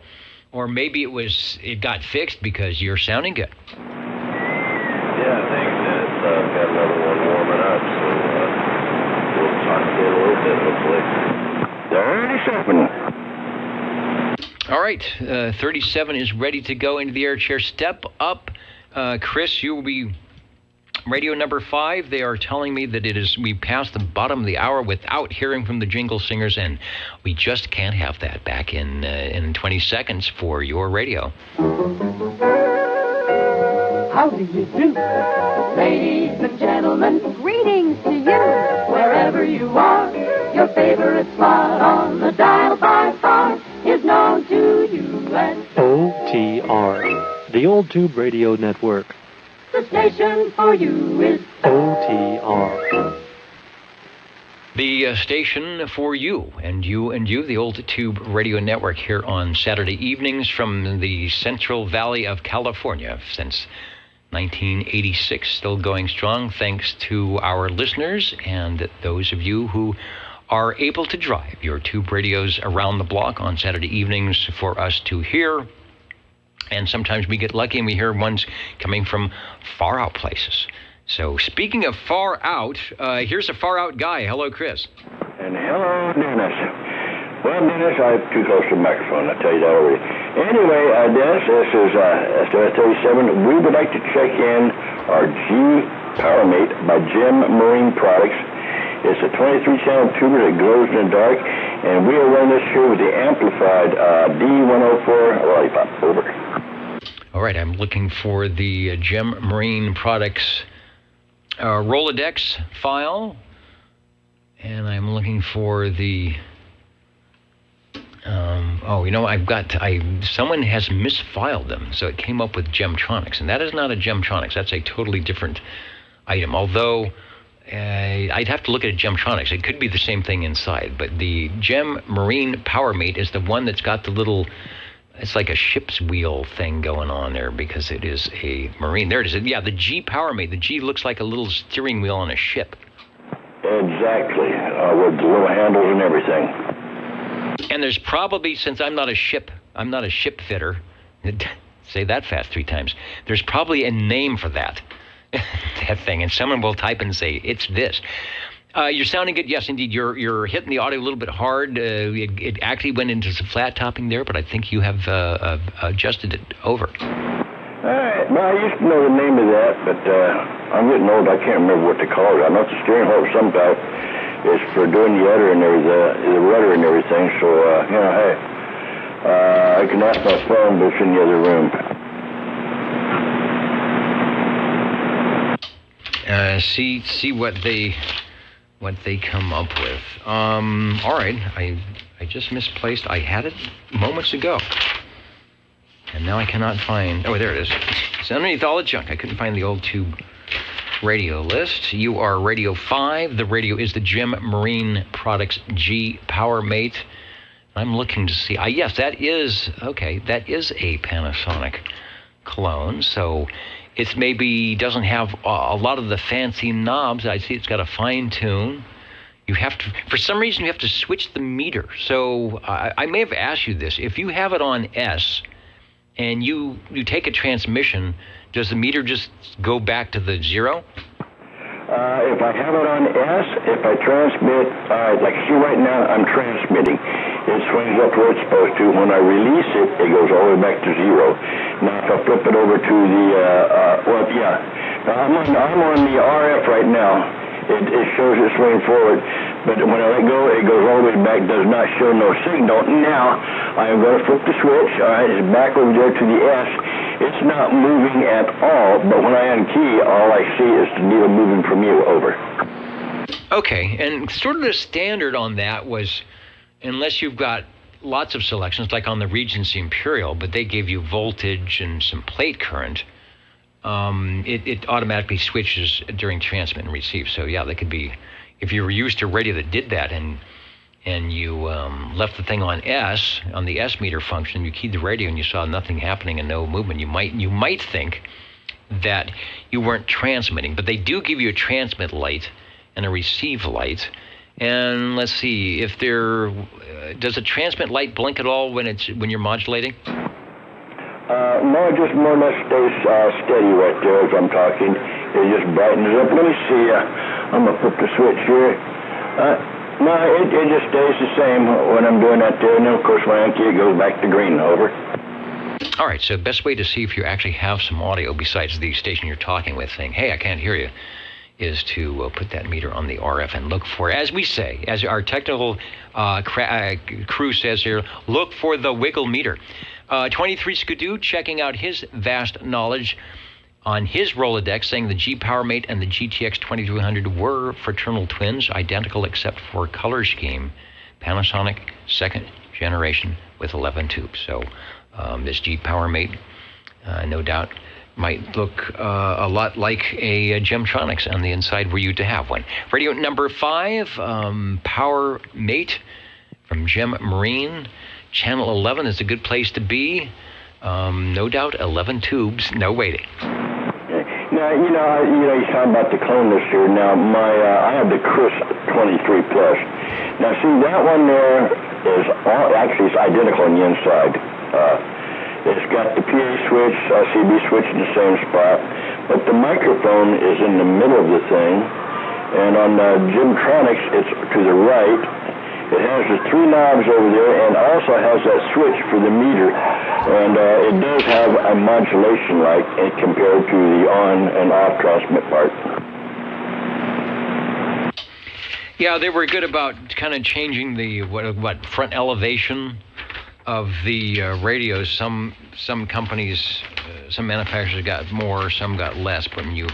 or maybe it got fixed because you're sounding good. Yeah, thanks, Dennis. I've got another one warming up, so we'll talk to you in a little bit, hopefully. 37. All right, 37 is ready to go into the air chair. Step up. Chris, you will be radio number 5. They are telling me that we passed the bottom of the hour without hearing from the jingle singers, and we just can't have that. Back in 20 seconds for your radio. How do you do? Ladies and gentlemen, greetings to you. Wherever you are, your favorite spot on the dial by far is known to you as OTR, the Old Tube Radio Network. The station for you is OTR. The station for you, the Old Tube Radio Network, here on Saturday evenings from the Central Valley of California since 1986, still going strong, thanks to our listeners and those of you who are able to drive your tube radios around the block on Saturday evenings for us to hear. And sometimes we get lucky and we hear ones coming from far out places. So speaking of far out, here's a far out guy. Hello, Chris. And hello, Dennis. Well, Dennis, I'm too close to the microphone. I'll tell you that already. Anyway, Dennis, this is SWS-37. We would like to check in our G PowerMate by Gem Marine Products. It's a 23-channel tuber that glows in the dark, and we are running this here with the amplified D104 Lollipop. Over. All right, I'm looking for the Gem Marine Products Rolodex file, and I'm looking for the... someone has misfiled them, so it came up with Gemtronics, and that is not a Gemtronics. That's a totally different item, although I'd have to look at a Gemtronics. It could be the same thing inside, but the Gem Marine PowerMate is the one that's got the little, it's like a ship's wheel thing going on there because it is a marine. There it is. Yeah, the G PowerMate. The G looks like a little steering wheel on a ship. Exactly, with the little handles and everything. And there's probably, since I'm not a ship fitter, say that fast 3 times, there's probably a name for that, that thing, and someone will type and say, it's this. You're sounding good. Yes, indeed, you're hitting the audio a little bit hard. It actually went into some flat topping there, but I think you have adjusted it over. All right, well, I used to know the name of that, but I'm getting old. I can't remember what to call it. I know it's a steering wheel somehow. It's for doing the udder and the rudder and everything. So, hey, I can ask my phone, but it's in the other room. See what they come up with. All right, I just misplaced. I had it moments ago, and now I cannot find. Oh, there it is. It's underneath all the junk. I couldn't find the old tube radio list. You are Radio 5. The radio is the Gem Marine Products G PowerMate. I'm looking to see. Yes, that is a Panasonic clone. So it maybe doesn't have a lot of the fancy knobs. I see it's got a fine tune. You have to, for some reason, you have to switch the meter. So I may have asked you this. If you have it on S and you take a transmission, does the meter just go back to the 0? If I have it on S, if I transmit, like see right now, I'm transmitting. It swings up where it's supposed to. When I release it, it goes all the way back to 0. Now, if I flip it over to the, I'm on the RF right now. It shows it swing forward, but when I let go, it goes all the way back, does not show no signal. Now, I am going to flip the switch, all right, it's back over there to the S. It's not moving at all, but when I unkey, all I see is the needle moving from you over. Okay, and sort of the standard on that was, unless you've got lots of selections, like on the Regency Imperial, but they gave you voltage and some plate current, it automatically switches during transmit and receive. So yeah, that could be, if you were used to a radio that did that and you left the thing on S, on the S meter function, you keyed the radio and you saw nothing happening and no movement, you might think that you weren't transmitting, but they do give you a transmit light and a receive light. And let's see, if does a transmit light blink at all when you're modulating? No, it just more or less stays steady right there as I'm talking. It just brightens up. Let me see. I'm going to flip the switch here. No, it just stays the same when I'm doing that there. And then, of course, when I unkey, it goes back to green. Over. All right, so the best way to see if you actually have some audio besides the station you're talking with saying, hey, I can't hear you, is to put that meter on the RF and look for, as we say, as our technical crew says here, look for the wiggle meter. 23 Skidoo checking out his vast knowledge on his Rolodex, saying the G PowerMate and the GTX 2300 were fraternal twins, identical except for color scheme. Panasonic, second generation with 11 tubes. So this G PowerMate, no doubt, might look a lot like a Gemtronics on the inside were you to have one. Radio number 5, PowerMate from Gem Marine. Channel 11 is a good place to be. No doubt, 11 tubes, no waiting. Now, you talk about the clone this year. Now, I have the Chris 23 plus. Now see, that one there is actually it's identical on the inside. It's got the PA switch, CB switch in the same spot, but the microphone is in the middle of the thing, and on Gymtronics it's to the right. It has the 3 knobs over there, and also has that switch for the meter, and it does have a modulation light compared to the on and off transmit part. Yeah, they were good about kind of changing the what front elevation of the radios. Some companies, some manufacturers got more, some got less. But when you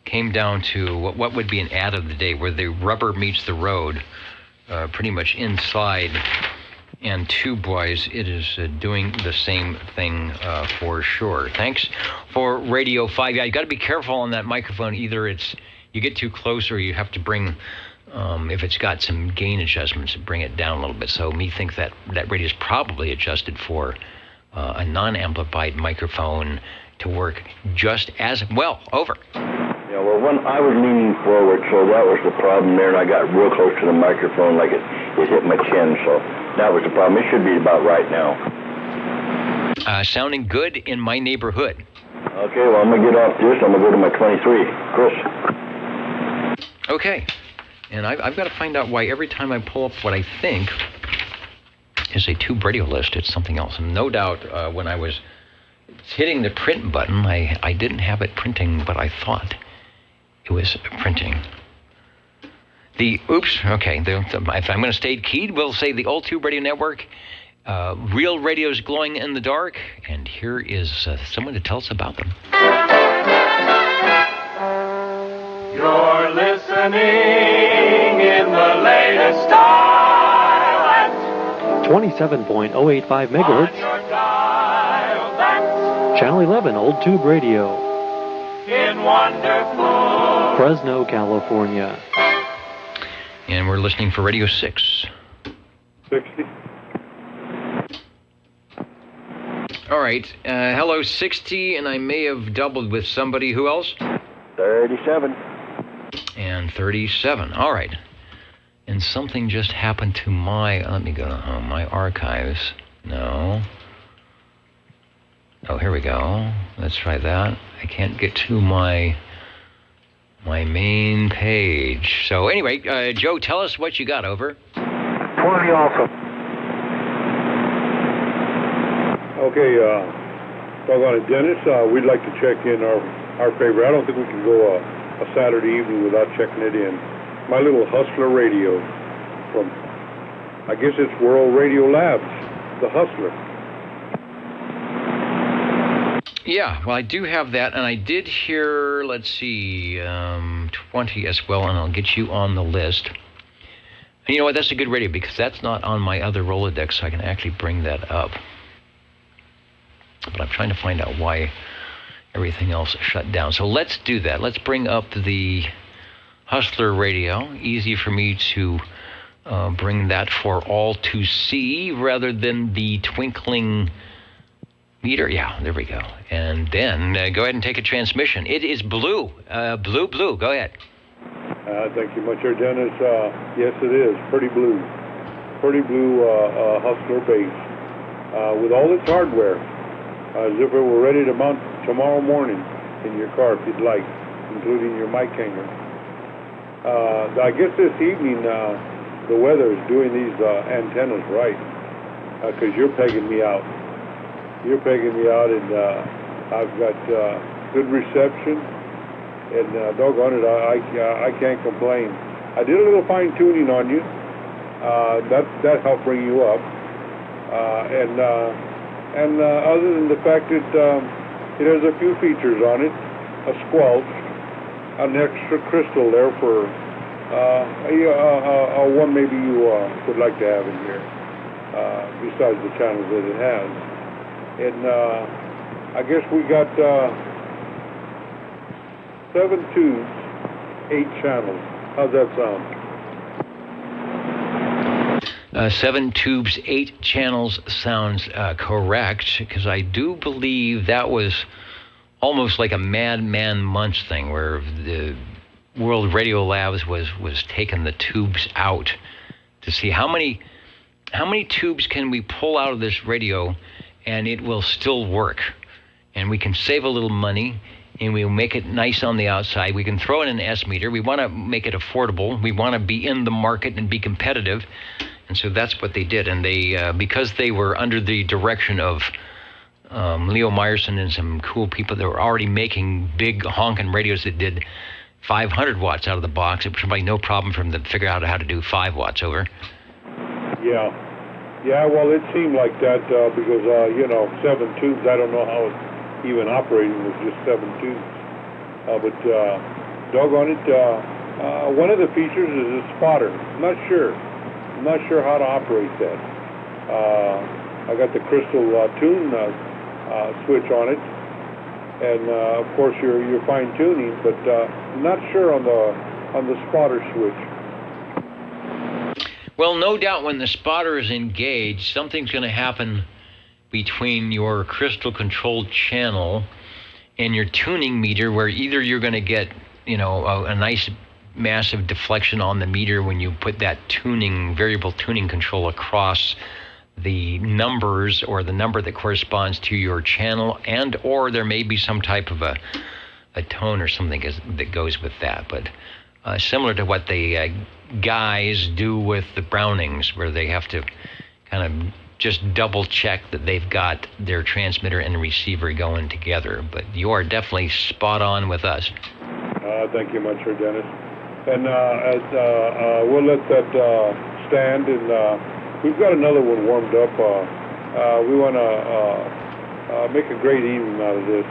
came down to what would be an ad of the day, where the rubber meets the road, pretty much inside and tube-wise, it is doing the same thing for sure. Thanks for Radio 5. Yeah, you got to be careful on that microphone. Either you get too close, or you have to bring. If it's got some gain adjustments, bring it down a little bit. So me think that radio is probably adjusted for a non-amplified microphone to work just as well. Over. Yeah, well, when I was leaning forward, so that was the problem there, and I got real close to the microphone, like it hit my chin, so that was the problem. It should be about right now. Sounding good in my neighborhood. Okay, well, I'm going to get off this. I'm going to go to my 23. Chris. Okay. And I've got to find out why every time I pull up what I think is a tube radio list, it's something else. And no doubt when I was hitting the print button, I didn't have it printing, but I thought it was printing. If I'm going to stay keyed, we'll say the Old Tube Radio Network, real radios glowing in the dark, and here is someone to tell us about them. You're listening in the latest style at 27.085 megahertz. Channel 11, Old Tube Radio. In wonderful Fresno, California. And we're listening for Radio 6. 60. All right. Hello, 60, and I may have doubled with somebody. Who else? 37. And 37. All right. And something just happened to let me go to my archives. No. Oh, here we go. Let's try that. I can't get to my main page. So anyway, Joe, tell us what you got. Over. 20 also. Okay, doggone it, Dennis, we'd like to check in our favorite. I don't think we can go a Saturday evening without checking it in. My little Hustler radio from, I guess it's World Radio Labs, the Hustler. Yeah, well, I do have that, and I did hear, let's see, 20 as well, and I'll get you on the list. And you know what, that's a good radio, because that's not on my other Rolodex, so I can actually bring that up. But I'm trying to find out why everything else shut down. So let's do that. Let's bring up the Hustler radio. Easy for me to bring that for all to see rather than the twinkling meter. Yeah, there we go. And then go ahead and take a transmission. It is blue. Blue. Go ahead. Thank you much, Dennis. Yes, it is. Pretty blue. Hustler base. With all its hardware. As if it were ready to mount tomorrow morning in your car if you'd like, including your mic hanger. I guess this evening the weather is doing these antennas right, because you're pegging me out. And I've got good reception, and doggone it, I can't complain. I did a little fine tuning on you. That helped bring you up, and other than the fact that it has a few features on it, a squelch, an extra crystal there for one maybe you would like to have in here, besides the channels that it has. And I guess we got 7 tubes, 8 channels. How's that sound? 7 tubes, 8 channels sounds correct, because I do believe that was almost like a Madman Munch thing, where World Radio Labs was taking the tubes out to see how many tubes can we pull out of this radio and it will still work. And we can save a little money, and we'll make it nice on the outside. We can throw in an S-meter. We want to make it affordable. We want to be in the market and be competitive. And so that's what they did. And they, because they were under the direction of Leo Meyerson and some cool people that were already making big honking radios that did 500 watts out of the box, it was probably no problem for them to figure out how to do 5 watts over. Yeah. Yeah, well, it seemed like that because, 7 tubes, I don't know how it's even operating with just 7 tubes. But doggone it, one of the features is a spotter. I'm not sure how to operate that. I got the crystal tune switch on it, and of course you're fine tuning, but I'm not sure on the spotter switch. Well, no doubt when the spotter is engaged, something's going to happen between your crystal controlled channel and your tuning meter, where either you're going to get, a nice massive deflection on the meter when you put that variable tuning control across the numbers, or the number that corresponds to your channel, and or there may be some type of a tone or something that goes with that. But similar to what the guys do with the Brownings, where they have to kind of just double check that they've got their transmitter and receiver going together. But you are definitely spot on with us. Thank you much, sir, Dennis. And we'll let that stand, and we've got another one warmed up. We want to make a great evening out of this.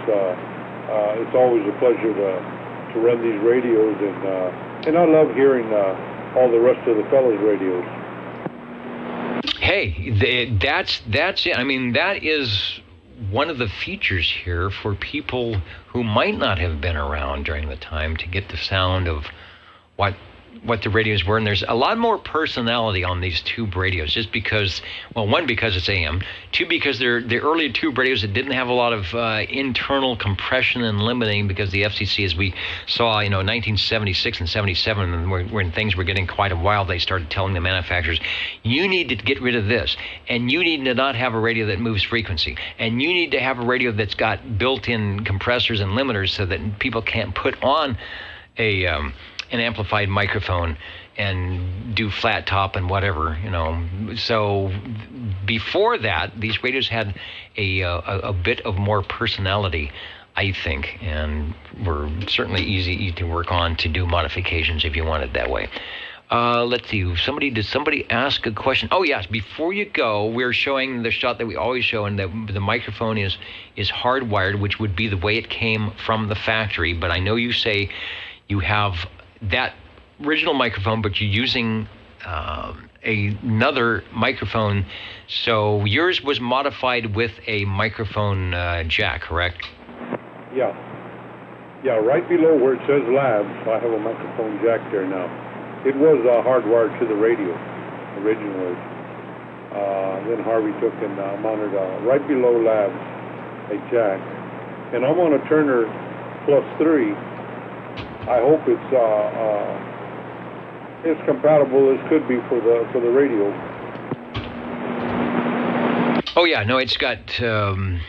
It's always a pleasure to run these radios, and I love hearing all the rest of the fellows' radios. Hey, that's it. I mean, that is one of the features here for people who might not have been around during the time to get the sound of what the radios were. And there's a lot more personality on these tube radios, just because, well, one, because it's AM, two, because they're the earlier tube radios that didn't have a lot of internal compression and limiting, because the FCC, as we saw, 1976 and 77, when things were getting quite a while, they started telling the manufacturers, you need to get rid of this, and you need to not have a radio that moves frequency, and you need to have a radio that's got built-in compressors and limiters so that people can't put on an amplified microphone and do flat top and whatever, So before that, these radios had a bit of more personality, I think, and were certainly easy to work on to do modifications if you want it that way. Let's see. Did somebody ask a question? Oh, yes. Before you go, we're showing the shot that we always show, and the microphone is hardwired, which would be the way it came from the factory. But I know you say you have that original microphone, but you're using another microphone. So yours was modified with a microphone jack, correct? Yeah. Yeah, right below where it says labs, I have a microphone jack there now. It was hardwired to the radio originally. Then Harvey took and mounted right below labs a jack. And I'm on a Turner +3. I hope it's compatible as could be for the radio. Oh yeah, no, it's got the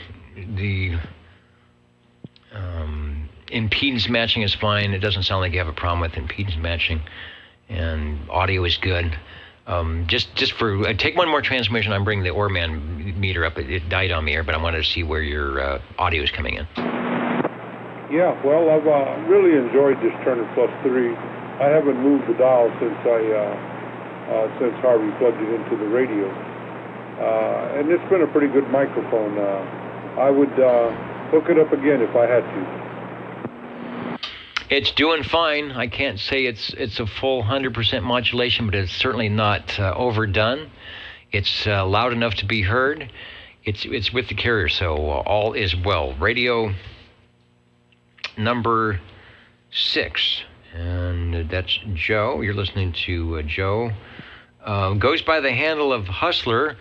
impedance matching is fine. It doesn't sound like you have a problem with impedance matching, and audio is good. Just for take one more transmission. I'm bringing the Orman meter up. It died on me here, but I wanted to see where your audio is coming in. Yeah, well, I've really enjoyed this Turner +3. I haven't moved the dial since Harvey plugged it into the radio, and it's been a pretty good microphone. I would hook it up again if I had to. It's doing fine. I can't say it's a full 100% modulation, but it's certainly not overdone. It's loud enough to be heard. It's with the carrier, so all is well. Radio number 6, and that's Joe. You're listening to Joe. Goes by the handle of Hustler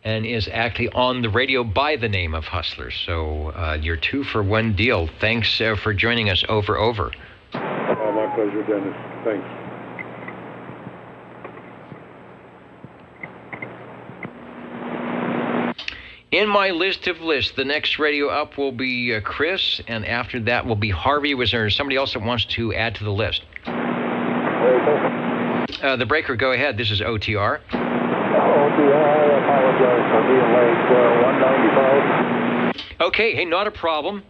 and is actually on the radio by the name of Hustler. So you're 2 for 1 deal. Thanks for joining us over. My pleasure, Dennis. Thanks. In my list of lists, the next radio up will be Chris, and after that will be Harvey. Was there somebody else that wants to add to the list? The breaker, go ahead. This is OTR. OTR, I apologize for being late. 195. Okay, hey, not a problem.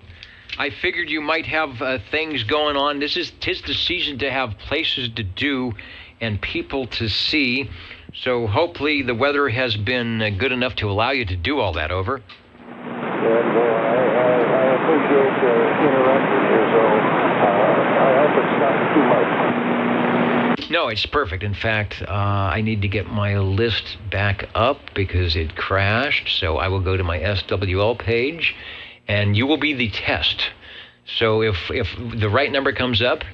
I figured you might have things going on. Tis the season to have places to do and people to see. So hopefully the weather has been good enough to allow you to do all that. Over. Good. Well, I appreciate interrupting you, so I hope it's not too much. No, it's perfect. In fact, I need to get my list back up because it crashed. So I will go to my SWL page, and you will be the test. So if the right number comes up,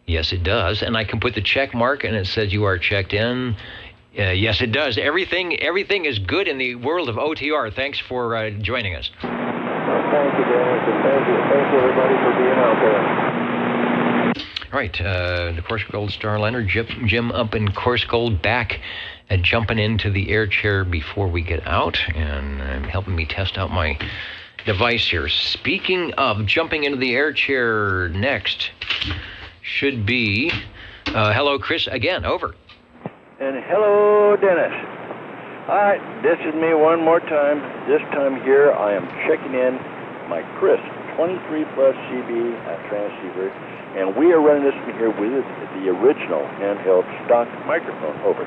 yes, it does, and I can put the check mark, and it says you are checked in. Yes, it does. Everything is good in the world of OTR. Thanks for joining us. Well, thank you, Dennis, and thank you everybody for being out there. All right, the Course Gold Starliner, Jim up in Course Gold, back jumping into the air chair before we get out, and helping me test out my device here. Speaking of jumping into the air chair, next should be hello, Chris, again. Over. And hello, Dennis. All right, this is me one more time. This time here, I am checking in my Chris 23 Plus CB transceiver, and we are running this from here with the original handheld stock microphone. Over.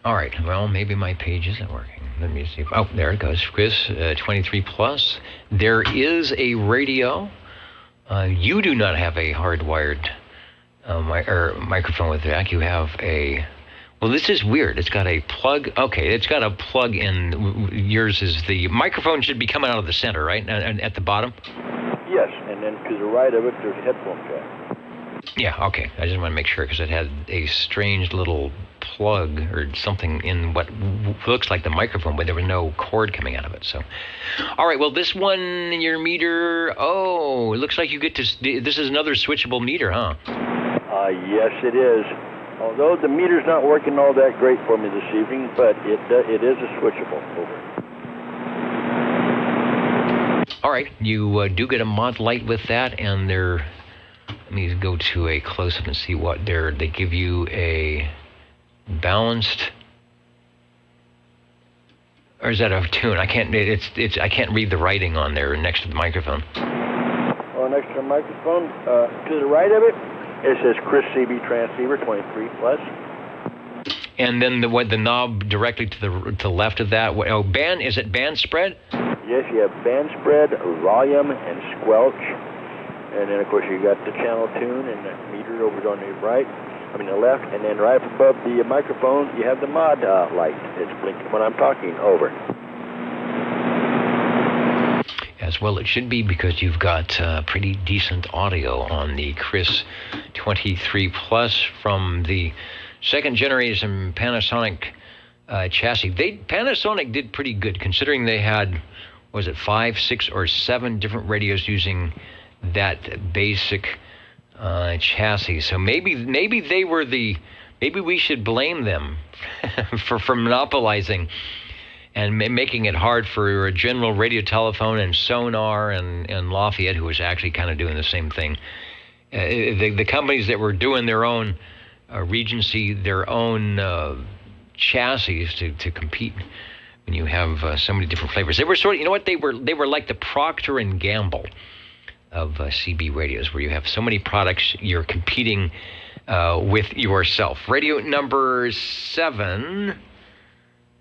All right, well, maybe my page isn't working. Let me see. Oh, there it goes. Chris 23 Plus. There is a radio. You do not have a hardwired microphone with that. You have a, well, this is weird. It's got a plug. Okay, it's got a plug in. Yours is the microphone should be coming out of the center, right? At the bottom? Yes, and then to the right of it, there's a headphone jack. Yeah, okay. I just want to make sure because it had a strange little plug or something in what looks like the microphone, but there was no cord coming out of it. So, all right, well, this one, your meter, oh, it looks like you get to, this is another switchable meter, huh? Yes, it is. Although the meter's not working all that great for me this evening, but it is a switchable. Over. All right, you do get a mod light with that, and they're, let me go to a close-up and see what they give you a balanced, or is that a tune? I can't, I can't read the writing on there next to the microphone. Oh, next to the microphone, to the right of it, it says Chris CB transceiver 23 Plus. And then the knob directly to the left of that. Band, is it band spread? Yes, you have band spread, volume, and squelch. And then, of course, you got the channel tune and the meter over on the right, the left. And then right above the microphone, you have the mod light. It's blinking when I'm talking. Over. As well it should be, because you've got pretty decent audio on the Chris 23 Plus from the second generation Panasonic chassis. Panasonic did pretty good considering they had, was it 5, 6, or 7 different radios using that basic chassis. So maybe they were maybe we should blame them for monopolizing and making it hard for a General Radio Telephone and Sonar and Lafayette, who was actually kind of doing the same thing. The companies that were doing their own Regency, their own chassis to compete when you have so many different flavors. They were sort of, you know what, they were like the Procter & Gamble of CB radios, where you have so many products, you're competing with yourself. Radio number 7...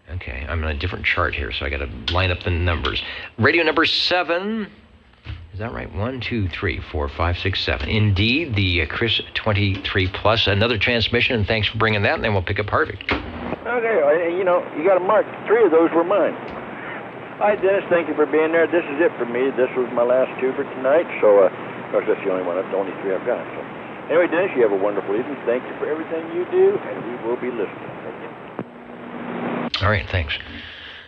Okay, I'm on a different chart here, so I got to line up the numbers. Radio number 7, is that right? 1, 2, 3, 4, 5, 6, 7. Indeed, the Chris 23 Plus, another transmission, and thanks for bringing that, and then we'll pick up Harvey. Okay, you got to mark. 3 of those were mine. All right, Dennis, thank you for being there. This is it for me. This was my last 2 for tonight, so, of course, that's the only one. That's the only 3 I've got. So, anyway, Dennis, you have a wonderful evening. Thank you for everything you do, and we will be listening. All right, thanks.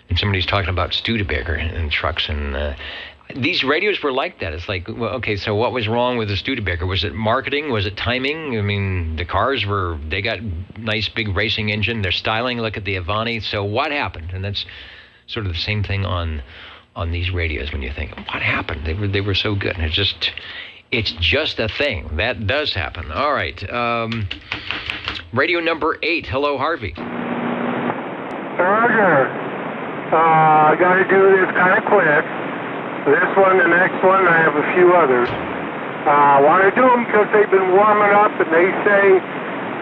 And somebody's talking about Studebaker and trucks, and these radios were like that. It's like, well, okay, so what was wrong with the Studebaker? Was it marketing? Was it timing? I mean, the cars they got nice big racing engine. They're styling. Look at the Avani. So what happened? And that's sort of the same thing on these radios when you think, what happened? They were so good. And it's just a thing. That does happen. All right. Radio number 8. Hello, Harvey. Roger. I got to do this kind of quick. This one, the next one, I have a few others. I want to do them because they've been warming up, and they say,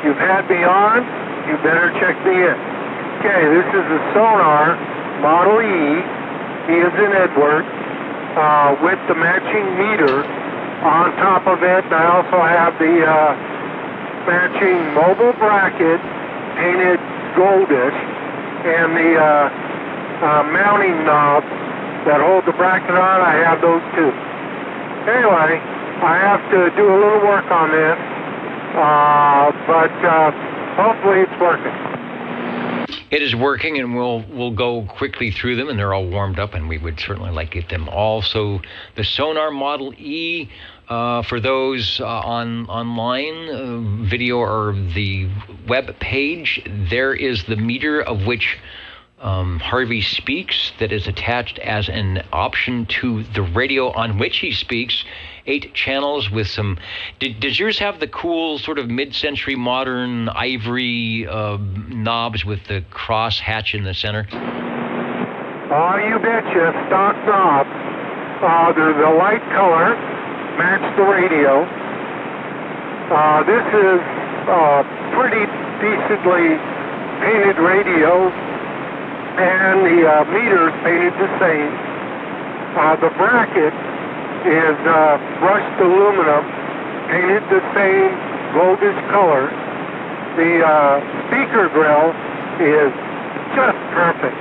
you've had me on, you better check me in. Okay, this is a Sonar Model E, E as in Edward, with the matching meter on top of it. And I also have the matching mobile bracket painted goldish, and the mounting knobs that hold the bracket on, I have those too. Anyway, I have to do a little work on this, but hopefully it's working. It is working, and we'll go quickly through them, and they're all warmed up, and we would certainly like to get them all. So the Sonar Model E, for those online video or the web page, there is the meter of which Harvey speaks that is attached as an option to the radio on which he speaks. 8 channels with some... Does yours have the cool sort of mid-century modern ivory knobs with the cross hatch in the center? Oh, you betcha. Stock knobs. They're the light color, match the radio. This is pretty decently painted radio, and the meter's painted the same. The bracket is brushed aluminum, painted the same goldish color. The speaker grill is just perfect,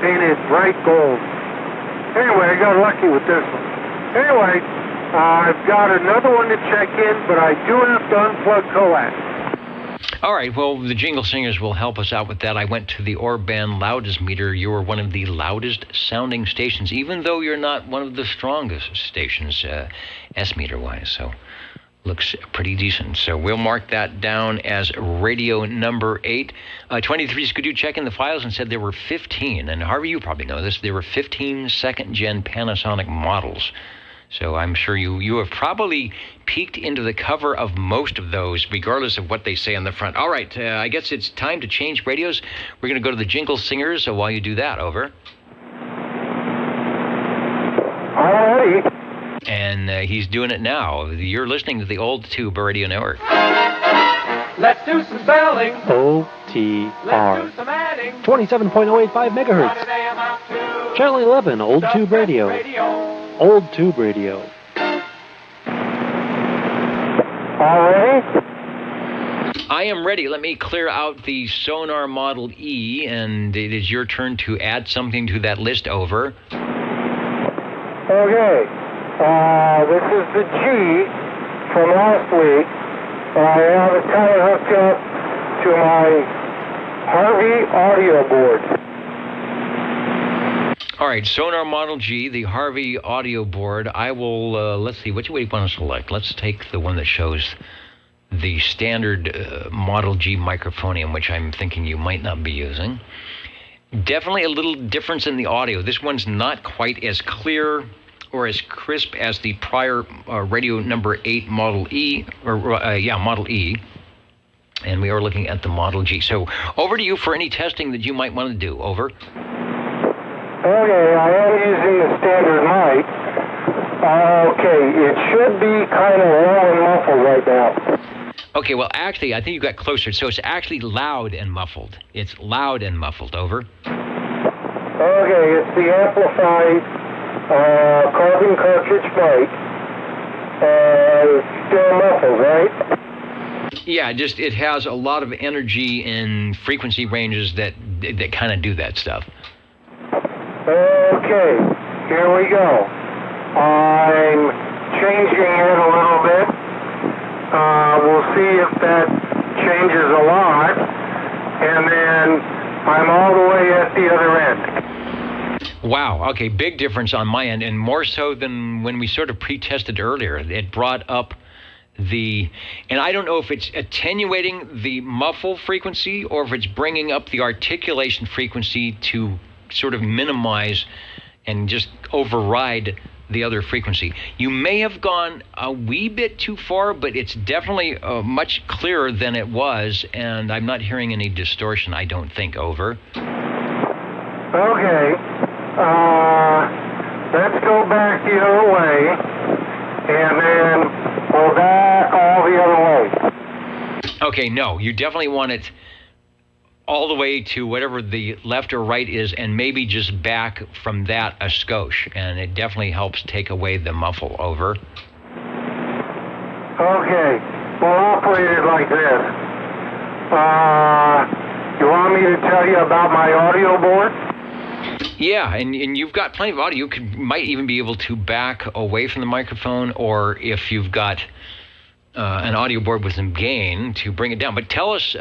painted bright gold. Anyway, I got lucky with this one. Anyway, I've got another one to check in, but I do have to unplug coax. All right, well, the Jingle Singers will help us out with that. I went to the Orban loudest meter. You are one of the loudest sounding stations, even though you're not one of the strongest stations, S-meter-wise, so looks pretty decent. So we'll mark that down as radio number 8. 23 Skidoo checked in the files and said there were 15, and Harvey, you probably know this, there were 15 second-gen Panasonic models. So I'm sure you have probably peeked into the cover of most of those, regardless of what they say on the front. All right, I guess it's time to change radios. We're going to go to the Jingle Singers, so while you do that, over. All right. And he's doing it now. You're listening to the Old Tube Radio Network. Let's do some spelling. OTR. 27.085 megahertz. Channel 11, Old Tube Radio. Old Tube Radio. All right. I am ready. Let me clear out the Sonar Model E, and it is your turn to add something to that list, over. Okay. This is the G from last week. I have it kind of hooked up to my Harvey audio board. All right, Sonar Model G, the Harvey audio board. I will, let's see, which way do you want to select? Let's take the one that shows the standard Model G microphonium, which I'm thinking you might not be using. Definitely a little difference in the audio. This one's not quite as clear or as crisp as the prior radio number 8 Model E, Model E. And we are looking at the Model G. So over to you for any testing that you might want to do. Over. Okay, I am using the standard mic. Okay, it should be kind of low and muffled right now. Okay, well, actually, I think you got closer. So it's actually loud and muffled. It's loud and muffled. Over. Okay, it's the amplified carbon cartridge mic. It's still muffled, right? Yeah, just it has a lot of energy and frequency ranges that kind of do that stuff. Okay, here we go. I'm changing it a little bit. We'll see if that changes a lot. And then I'm all the way at the other end. Wow. Okay, big difference on my end, and more so than when we sort of pre-tested earlier. It brought up and I don't know if it's attenuating the muffle frequency or if it's bringing up the articulation frequency to sort of minimize and just override the other frequency. You may have gone a wee bit too far, but it's definitely much clearer than it was, and I'm not hearing any distortion, I don't think. Over. Okay. Let's go back the other way, and then go back all the other way. Okay, no, you definitely want it all the way to whatever the left or right is, and maybe just back from that a skosh, and it definitely helps take away the muffle. Over. Okay, we'll operate it like this. You want me to tell you about my audio board? Yeah, and you've got plenty of audio. You might even be able to back away from the microphone, or if you've got an audio board with some gain, to bring it down. But tell us,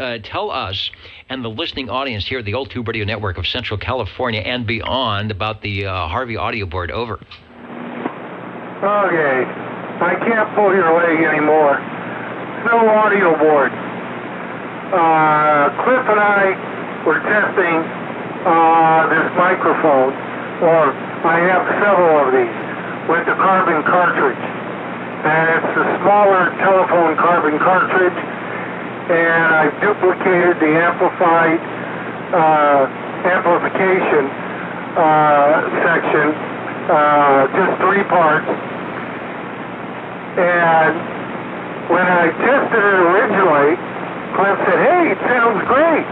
and the listening audience here at the Old Tube Radio Network of Central California and beyond about the Harvey audio board. Over. Okay, I can't pull your leg anymore. No audio board. Cliff and I were testing this microphone, or I have several of these, with the carbon cartridge. And it's a smaller telephone carbon cartridge, and I've duplicated the amplification section, just 3 parts. And when I tested it originally, Cliff said, "Hey, it sounds great."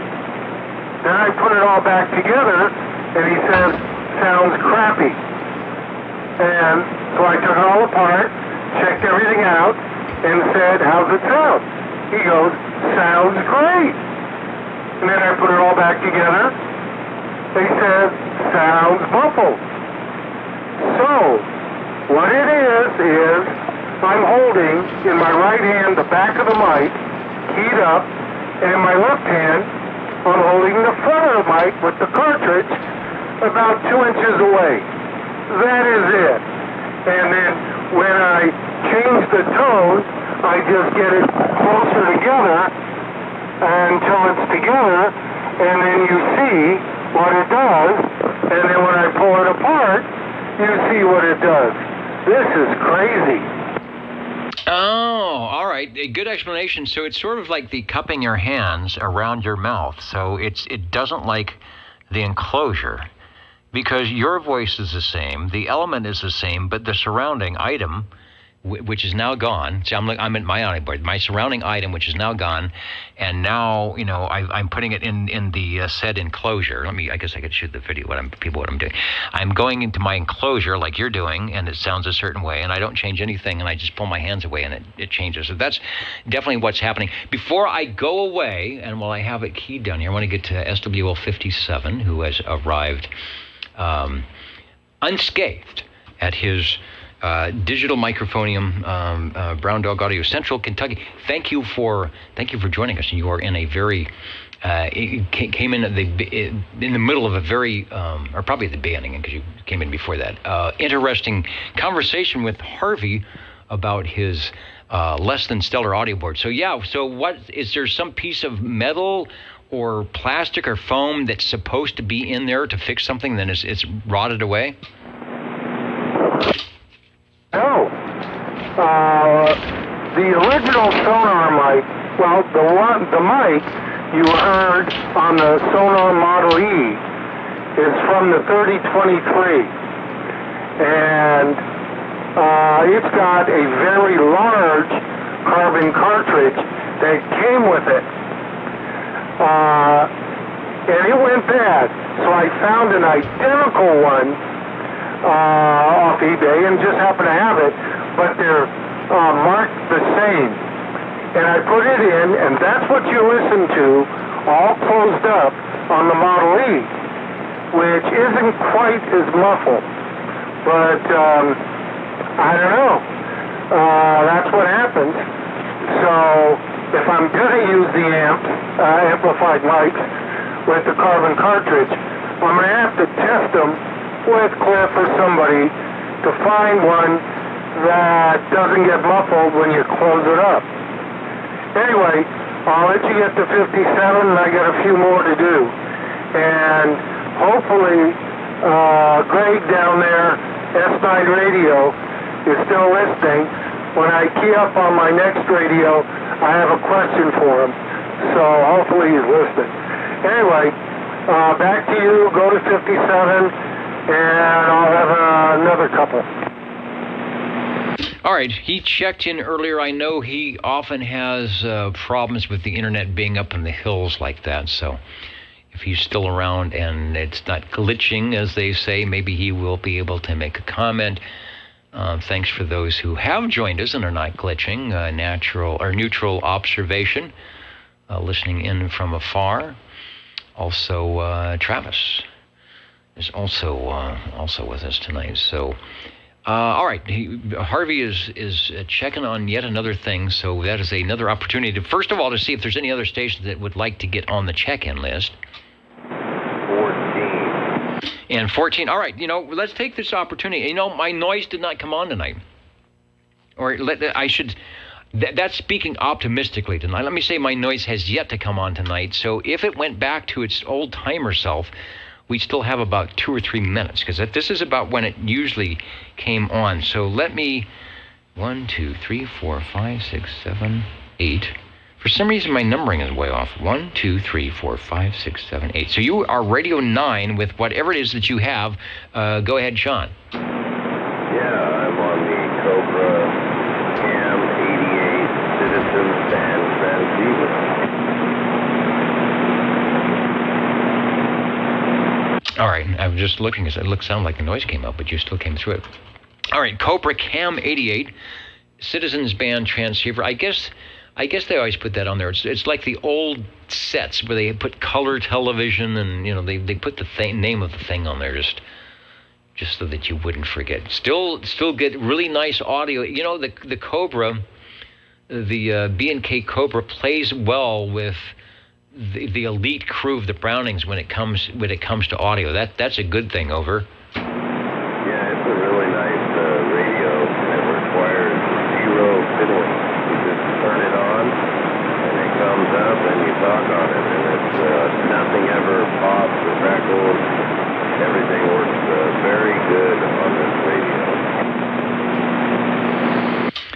Then I put it all back together, and he says, "Sounds crappy." And so I took it all apart, checked everything out, and said, "How's it sound?" He goes, "Sounds great." And then I put it all back together. He said, "Sounds muffled." So, what it is I'm holding in my right hand the back of the mic, keyed up, and in my left hand, I'm holding the front of the mic with the cartridge about 2 inches away. That is it. And then when I change the tone, I just get it closer together until it's together, and then you see what it does, and then when I pull it apart, you see what it does. This is crazy. Oh, all right. A good explanation. So it's sort of like the cupping your hands around your mouth. So it doesn't like the enclosure, because your voice is the same, the element is the same, but the surrounding item, which is now gone. See, I'm at my audio board. My surrounding item, which is now gone, and now I'm putting it in the said enclosure. I guess I could shoot the video. What I'm doing. I'm going into my enclosure like you're doing, and it sounds a certain way, and I don't change anything, and I just pull my hands away, and it changes. So that's definitely what's happening. Before I go away, and while I have it keyed down here, I want to get to SWL 57, who has arrived unscathed at his digital microphonium, Brown Dog Audio, Central Kentucky. Thank you for joining us. You are in a very came in in the middle of a very or probably at the beginning, because you came in before that. Interesting conversation with Harvey about his less than stellar audio board. So yeah. So what is there some piece of metal or plastic or foam that's supposed to be in there to fix something, then it's rotted away? No. The original sonar mic, well, the mic you heard on the Sonar Model E is from the 3023. And it's got a very large carbon cartridge that came with it. And it went bad. So I found an identical one off eBay and just happened to have it, but they're marked the same. And I put it in, and that's what you listen to, all closed up on the Model E, which isn't quite as muffled. But I don't know. That's what happens. So if I'm going to use the amplified mics with the carbon cartridge, I'm going to have to test them with Cliff or somebody to find one that doesn't get muffled when you close it up. Anyway, I'll let you get to 57, and I got a few more to do. And hopefully, Greg down there, S9 Radio, is still listening. When I key up on my next radio, I have a question for him. So hopefully he's listening. Anyway, back to you. Go to 57, and I'll have another couple. All right, he checked in earlier. I know he often has problems with the internet being up in the hills like that, so if he's still around and it's not glitching, as they say, maybe he will be able to make a comment. Thanks for those who have joined us and are not glitching. Natural or neutral observation, listening in from afar. Also, Travis is also with us tonight. So, all right, Harvey is checking on yet another thing. So that is another opportunity to, first of all, to see if there's any other stations that would like to get on the check-in list. 14. And 14. All right, let's take this opportunity. My noise did not come on tonight. Or that's speaking optimistically tonight. Let me say my noise has yet to come on tonight. So if it went back to its old timer self, we still have about 2 or 3 minutes, because this is about when it usually came on. So let me, 1, 2, 3, 4, 5, 6, 7, 8. For some reason, my numbering is way off. 1, 2, 3, 4, 5, 6, 7, 8. So you are Radio 9 with whatever it is that you have. Go ahead, Sean. Yeah, I'm on the Cobra Cam 88 Citizen Band transceiver. All right, I'm just looking. It sounded like the noise came up, but you still came through it. All right, Cobra Cam 88 Citizens Band transceiver. I guess they always put that on there. It's like the old sets where they put color television, and they put the name of the thing on there just so that you wouldn't forget. Still get really nice audio. The Cobra, the B&K Cobra plays well with the elite crew of the Brownings when it comes to audio. That's a good thing. Over. Yeah, it's a really nice radio that requires zero fiddling. You just turn it on, and it comes up, and you talk on it, and it's nothing ever pops or crackles. Everything works very good on this radio.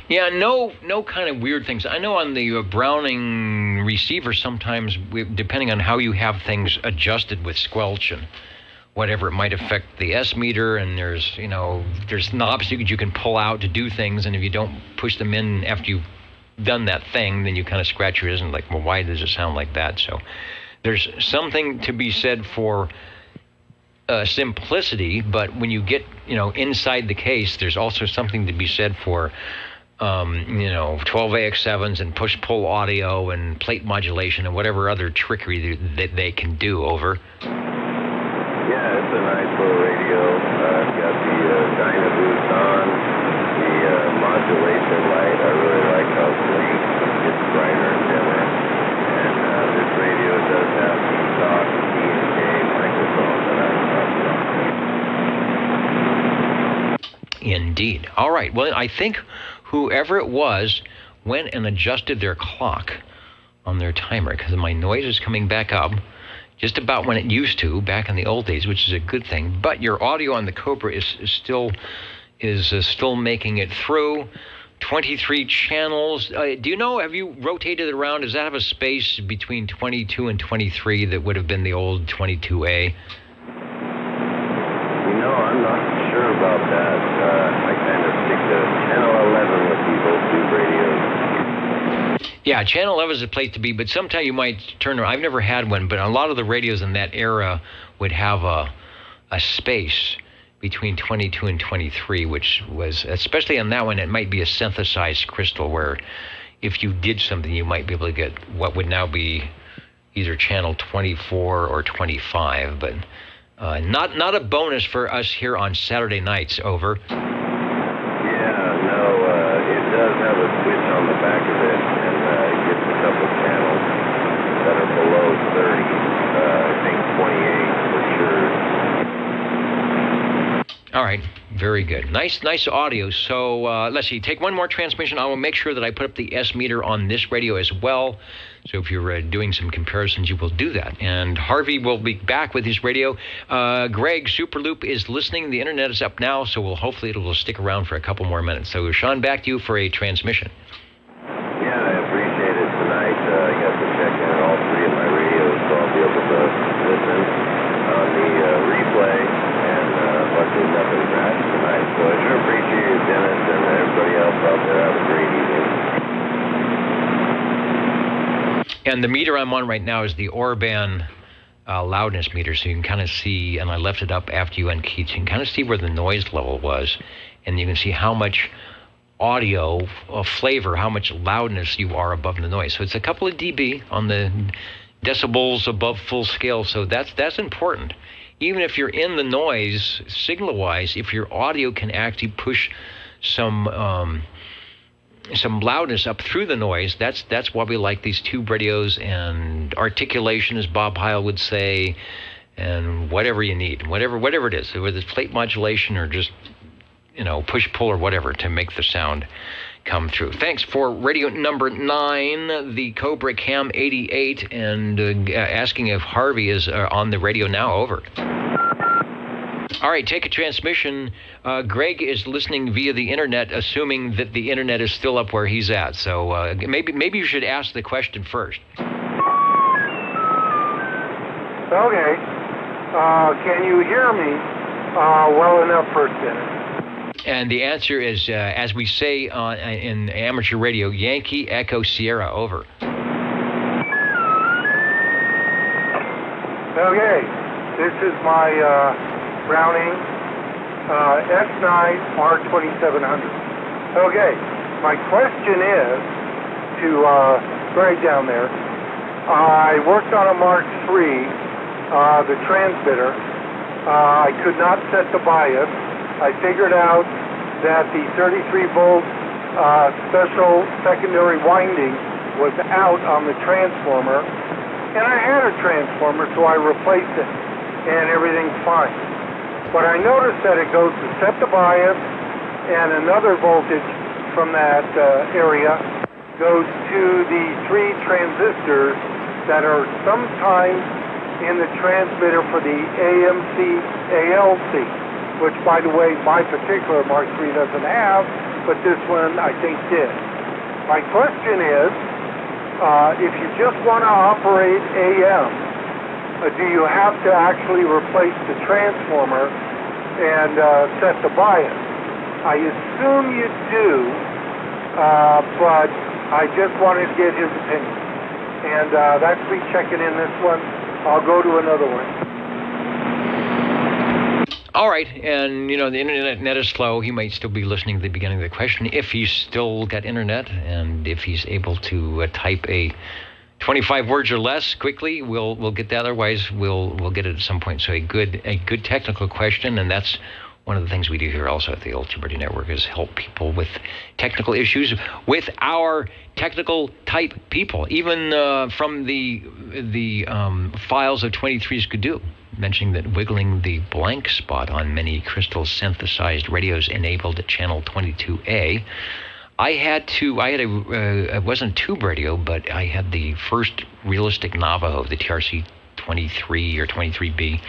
Yeah, no kind of weird things. I know on the Browning receiver, sometimes, depending on how you have things adjusted with squelch and whatever, it might affect the S meter, and there's knobs you can pull out to do things, and if you don't push them in after you've done that thing, then you kind of scratch your ears and like, well, why does it sound like that? So there's something to be said for simplicity, but when you get inside the case, there's also something to be said for 12AX7s and push-pull audio and plate modulation and whatever other trickery that they can do. Over. Yeah, it's a nice little radio. It's got the Dynaboost on, the modulation light. I really like how it blinks. It gets brighter and dimmer. And this radio does have the stock B&K microphone that I talked about. Indeed. All right. Well, I think whoever it was went and adjusted their clock on their timer, because my noise is coming back up just about when it used to back in the old days, which is a good thing. But your audio on the Cobra is still making it through. 23 channels. Do you know, have you rotated it around? Does that have a space between 22 and 23 that would have been the old 22A? I'm not sure about that. I kind of stick to channel 11 with these old tube radios. Yeah, channel 11 is a place to be, but sometimes you might turn around. I've never had one, but a lot of the radios in that era would have a space between 22 and 23, which was, especially on that one, it might be a synthesized crystal where if you did something, you might be able to get what would now be either channel 24 or 25, but not a bonus for us here on Saturday nights. Over. Yeah, no, it does have a switch on the back of it, and it gets a couple channels that are below 30. I think 28 for sure. right, very good. Nice audio. So let's see, take one more transmission. I will make sure that I put up the S meter on this radio as well. So if you're doing some comparisons, you will do that. And Harvey will be back with his radio. Greg, Superloop is listening. The internet is up now, so hopefully it will stick around for a couple more minutes. So Sean, back to you for a transmission. Yeah, I appreciate it tonight. I got to check in all three of my radios, so I'll be able to listen on the replay. And luckily nothing crashed tonight. So I sure appreciate you, Dennis, and everybody else out there. Have a great evening. And the meter I'm on right now is the Orban loudness meter, so you can kind of see, and I left it up after you unkeyed, so you can kind of see where the noise level was, and you can see how much audio flavor, how much loudness you are above the noise. So it's a couple of dB on the decibels above full scale, so that's important. Even if you're in the noise, signal-wise, if your audio can actually push some loudness up through the noise, that's why we like these tube radios, and articulation, as Bob Heil would say, and whatever you need, whatever it is, whether it's plate modulation or just push-pull or whatever to make the sound come through. Thanks for radio number 9, the Cobra Cam 88, and asking if Harvey is on the radio now. Over. All right, take a transmission. Greg is listening via the internet, assuming that the internet is still up where he's at. So maybe you should ask the question first. Okay. Can you hear me well enough for Dennis? And the answer is, as we say in amateur radio, Yankee Echo Sierra. Over. Okay. This is my Browning S9 R2700. Okay. My question is to Greg down there. I worked on a Mark III, the transmitter. I could not set the bias. I figured out that the 33-volt special secondary winding was out on the transformer, and I had a transformer, so I replaced it, and everything's fine. But I noticed that it goes to set the bias, and another voltage from that area goes to the 3 transistors that are sometimes in the transmitter for the AMC ALC. Which, by the way, my particular Mark III doesn't have, but this one I think did. My question is, if you just want to operate AM, do you have to actually replace the transformer and set the bias? I assume you do, but I just wanted to get his opinion. And that's me checking in this one. I'll go to another one. All right, and the internet is slow. He might still be listening to the beginning of the question. If he's still got internet, and if he's able to type a 25 words or less quickly, we'll get that. Otherwise, we'll get it at some point. So a good technical question, and that's one of the things we do here also at the Old Tube Radio Network, is help people with technical issues with our technical type people, even from the files of 23s could do. Mentioning that wiggling the blank spot on many crystal synthesized radios enabled at channel 22A. It wasn't a tube radio, but I had the first realistic Navajo, the TRC 23 or 23B,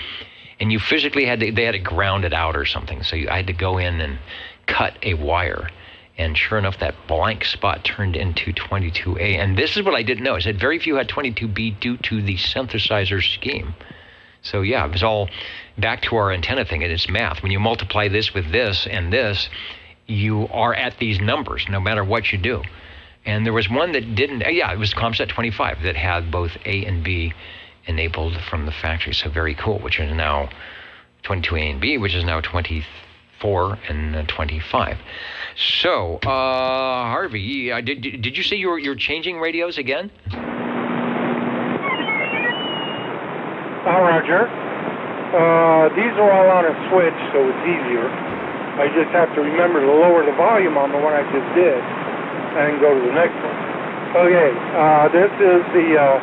and you physically they had to ground it out or something. So I had to go in and cut a wire, and sure enough, that blank spot turned into 22A. And this is what I didn't know, is that very few had 22B due to the synthesizer scheme. So yeah, it was all back to our antenna thing, and it's math. When you multiply this with this and this, you are at these numbers no matter what you do. And there was one that didn't, it was ComSat 25 that had both A and B enabled from the factory. So very cool, which is now 22A and B, which is now 24 and 25. So, Harvey, did you say you're changing radios again? Roger. These are all on a switch, so it's easier. I just have to remember to lower the volume on the one I just did and go to the next one. Okay, this is the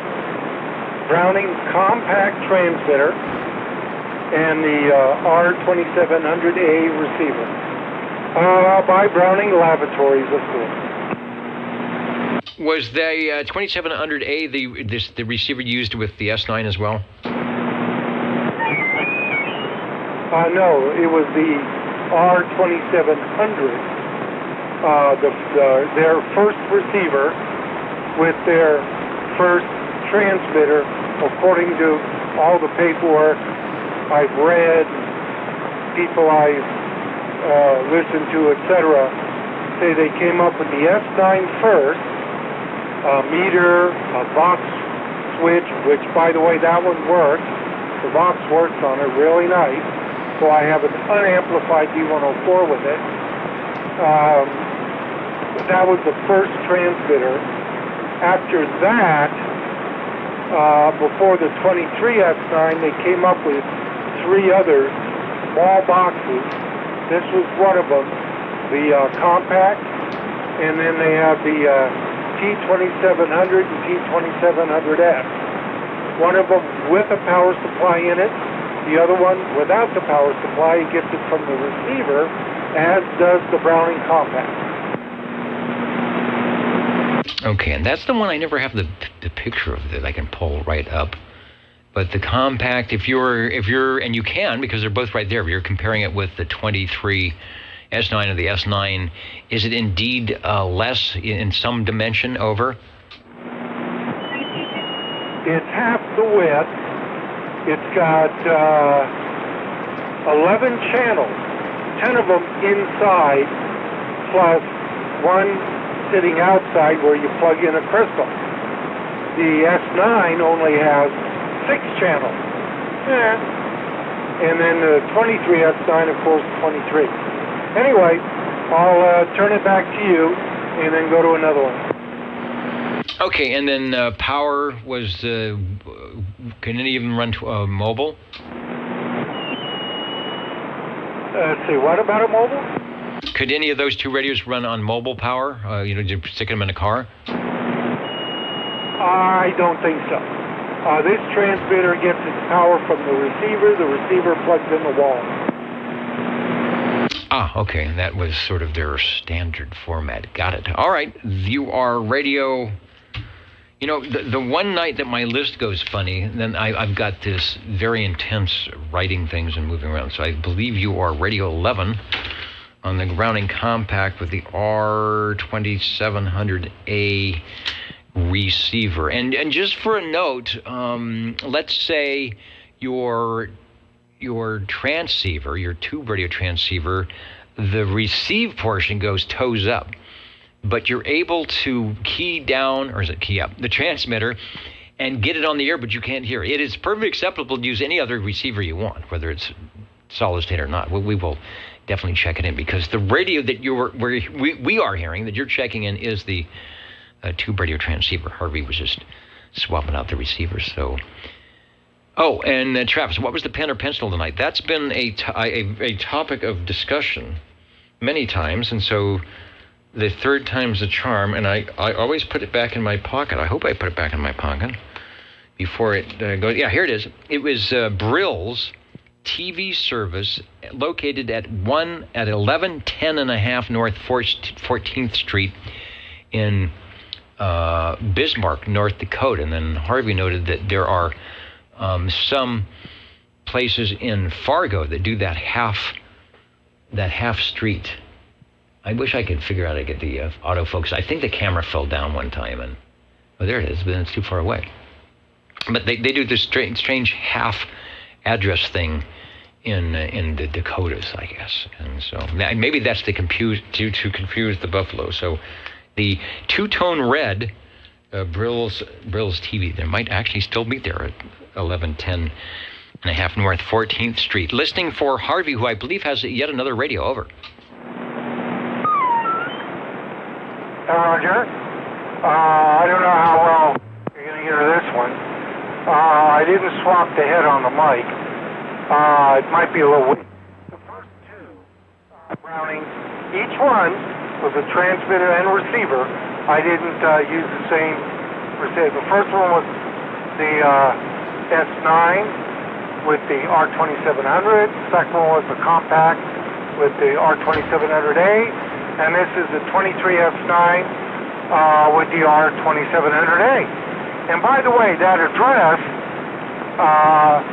Browning compact transmitter, and the R2700A receiver. By Browning Lavatories, of course. Was the 2700A the receiver used with the S9 as well? No, it was the R2700, their first receiver with their first transmitter, according to all the paperwork I've read, people I've listened to, etc., say they came up with the S9 first, a meter, a Vox switch, which, by the way, that one works. The Vox works on it really nice. So I have an unamplified D104 with it. That was the first transmitter. After that, before the 23S9, they came up with 3 other small boxes. This was one of them, the compact, and then they have the T2700 and T2700S. One of them with a power supply in it, the other one without the power supply. It gets it from the receiver, as does the Browning compact. Okay, and that's the one I never have the picture of that I can pull right up. But the compact, if you're, and you can, because they're both right there, if you're comparing it with the 23 S9 or the S9, is it indeed less in some dimension over? It's half the width. It's got 11 channels, 10 of them inside, plus one sitting outside where you plug in a crystal. The S9 only has 6 channels. And then the 23S9, of course, 23. Anyway, I'll turn it back to you and then go to another one. Okay, and then power was, can it even run to mobile? Let's see, what about a mobile? Could any of those 2 radios run on mobile power? Just stick them in a car? I don't think so. This transmitter gets its power from the receiver plugs in the wall. Ah, okay, and that was sort of their standard format. Got it. All right, you are radio. You know, the one night that my list goes funny, then I've got this very intense writing things and moving around. So I believe you are Radio 11 on the Browning compact with the R2700A receiver. And just for a note, let's say your transceiver, your tube radio transceiver, the receive portion goes toes up, but you're able to key down, or is it key up, the transmitter and get it on the air, but you can't hear it. It is perfectly acceptable to use any other receiver you want, whether it's solid state or not. We will definitely check it in, because the radio that we are hearing, that you're checking in, is the tube radio transceiver. Harvey was just swapping out the receivers. So, oh, and Travis, what was the pen or pencil tonight? That's been a topic of discussion many times, and so the third time's the charm, and I always put it back in my pocket. I hope I put it back in my pocket before it goes. Yeah, here it is. It was Brill's TV service, located at 1110.5 North 14th Street in Bismarck, North Dakota. And then Harvey noted that there are some places in Fargo that do that half street. I wish I could figure out how to get the autofocus. I think the camera fell down one time, and there it is, but it's too far away. But they do this strange half address thing in the Dakotas, I guess, and so maybe that's to confuse the buffalo. So the two-tone red Brill's TV, there might actually still be there at 1110.5 North 14th Street. Listening for Harvey, who I believe has yet another radio. Over. Roger. I don't know how well you're going to hear this one. I didn't swap the head on the mic. It might be a little weak. The first 2 Browning, each one was a transmitter and receiver. I didn't use the same receiver. The first one was the S9, with the R2700. Second one was the compact with the R2700A. And this is the 23S9 with the R2700A. And by the way, that address,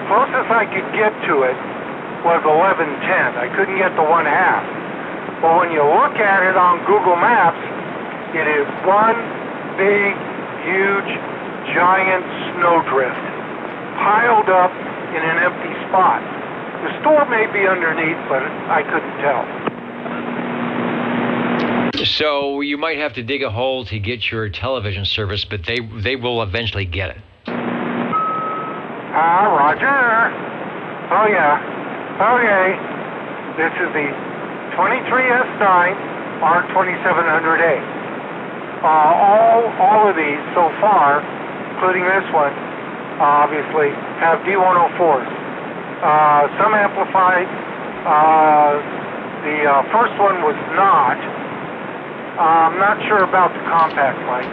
closest I could get to it was 1110. I couldn't get the 1/2. But when you look at it on Google Maps, it is one big, huge, giant snowdrift piled up in an empty spot. The store may be underneath, but I couldn't tell. So you might have to dig a hole to get your television service, but they will eventually get it. Roger. Oh, yeah. Okay. This is the 23S9 R2700A. All of these so far, including this one, obviously, have D104s. Some amplified. The first one was not. I'm not sure about the compact mic,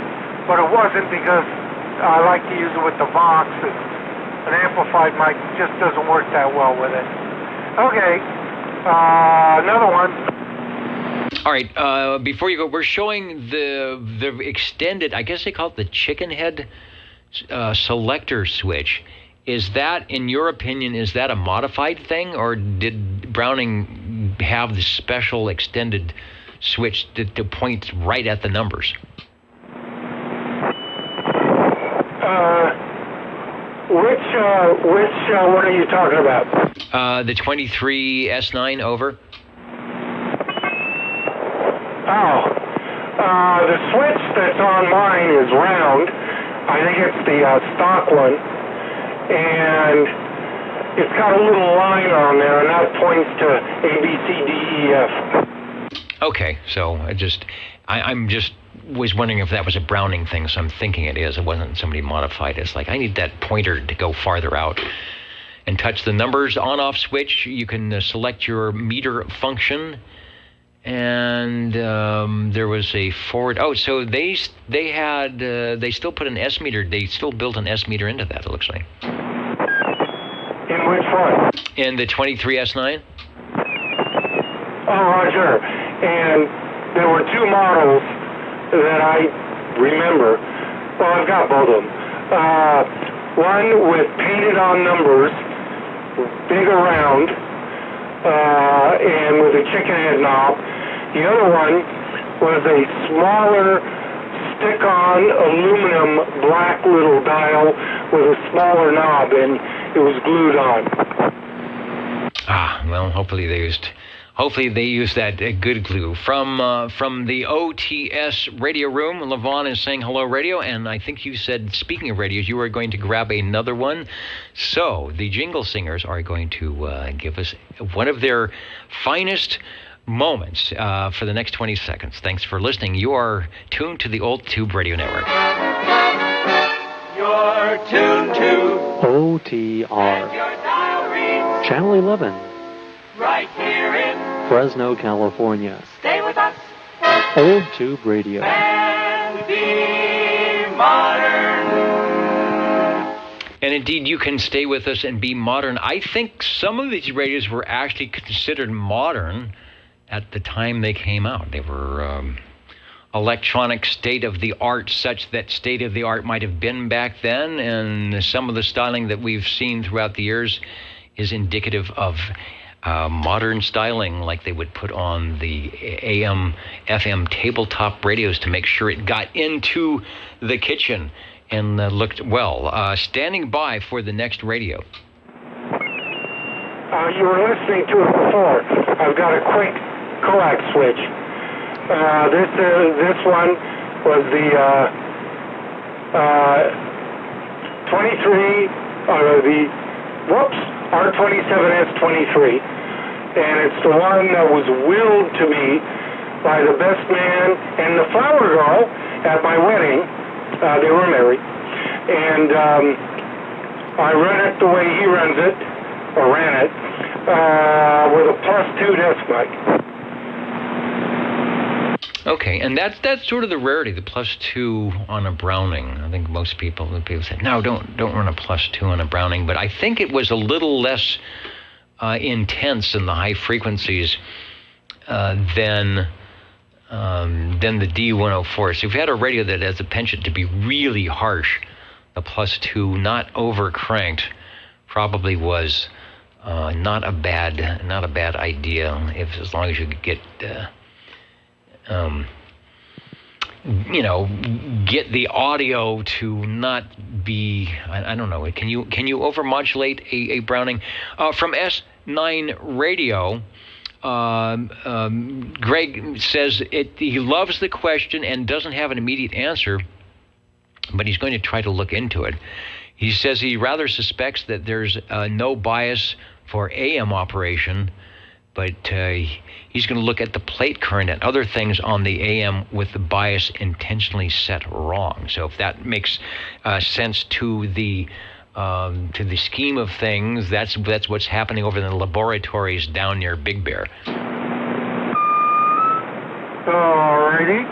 but it wasn't because I like to use it with the Vox. An amplified mic just doesn't work that well with it. Okay, another one. All right, before you go, we're showing the extended, I guess they call it the chicken head selector switch. Is that, in your opinion, is that a modified thing, or did Browning have the special extended switch to point right at the numbers? Which one are you talking about? The 23S9 over. The switch that's on mine is round. I think it's the stock one, and it's got a little line on there, and that points to A, B, C, D, E, F. Okay, so I'm just was wondering if that was a Browning thing, so I'm thinking it is. It wasn't somebody modified. It's like, I need that pointer to go farther out and touch the numbers on-off switch. You can select your meter function, and there was a forward. Oh, so they still put an S meter. They still built an S meter into that, it looks like. In which one? In the 23S9. Oh, Roger. And there were two models that I remember. Well, I've got both of them. One with painted on numbers, big around, and with a chicken head knob. The other one was a smaller stick-on aluminum black little dial with a smaller knob, and it was glued on. Well, hopefully they used that good glue. From the OTS radio room, Levon is saying hello, radio, and I think you said, speaking of radios, you were going to grab another one. So the Jingle Singers are going to give us one of their finest moments for the next 20 seconds. Thanks for listening. You are tuned to the Old Tube Radio Network. You're tuned to OTR. Channel 11. Right here in Fresno, California. Stay with us. Old Tube Radio. And be modern. And indeed, you can stay with us and be modern. I think some of these radios were actually considered modern at the time they came out. They were electronic state-of-the-art, such that state-of-the-art might have been back then, and some of the styling that we've seen throughout the years is indicative of modern styling, like they would put on the AM, FM tabletop radios to make sure it got into the kitchen and looked well. Standing by for the next radio. You were listening to it before. I've got a quick coax switch. This one was the R27S23, and it's the one that was willed to me by the best man and the flower girl at my wedding. They were married, and I run it the way he runs it, or ran it, with a +2 desk mic. Okay, and that's sort of the rarity, the +2 on a Browning. I think most people say, no, don't run a +2 on a Browning, but I think it was a little less intense in the high frequencies than the D104. So if you had a radio that has a penchant to be really harsh, the +2, not over cranked, probably was not a bad idea, as long as you could get get the audio to not be, I don't know, can you overmodulate a Browning? From S9 Radio, Greg says he loves the question and doesn't have an immediate answer, but he's going to try to look into it. He says he rather suspects that there's no bias for AM operation, but he's going to look at the plate current and other things on the AM with the bias intentionally set wrong. So if that makes sense to the scheme of things, that's what's happening over in the laboratories down near Big Bear. Alrighty.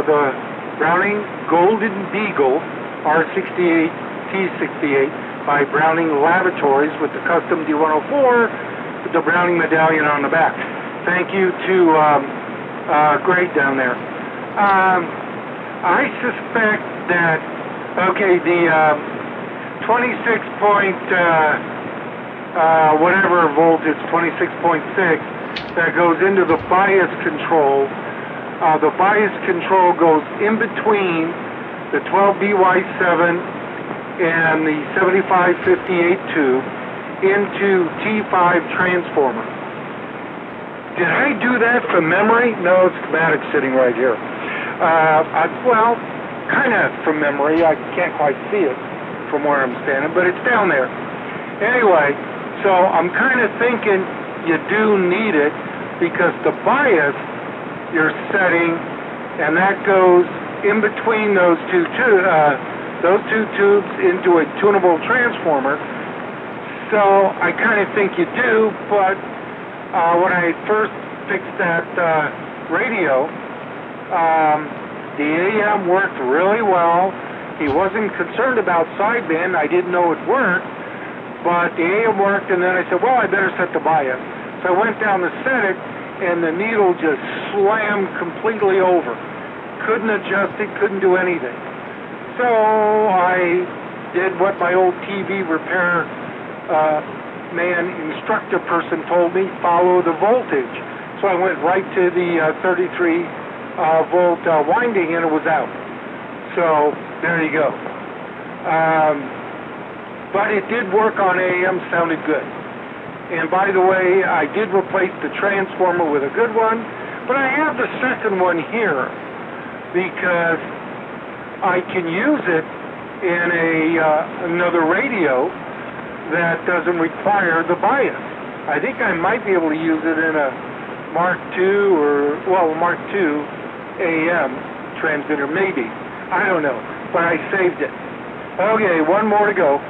The Browning Golden Beagle R68 T68 by Browning Laboratories with the custom D104 with the Browning medallion on the back. Thank you to Greg down there. I suspect that, okay, the 26 point whatever voltage, 26.6, that goes into the bias control. The bias control goes in between the 12BY7 and the 7558 tube into T5 transformer. Did I do that from memory? No, schematic sitting right here. Well, kind of from memory. I can't quite see it from where I'm standing, but it's down there. Anyway, so I'm kind of thinking you do need it because the bias you're setting, and that goes in between those two tubes into a tunable transformer. So I kind of think you do, but when I first fixed that radio, the AM worked really well. He wasn't concerned about sideband. I didn't know it worked, but the AM worked, and then I said, well, I better set the bias. So I went down to set it, and the needle just slammed completely over. Couldn't adjust it, couldn't do anything. So I did what my old TV repair instructor person told me, follow the voltage. So I went right to the 33 volt winding, and it was out. So there you go. But it did work on AM, sounded good. And by the way, I did replace the transformer with a good one, but I have the second one here because I can use it in another radio that doesn't require the bias. I think I might be able to use it in a Mark II Mark II AM transmitter, maybe. I don't know, but I saved it. Okay, one more to go.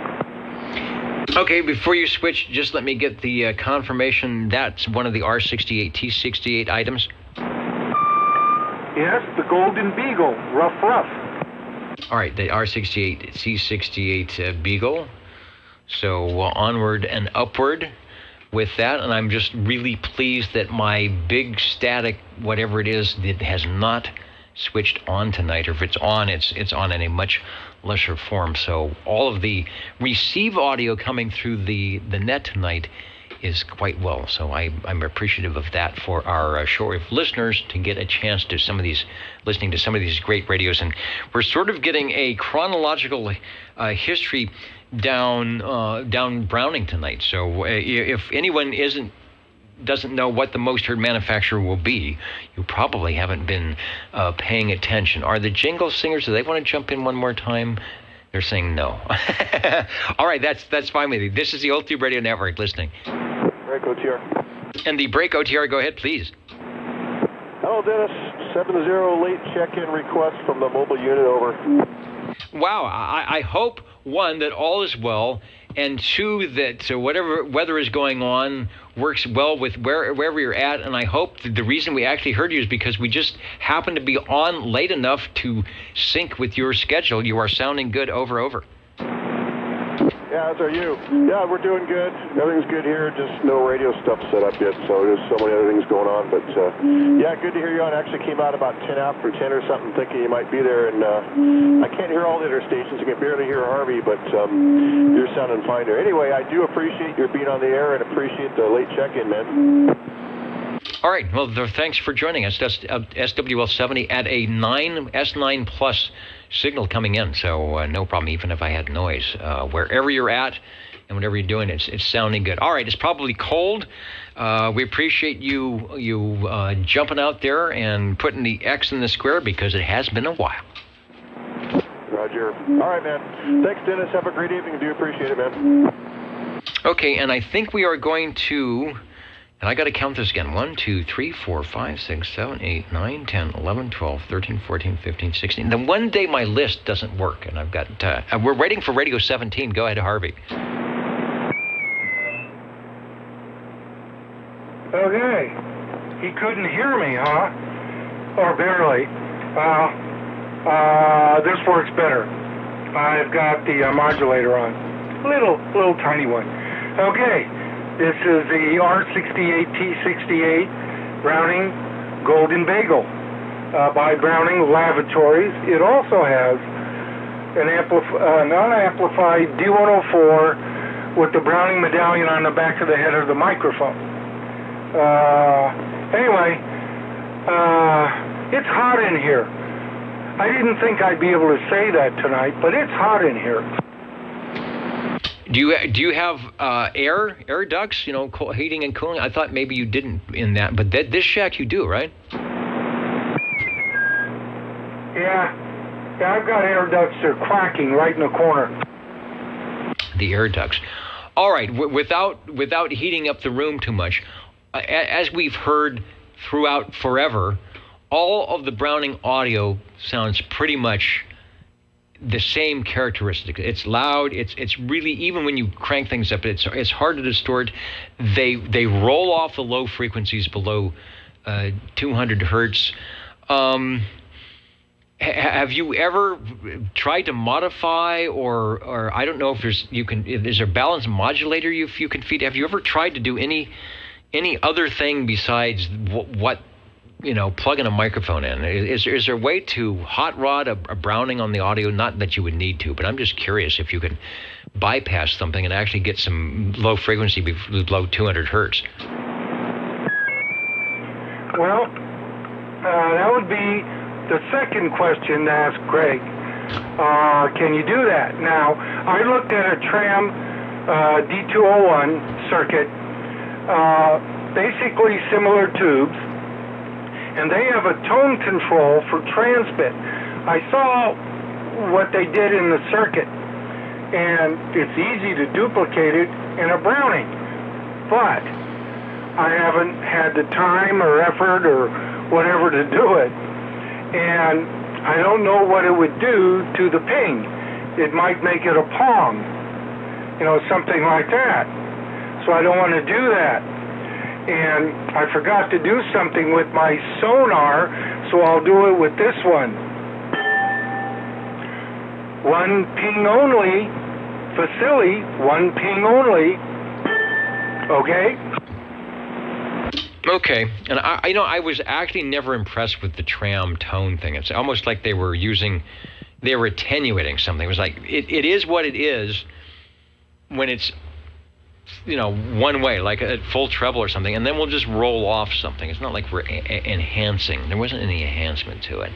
Okay, before you switch, just let me get the confirmation that's one of the R68 T68 items. Yes, the Golden Beagle, rough. All right, the R68 T68 Beagle. So onward and upward with that, and I'm just really pleased that my big static, whatever it is, it has not switched on tonight, or if it's on, it's on in a much lesser form. So all of the receive audio coming through the net tonight is quite well. So I'm appreciative of that for our shortwave listeners to get a chance to listening to some of these great radios. And we're sort of getting a chronological history down Browning tonight. So if anyone doesn't know what the most heard manufacturer will be, you probably haven't been paying attention. Are the Jingle Singers, do they want to jump in one more time? They're saying no. All right, that's fine with you. This is the Old Tube Radio Network listening. Break OTR. And the break OTR, go ahead, please. Hello, Dennis. 70 late check-in request from the mobile unit, over. Wow, I hope, one, that all is well, and two, that whatever weather is going on works well with wherever you're at. And I hope that the reason we actually heard you is because we just happened to be on late enough to sync with your schedule. You are sounding good over. Yeah, as are you. Yeah, we're doing good. Everything's good here. Just no radio stuff set up yet, so there's so many other things going on. But yeah, good to hear you on. Actually came out about 10 after 10 or something, thinking you might be there. And I can't hear all the other stations. I can barely hear Harvey, but you're sounding fine there. Anyway, I do appreciate your being on the air and appreciate the late check-in, man. All right. Well, thanks for joining us. That's SWL70 at a S9 Plus signal coming in, so no problem, even if I had noise. Wherever you're at and whatever you're doing, it's sounding good. All right, it's probably cold. We appreciate you jumping out there and putting the X in the square, because it has been a while. Roger. All right, man. Thanks, Dennis. Have a great evening. Do appreciate it, man. Okay, and I think we are going to... And I got to count this again. 1, 2, 3, 4, 5, 6, 7, 8, 9, 10, 11, 12, 13, 14, 15, 16. Then one day my list doesn't work, and I've got... we're waiting for Radio 17. Go ahead, Harvey. Okay. He couldn't hear me, huh? Or barely. This works better. I've got the modulator on. Little tiny one. Okay. This is the R68T68 Browning Golden Bagel by Browning Lavatories. It also has an non-amplified D104 with the Browning medallion on the back of the head of the microphone. Anyway, it's hot in here. I didn't think I'd be able to say that tonight, but it's hot in here. Do you have air ducts, heating and cooling? I thought maybe you didn't in that, but this shack you do, right? Yeah, I've got air ducts. They're quacking right in the corner. The air ducts. All right, without heating up the room too much, as we've heard throughout forever, all of the Browning audio sounds pretty much the same characteristic. It's loud. It's really, even when you crank things up, it's hard to distort. They roll off the low frequencies below 200 hertz. Have you ever tried to modify, or I don't know if is there a balance modulator you can feed? Have you ever tried to do any other thing besides what plugging a microphone in? Is there a way to hot rod a Browning on the audio? Not that you would need to, but I'm just curious if you could bypass something and actually get some low frequency below 200 hertz. Well, that would be the second question to ask Greg. Can you do that? Now, I looked at a Tram D201 circuit, basically similar tubes, and they have a tone control for transmit. I saw what they did in the circuit, and it's easy to duplicate it in a Browning, but I haven't had the time or effort or whatever to do it, and I don't know what it would do to the ping. It might make it a pong, something like that. So I don't want to do that. And I forgot to do something with my sonar, so I'll do it with this one. One ping only, Vasily, one ping only. Okay? Okay, and I was actually never impressed with the Tram tone thing. It's almost like they were attenuating something. It was like, it is what it is when it's, one way, like a full treble or something, and then we'll just roll off something. It's not like we're enhancing. There wasn't any enhancement to it.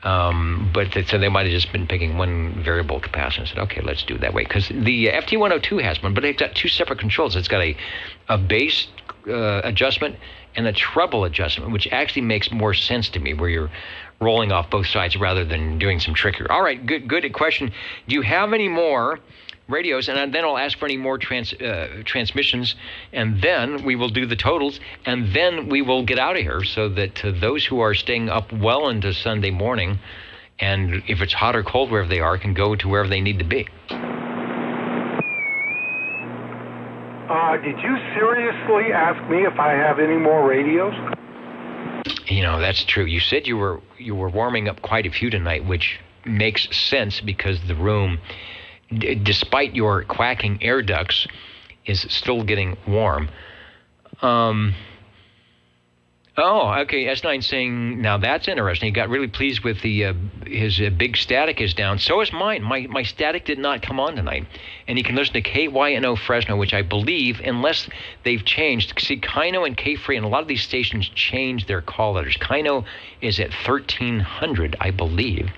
So they might have just been picking one variable capacitor and said, okay, let's do it that way. Because the FT102 has one, but it's got two separate controls. It's got a bass adjustment and a treble adjustment, which actually makes more sense to me, where you're rolling off both sides rather than doing some trickery. All right, good question. Do you have any more radios? And then I'll ask for any more transmissions, and then we will do the totals, and then we will get out of here, so that those who are staying up well into Sunday morning, and if it's hot or cold wherever they are, can go to wherever they need to be. Did you seriously ask me if I have any more radios? You know, that's true. You said you were warming up quite a few tonight, which makes sense because the room, despite your quacking air ducts, is still getting warm. Oh, okay. S9 saying, now that's interesting. He got really pleased with his big static is down. So is mine. My static did not come on tonight. And you can listen to KYNO Fresno, which I believe, unless they've changed. See, KYNO and K-Free, and a lot of these stations change their call letters. KYNO is at 1300, I believe.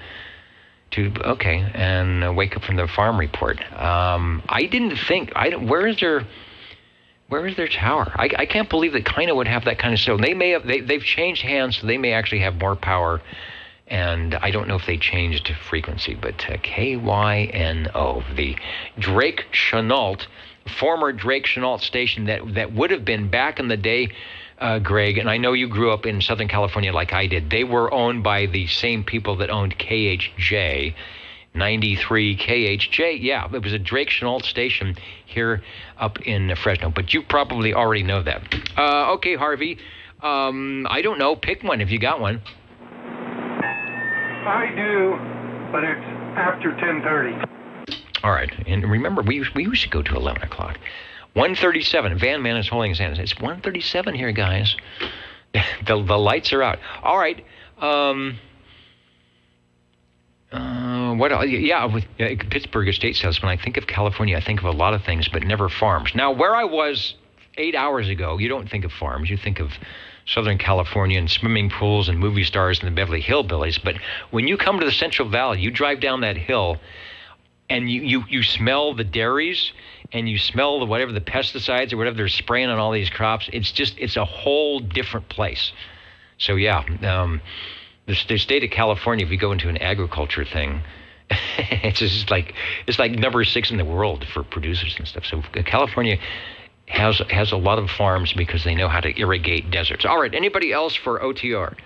And Wake Up from the Farm Report. I didn't think, where is their tower? I can't believe that KYNO would have that kind of stuff. They've changed hands, so they may actually have more power. And I don't know if they changed frequency, but KYNO, the Drake Chenault, former Drake Chenault station that would have been back in the day, Greg, and I know you grew up in Southern California like I did. They were owned by the same people that owned KHJ. 93 KHJ. Yeah, it was a Drake Chenault station here up in Fresno, but you probably already know that. Okay, Harvey. I don't know. Pick one if you got one. I do, but it's after 10:30. All right, and remember, we used to go to 11 o'clock. 1:37. Van Man is holding his hand. It's 1:37 here, guys. The lights are out. All right. Pittsburgh Estate says, when I think of California, I think of a lot of things, but never farms. Now, where I was 8 hours ago, you don't think of farms. You think of Southern California and swimming pools and movie stars and the Beverly Hillbillies. But when you come to the Central Valley, you drive down that hill, and you smell the dairies, and you smell whatever the pesticides or whatever they're spraying on all these crops. It's a whole different place. So, yeah, the state of California, if you go into an agriculture thing, it's like number 6 in the world for producers and stuff. So California has a lot of farms because they know how to irrigate deserts. All right, anybody else for OTR?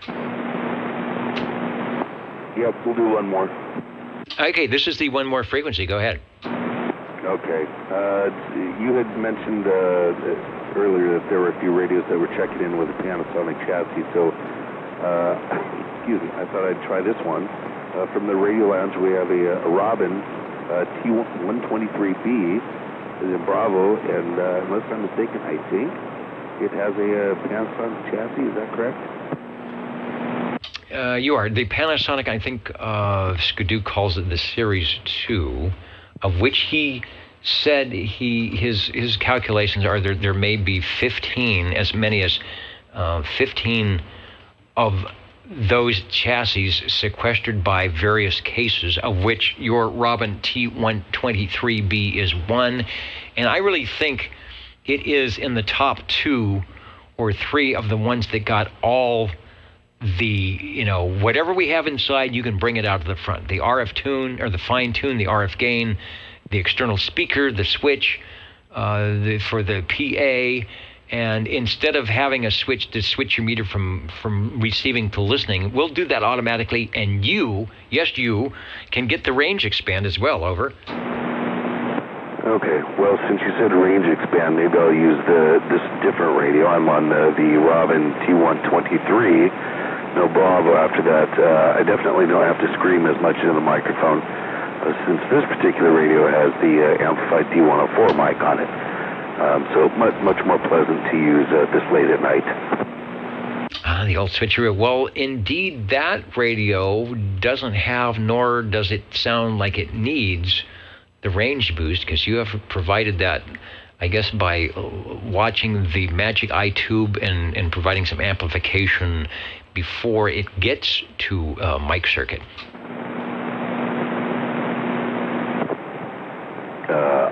Yep, we'll do one more. Okay, this is the one more frequency. Go ahead. Okay. You had mentioned earlier that there were a few radios that were checking in with a Panasonic chassis, so excuse me, I thought I'd try this one. From the Radio Lounge, we have a Robin T123B in Bravo, and unless I'm mistaken, I think it has a Panasonic chassis. Is that correct? You are. The Panasonic, I think Skidoo calls it the Series 2, of which he said his calculations are there may be 15, as many as 15 of those chassis sequestered by various cases, of which your Robin T123B is one. And I really think it is in the top 2 or 3 of the ones that got all the, whatever we have inside, you can bring it out to the front. The RF tune, or the fine tune, the RF gain, the external speaker, the switch, for the PA. And instead of having a switch to switch your meter from receiving to listening, we'll do that automatically. And you can get the range expand as well. Over. Okay. Well, since you said range expand, maybe I'll use this different radio. I'm on the Robin T123. No Bravo after that. I definitely don't have to scream as much into the microphone, since this particular radio has the amplified D104 mic on it. So much more pleasant to use this late at night. The old switcheroo. Well, indeed, that radio doesn't have, nor does it sound like it needs, the range boost, because you have provided that, I guess, by watching the Magic iTube and providing some amplification before it gets to mic circuit.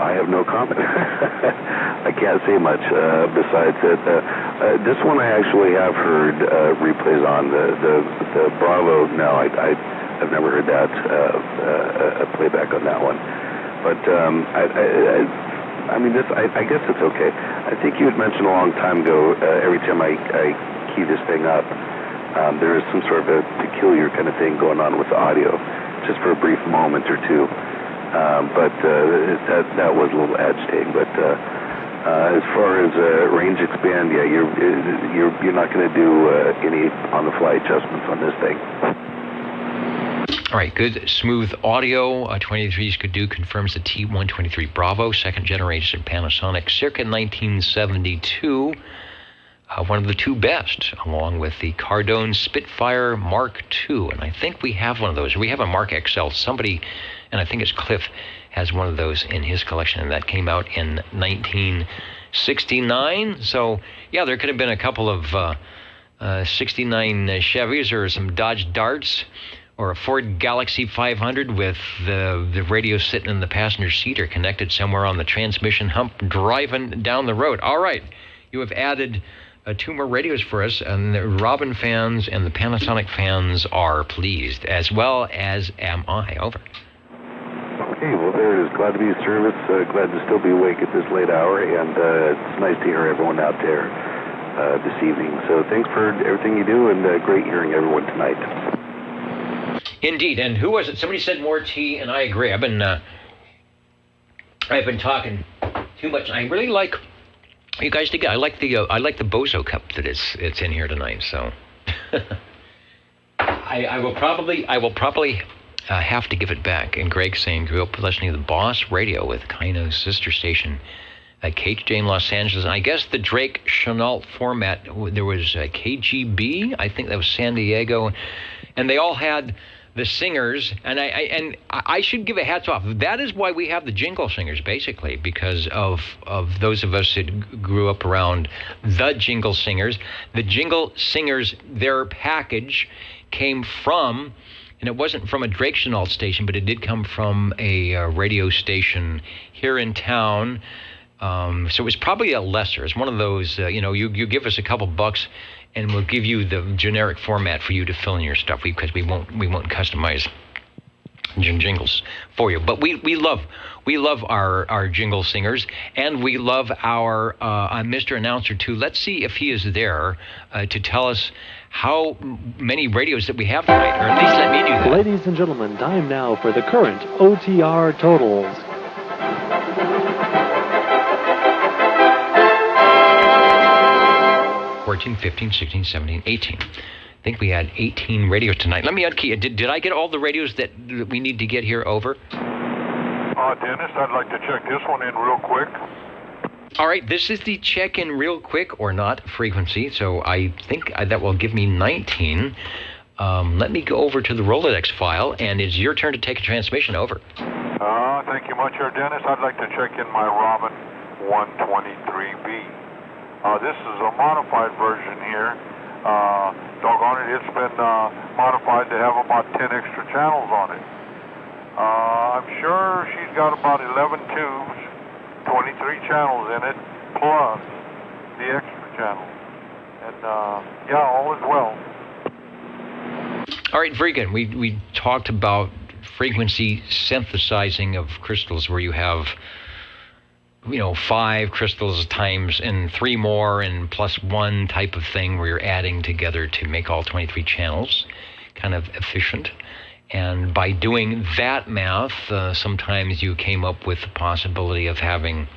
I have no comment. I can't say much besides that. This one I actually have heard replays on. The Bravo, no, I've never heard that, a playback on that one. But I mean, this, I guess it's okay. I think you had mentioned a long time ago, every time I key this thing up, there is some sort of a peculiar kind of thing going on with the audio, just for a brief moment or two. But that was a little agitating. But As far as range expand, yeah, you're not going to do any on-the-fly adjustments on this thing. All right, good, smooth audio. 23s could do, confirms the T123 Bravo, second generation Panasonic, circa 1972. One of the two best, along with the Cardone Spitfire Mark II. And I think we have one of those. We have a Mark XL. Somebody, and I think it's Cliff, has one of those in his collection, and that came out in 1969. So, yeah, there could have been a couple of 69 Chevys or some Dodge Darts or a Ford Galaxy 500 with the radio sitting in the passenger seat or connected somewhere on the transmission hump driving down the road. All right, you have added 2 more radios for us, and the Robin fans and the Panasonic fans are pleased, as well as am I. Over. Okay, well, there it is. Glad to be of service. Glad to still be awake at this late hour, and it's nice to hear everyone out there this evening. So thanks for everything you do, and great hearing everyone tonight. Indeed. And who was it? Somebody said more tea, and I agree. I've been talking too much. I really like you guys together. I like the Bozo cup that it's in here tonight. So I will probably have to give it back. And Greg saying grew up listening to the Boss Radio with Kaino's sister station, KJ in Los Angeles. And I guess the Drake Chenault format. There was KGB. I think that was San Diego, and they all had the singers, and I should give a hats off. That is why we have the jingle singers, basically, because of those of us that grew up around the jingle singers. The jingle singers, their package came from, and it wasn't from a Drake Chenault station, but it did come from a radio station here in town. So it was probably a lesser. It's one of those, you give us a couple bucks, and we'll give you the generic format for you to fill in your stuff, because we won't customize jingles for you. But we love our jingle singers, and we love our Mr. Announcer too. Let's see if he is there to tell us how many radios that we have tonight, or at least let me do that. Ladies and gentlemen, time now for the current OTR totals. 14, 15, 16, 17, 18. I think we had 18 radios tonight. Let me unkey. Did I get all the radios that we need to get here? Over. Dennis, I'd like to check this one in real quick. All right, this is the check-in real quick or not frequency, so I think that will give me 19. Let me go over to the Rolodex file, and it's your turn to take a transmission. Over. Thank you much, Dennis. I'd like to check in my Robin 123B. This is a modified version here. Doggone it, it's been modified to have about 10 extra channels on it. I'm sure she's got about 11 tubes, 23 channels in it, plus the extra channel. And, all is well. All right, very good. We talked about frequency synthesizing of crystals, where you have 5 crystals times and 3 more and plus 1 type of thing, where you're adding together to make all 23 channels, kind of efficient. And by doing that math, sometimes you came up with the possibility of having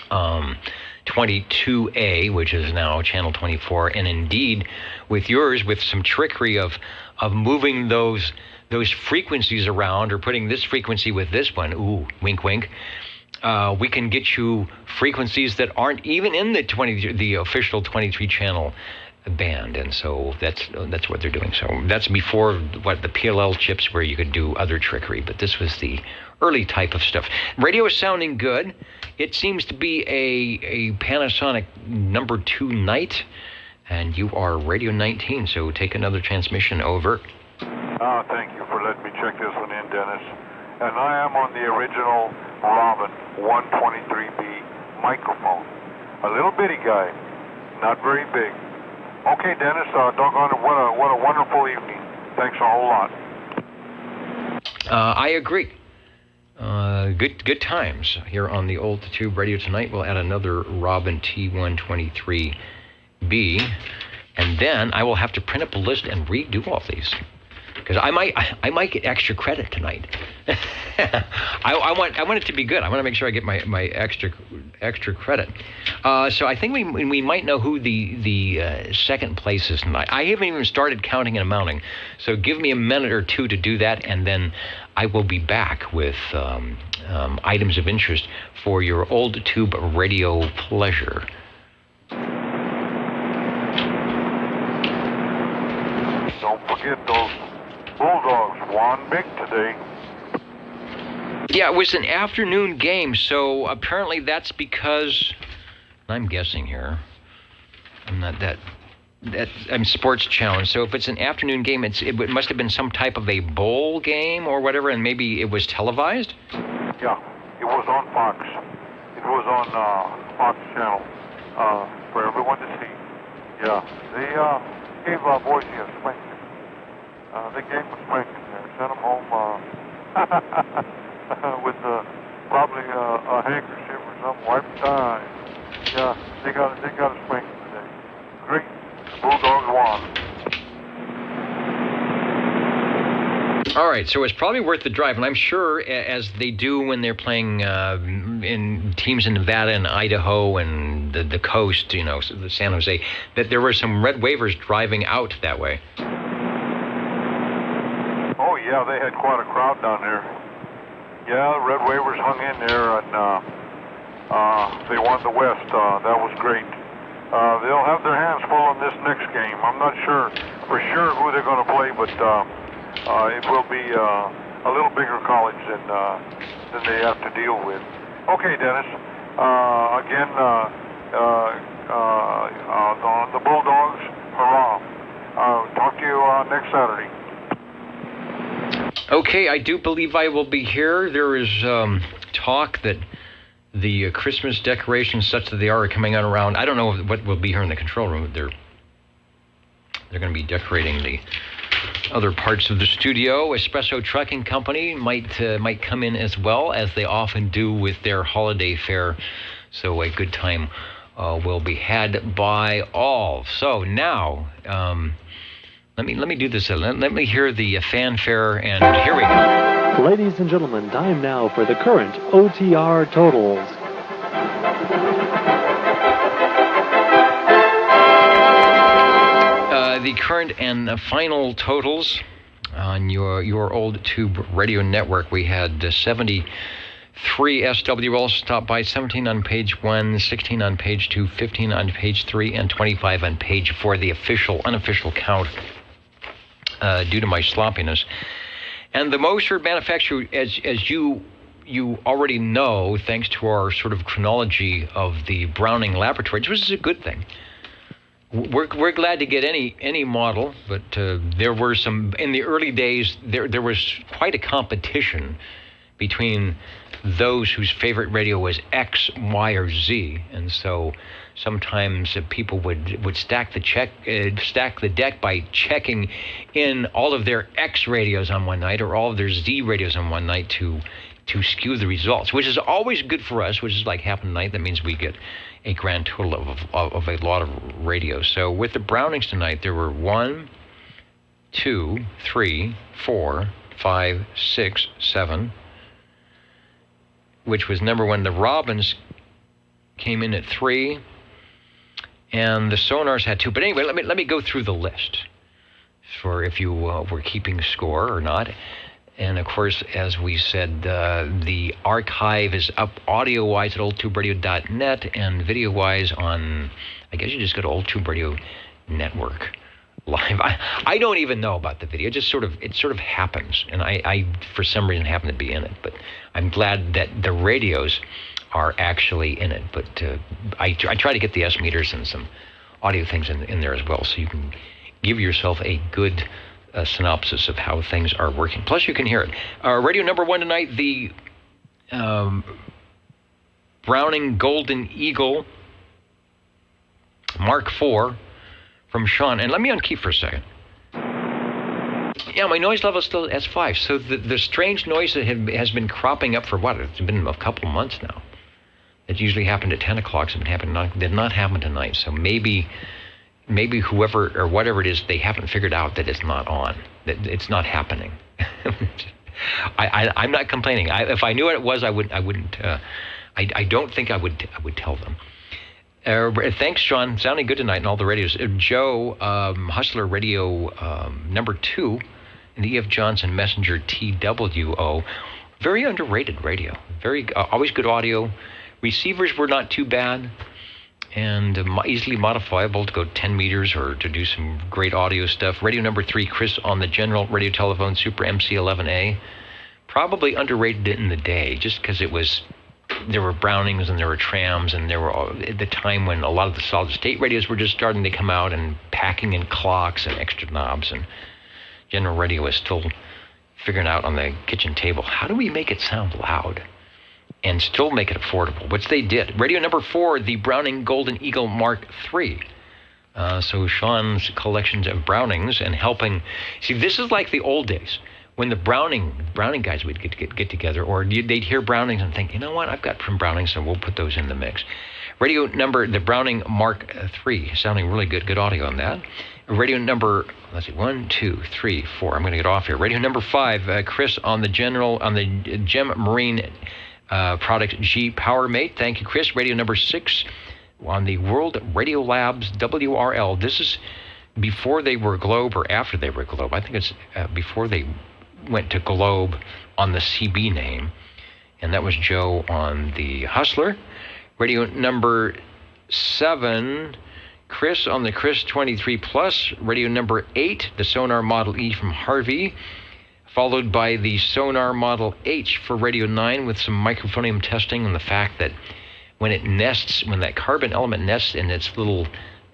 22A, which is now channel 24, and indeed with yours, with some trickery of moving those frequencies around, or putting this frequency with this one, ooh, wink wink, we can get you frequencies that aren't even in the official 23 channel band. And so that's what they're doing. So that's before the PLL chips, where you could do other trickery, but this was the early type of stuff. Radio is sounding good. It seems to be a Panasonic number 2 night, and you are Radio 19, so take another transmission. Over. Thank you for letting me check this one in, Dennis. And I am on the original Robin 123B microphone. A little bitty guy, not very big. Okay, Dennis, doggone it, what a wonderful evening. Thanks a whole lot. I agree. Good times here on the Old Tube Radio tonight. We'll add another Robin T123B, and then I will have to print up a list and redo all these, because I might get extra credit tonight. I want it to be good. I want to make sure I get my extra credit. So I think we might know who the second place is tonight. I haven't even started counting and amounting. So give me a minute or two to do that, and then I will be back with items of interest for your old tube radio pleasure. Don't forget those Bulldogs won big today. Yeah, it was an afternoon game, so apparently that's because, I'm guessing here, I'm not that I'm Sports Challenge, so if it's an afternoon game, it must have been some type of a bowl game or whatever, and maybe it was televised? Yeah, it was on Fox. It was on Fox Channel for everyone to see. Yeah, they gave Boise a spanking. They gave them a spanking there, sent them home with probably a handkerchief or something, wiped the eye. Yeah, they got a spanking today. Great. Bulldogs won. All right, so it's probably worth the drive, and I'm sure, as they do when they're playing in teams in Nevada and Idaho and the coast, the San Jose, that there were some red waivers driving out that way. Oh yeah, they had quite a crowd down there. Yeah, the red waivers hung in there, and they won the West. That was great. They'll have their hands full in this next game. I'm not sure for sure who they're going to play, but it will be a little bigger college than they have to deal with. Okay, Dennis. Again, the Bulldogs, hurrah. Talk to you next Saturday. Okay, I do believe I will be here. There is talk that the Christmas decorations, such that they are coming out around. I don't know what will be here in the control room. They're going to be decorating the other parts of the studio. Espresso Trucking Company might come in as well, as they often do with their holiday fair. So a good time will be had by all. So now, let me do this. Let me hear the fanfare, and here we go. Ladies and gentlemen, time now for the current OTR totals. The current and final totals on your old tube radio network. We had 73 SWL stopped by, 17 on page 1, 16 on page 2, 15 on page 3, and 25 on page 4, the unofficial count due to my sloppiness. And the most heard manufacturer, as you already know, thanks to our sort of chronology of the Browning Laboratories, which is a good thing. We're glad to get any model, but there were some in the early days. There was quite a competition between those whose favorite radio was X, Y, or Z, and so sometimes people would stack the deck by checking in all of their X radios on one night or all of their Z radios on one night to skew the results, which is always good for us, which is like half a night. That means we get a grand total of a lot of radios. So with the Brownings tonight, there were 1, 2, 3, 4, 5, 6, 7, which was number 1. The Robins came in at 3, and the Sonars had 2. But anyway, let me go through the list for if you were keeping score or not. And of course, as we said, the archive is up audio-wise at oldtuberadio.net and video-wise on, I guess you just go to Old Tube Radio Network Live. I don't even know about the video. It sort of happens, and I for some reason happen to be in it. But I'm glad that the radios are actually in it. But I try to get the S meters and some audio things in there as well, so you can give yourself a good synopsis of how things are working. Plus, you can hear it. Radio number 1 tonight, the Browning Golden Eagle Mark IV from Sean. And let me unkey for a second. Yeah, my noise level is still S5. So the strange noise that has been cropping up for what? It's been a couple months now. It usually happened at 10 o'clock. So it did not happen tonight. So maybe whoever or whatever it is, they haven't figured out that it's not on, that it's not happening. I'm not complaining. If I knew what it was, I wouldn't. I don't think I would tell them. Thanks, Sean. Sounding good tonight in all the radios. Joe, Hustler Radio number 2 in the E.F. Johnson Messenger TWO. Very underrated radio. Very always good audio. Receivers were not too bad, and easily modifiable to go 10 meters or to do some great audio stuff. Radio number 3, Chris on the General Radio Telephone Super MC11A. Probably underrated in the day, just because there were Brownings and there were Trams, and there were at the time when a lot of the solid state radios were just starting to come out and packing in clocks and extra knobs, and General Radio was still figuring out on the kitchen table, how do we make it sound loud and still make it affordable, which they did. Radio number 4, the Browning Golden Eagle Mark III. So Sean's collections of Brownings and helping. See, this is like the old days when the Browning guys would get together, or they'd hear Brownings and think, you know what, I've got some Brownings, so we'll put those in the mix. Radio number, the Browning Mark III, sounding really good audio on that. Radio number, let's see, 1, 2, 3, 4. I'm going to get off here. Radio number 5, Chris on the Gem Marine Product G Power Mate. Thank you, Chris. Radio number 6 on the World Radio Labs WRL. This is before they were Globe or after they were Globe. I think it's before they went to Globe on the CB name. And that was Joe on the Hustler. Radio number 7, Chris on the Chris 23 Plus. Radio number 8, the Sonar Model E from Harvey, followed by the Sonar Model H for Radio 9 with some microphonium testing on the fact that when that carbon element nests in its little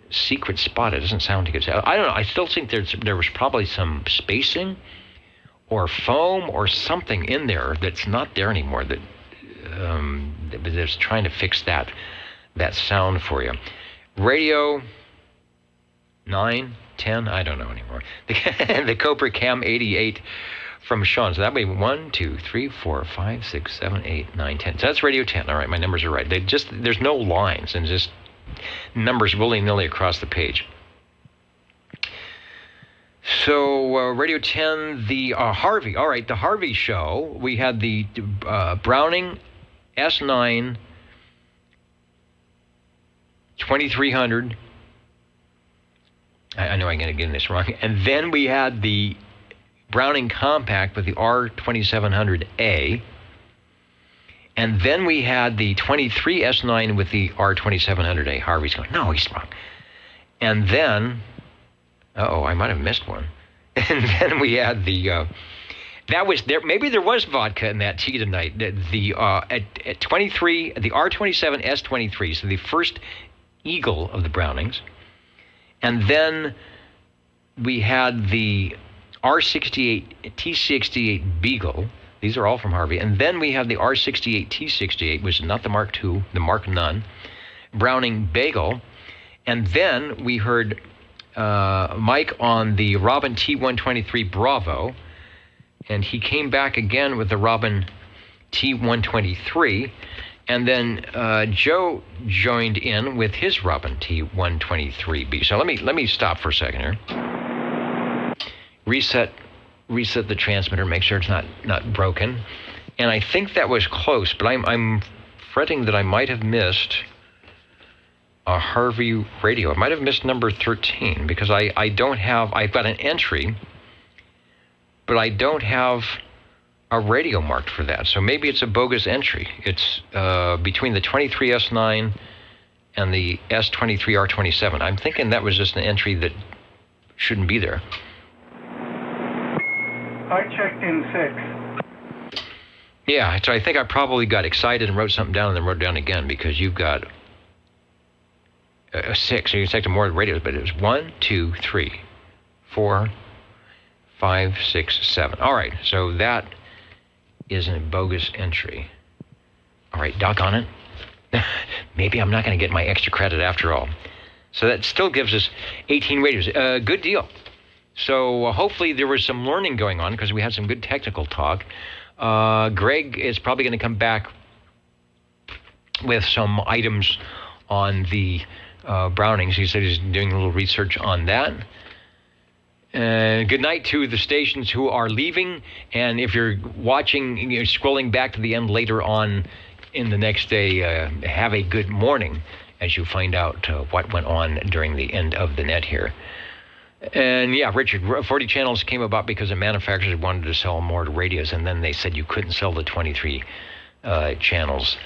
secret spot, it doesn't sound too good. I don't know. I still think there was probably some spacing or foam or something in there that's not there anymore that's trying to fix that sound for you. Radio 9, 10, I don't know anymore. The Cobra Cam 88 from Sean. So that would be 1, 2, 3, 4, 5, 6, 7, 8, 9, 10. So that's Radio 10. All right, my numbers are right. There's no lines and just numbers willy-nilly across the page. So Radio 10, the Harvey. All right, the Harvey show. We had the Browning S9 2300. I know I'm going to get this wrong. And then we had the Browning Compact with the R2700A. And then we had the 23 S9 with the R2700A. Harvey's going, no, he's wrong. And then, I might have missed one. And then we had the, that was there. Maybe there was vodka in that tea tonight. At 23, the R27 S23, so the first Eagle of the Brownings. And then we had the R68 T68 Beagle. These are all from Harvey. And then we have the R68 T68, which is not the Mark II, the Mark None, Browning Bagel. And then we heard Mike on the Robin T123 Bravo. And he came back again with the Robin T123. And then Joe joined in with his Robin T123B. So let me stop for a second here. Reset the transmitter, make sure it's not broken. And I think that was close, but I'm fretting that I might have missed a Harvey radio. I might have missed number 13 because I've got an entry, but I don't have a radio marked for that. So maybe it's a bogus entry. It's between the 23S9 and the S23R27. I'm thinking that was just an entry that shouldn't be there. I checked in 6. Yeah, so I think I probably got excited and wrote something down and then wrote it down again because you've got a 6. So you checked more radios, but it was 1, 2, 3, 4, 5, 6, 7. All right, so that is a bogus entry. All right, doggone it. Maybe I'm not going to get my extra credit after all. So that still gives us 18 radios. Good deal. So hopefully there was some learning going on because we had some good technical talk. Greg is probably going to come back with some items on the Brownings. He said he's doing a little research on that. Good night to the stations who are leaving. And if you're watching, scrolling back to the end later on in the next day, have a good morning as you find out what went on during the end of the net here. And yeah, Richard, 40 channels came about because the manufacturers wanted to sell more radios, and then they said you couldn't sell the 23 channels.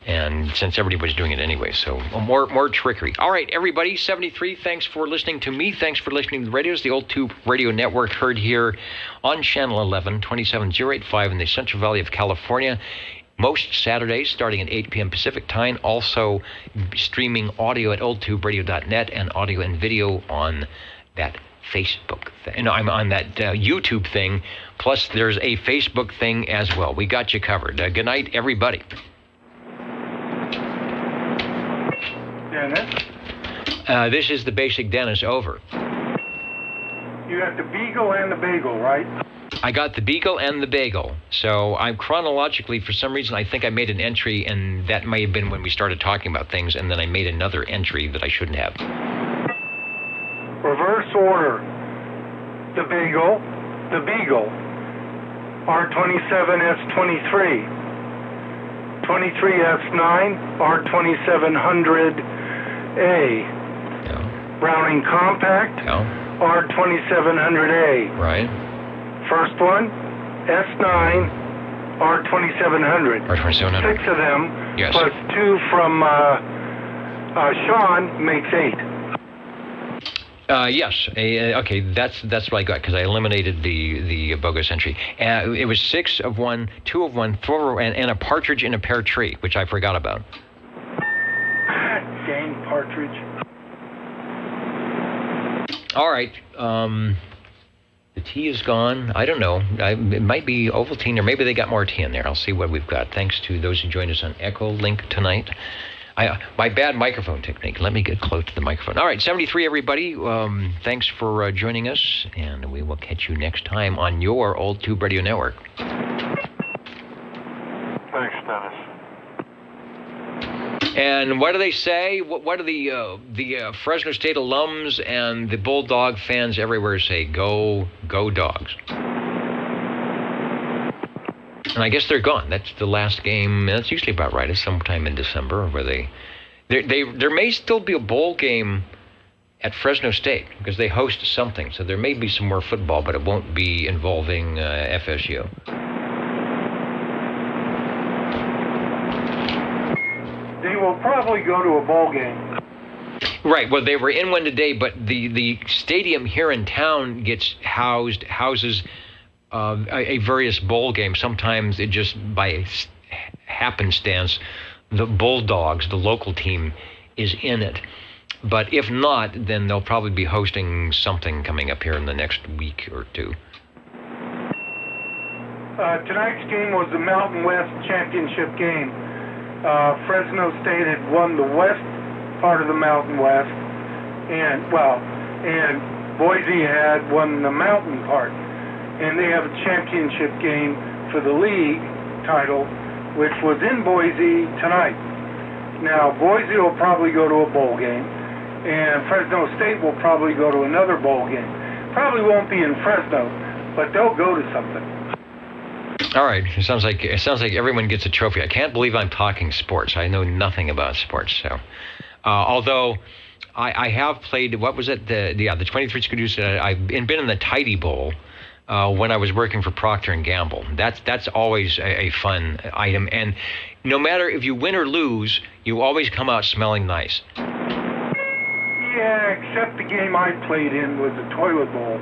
And since everybody was doing it anyway, so more trickery. All right, everybody, 73, thanks for listening to me. Thanks for listening to the radios. The Old Tube Radio Network heard here on Channel 11, 27085 in the Central Valley of California. Most Saturdays starting at 8 p.m. Pacific time. Also streaming audio at oldtuberadio.net and audio and video on that Facebook thing. No, I'm on that YouTube thing. Plus, there's a Facebook thing as well. We got you covered. Good night, everybody. Dennis? This is the Basic Dennis, over. You got the Beagle and the Bagel, right? I got the Beagle and the Bagel. So I'm chronologically, for some reason, I think I made an entry, and that may have been when we started talking about things, and then I made another entry that I shouldn't have. Reverse order. The Beagle, R27S23, 23S9, R2700A, Browning Compact, R2700A. Right. First one, S9, R2700. R2700. 6 of them, yes, plus 2 from Sean makes 8. Yes. Okay, that's what I got, because I eliminated the bogus entry. It was 6 of one, 2 of one, 4 and a partridge in a pear tree, which I forgot about. Dang partridge. All right. The tea is gone. I don't know. It might be Ovaltine, or maybe they got more tea in there. I'll see what we've got. Thanks to those who joined us on Echo Link tonight. My bad microphone technique. Let me get close to the microphone. All right, 73, everybody. Thanks for joining us, and we will catch you next time on your Old Tube Radio Network. Thanks, Dennis. And what do they say? What do the Fresno State alums and the Bulldog fans everywhere say? Go Dogs. And I guess they're gone. That's the last game. That's usually about right. It's sometime in December where there may still be a bowl game at Fresno State because they host something. So there may be some more football, but it won't be involving FSU. They will probably go to a bowl game. Right. Well, they were in one today, but the stadium here in town houses a various bowl games. Sometimes it just by happenstance, the Bulldogs, the local team, is in it. But if not, then they'll probably be hosting something coming up here in the next week or two. Tonight's game was the Mountain West Championship game. Fresno State had won the west part of the Mountain West, and Boise had won the mountain part. And they have a championship game for the league title, which was in Boise tonight. Now, Boise will probably go to a bowl game, and Fresno State will probably go to another bowl game. Probably won't be in Fresno, but they'll go to something. All right. It sounds like everyone gets a trophy. I can't believe I'm talking sports. I know nothing about sports. So, although I have played, what was it? The 23 Scooters. I've been in the Tidy Bowl. When I was working for Procter & Gamble. That's always a fun item. And no matter if you win or lose, you always come out smelling nice. Yeah, except the game I played in was the Toilet Bowl.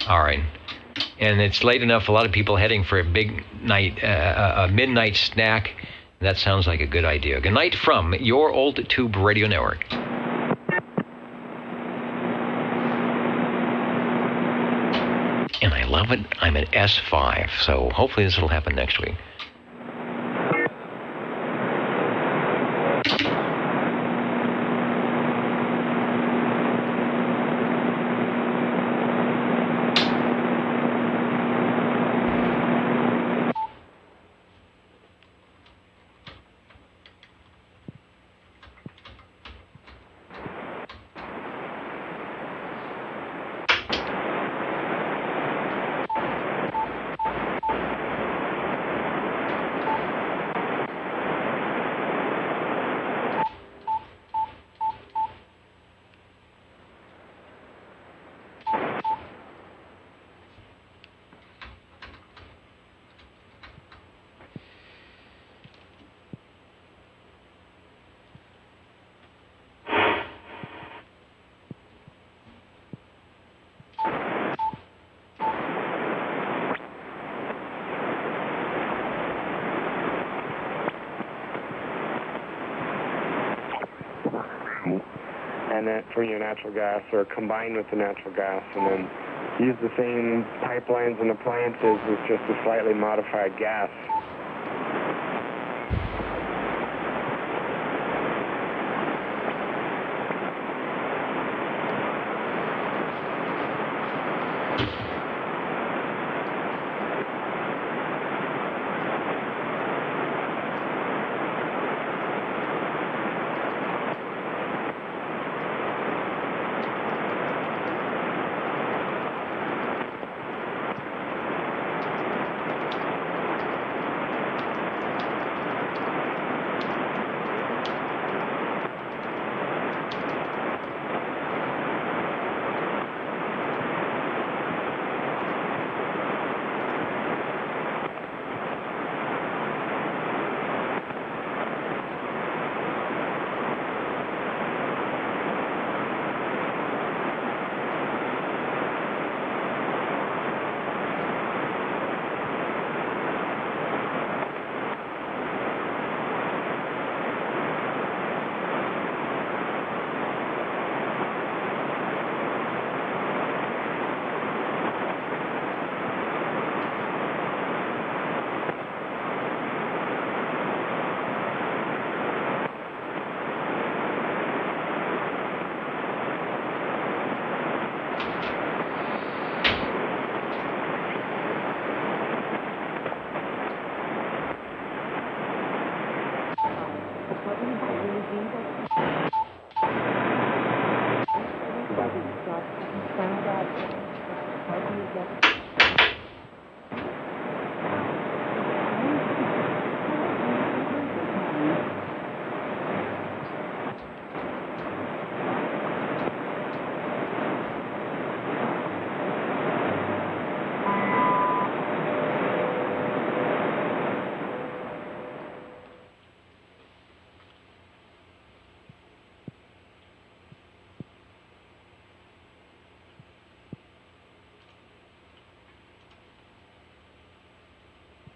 All right. And it's late enough, a lot of people heading for a big night, a midnight snack. That sounds like a good idea. Good night from your Old Tube Radio Network. And I love it. I'm at S5, so hopefully this will happen next week. for your natural gas or combined with the natural gas, and then use the same pipelines and appliances with just a slightly modified gas.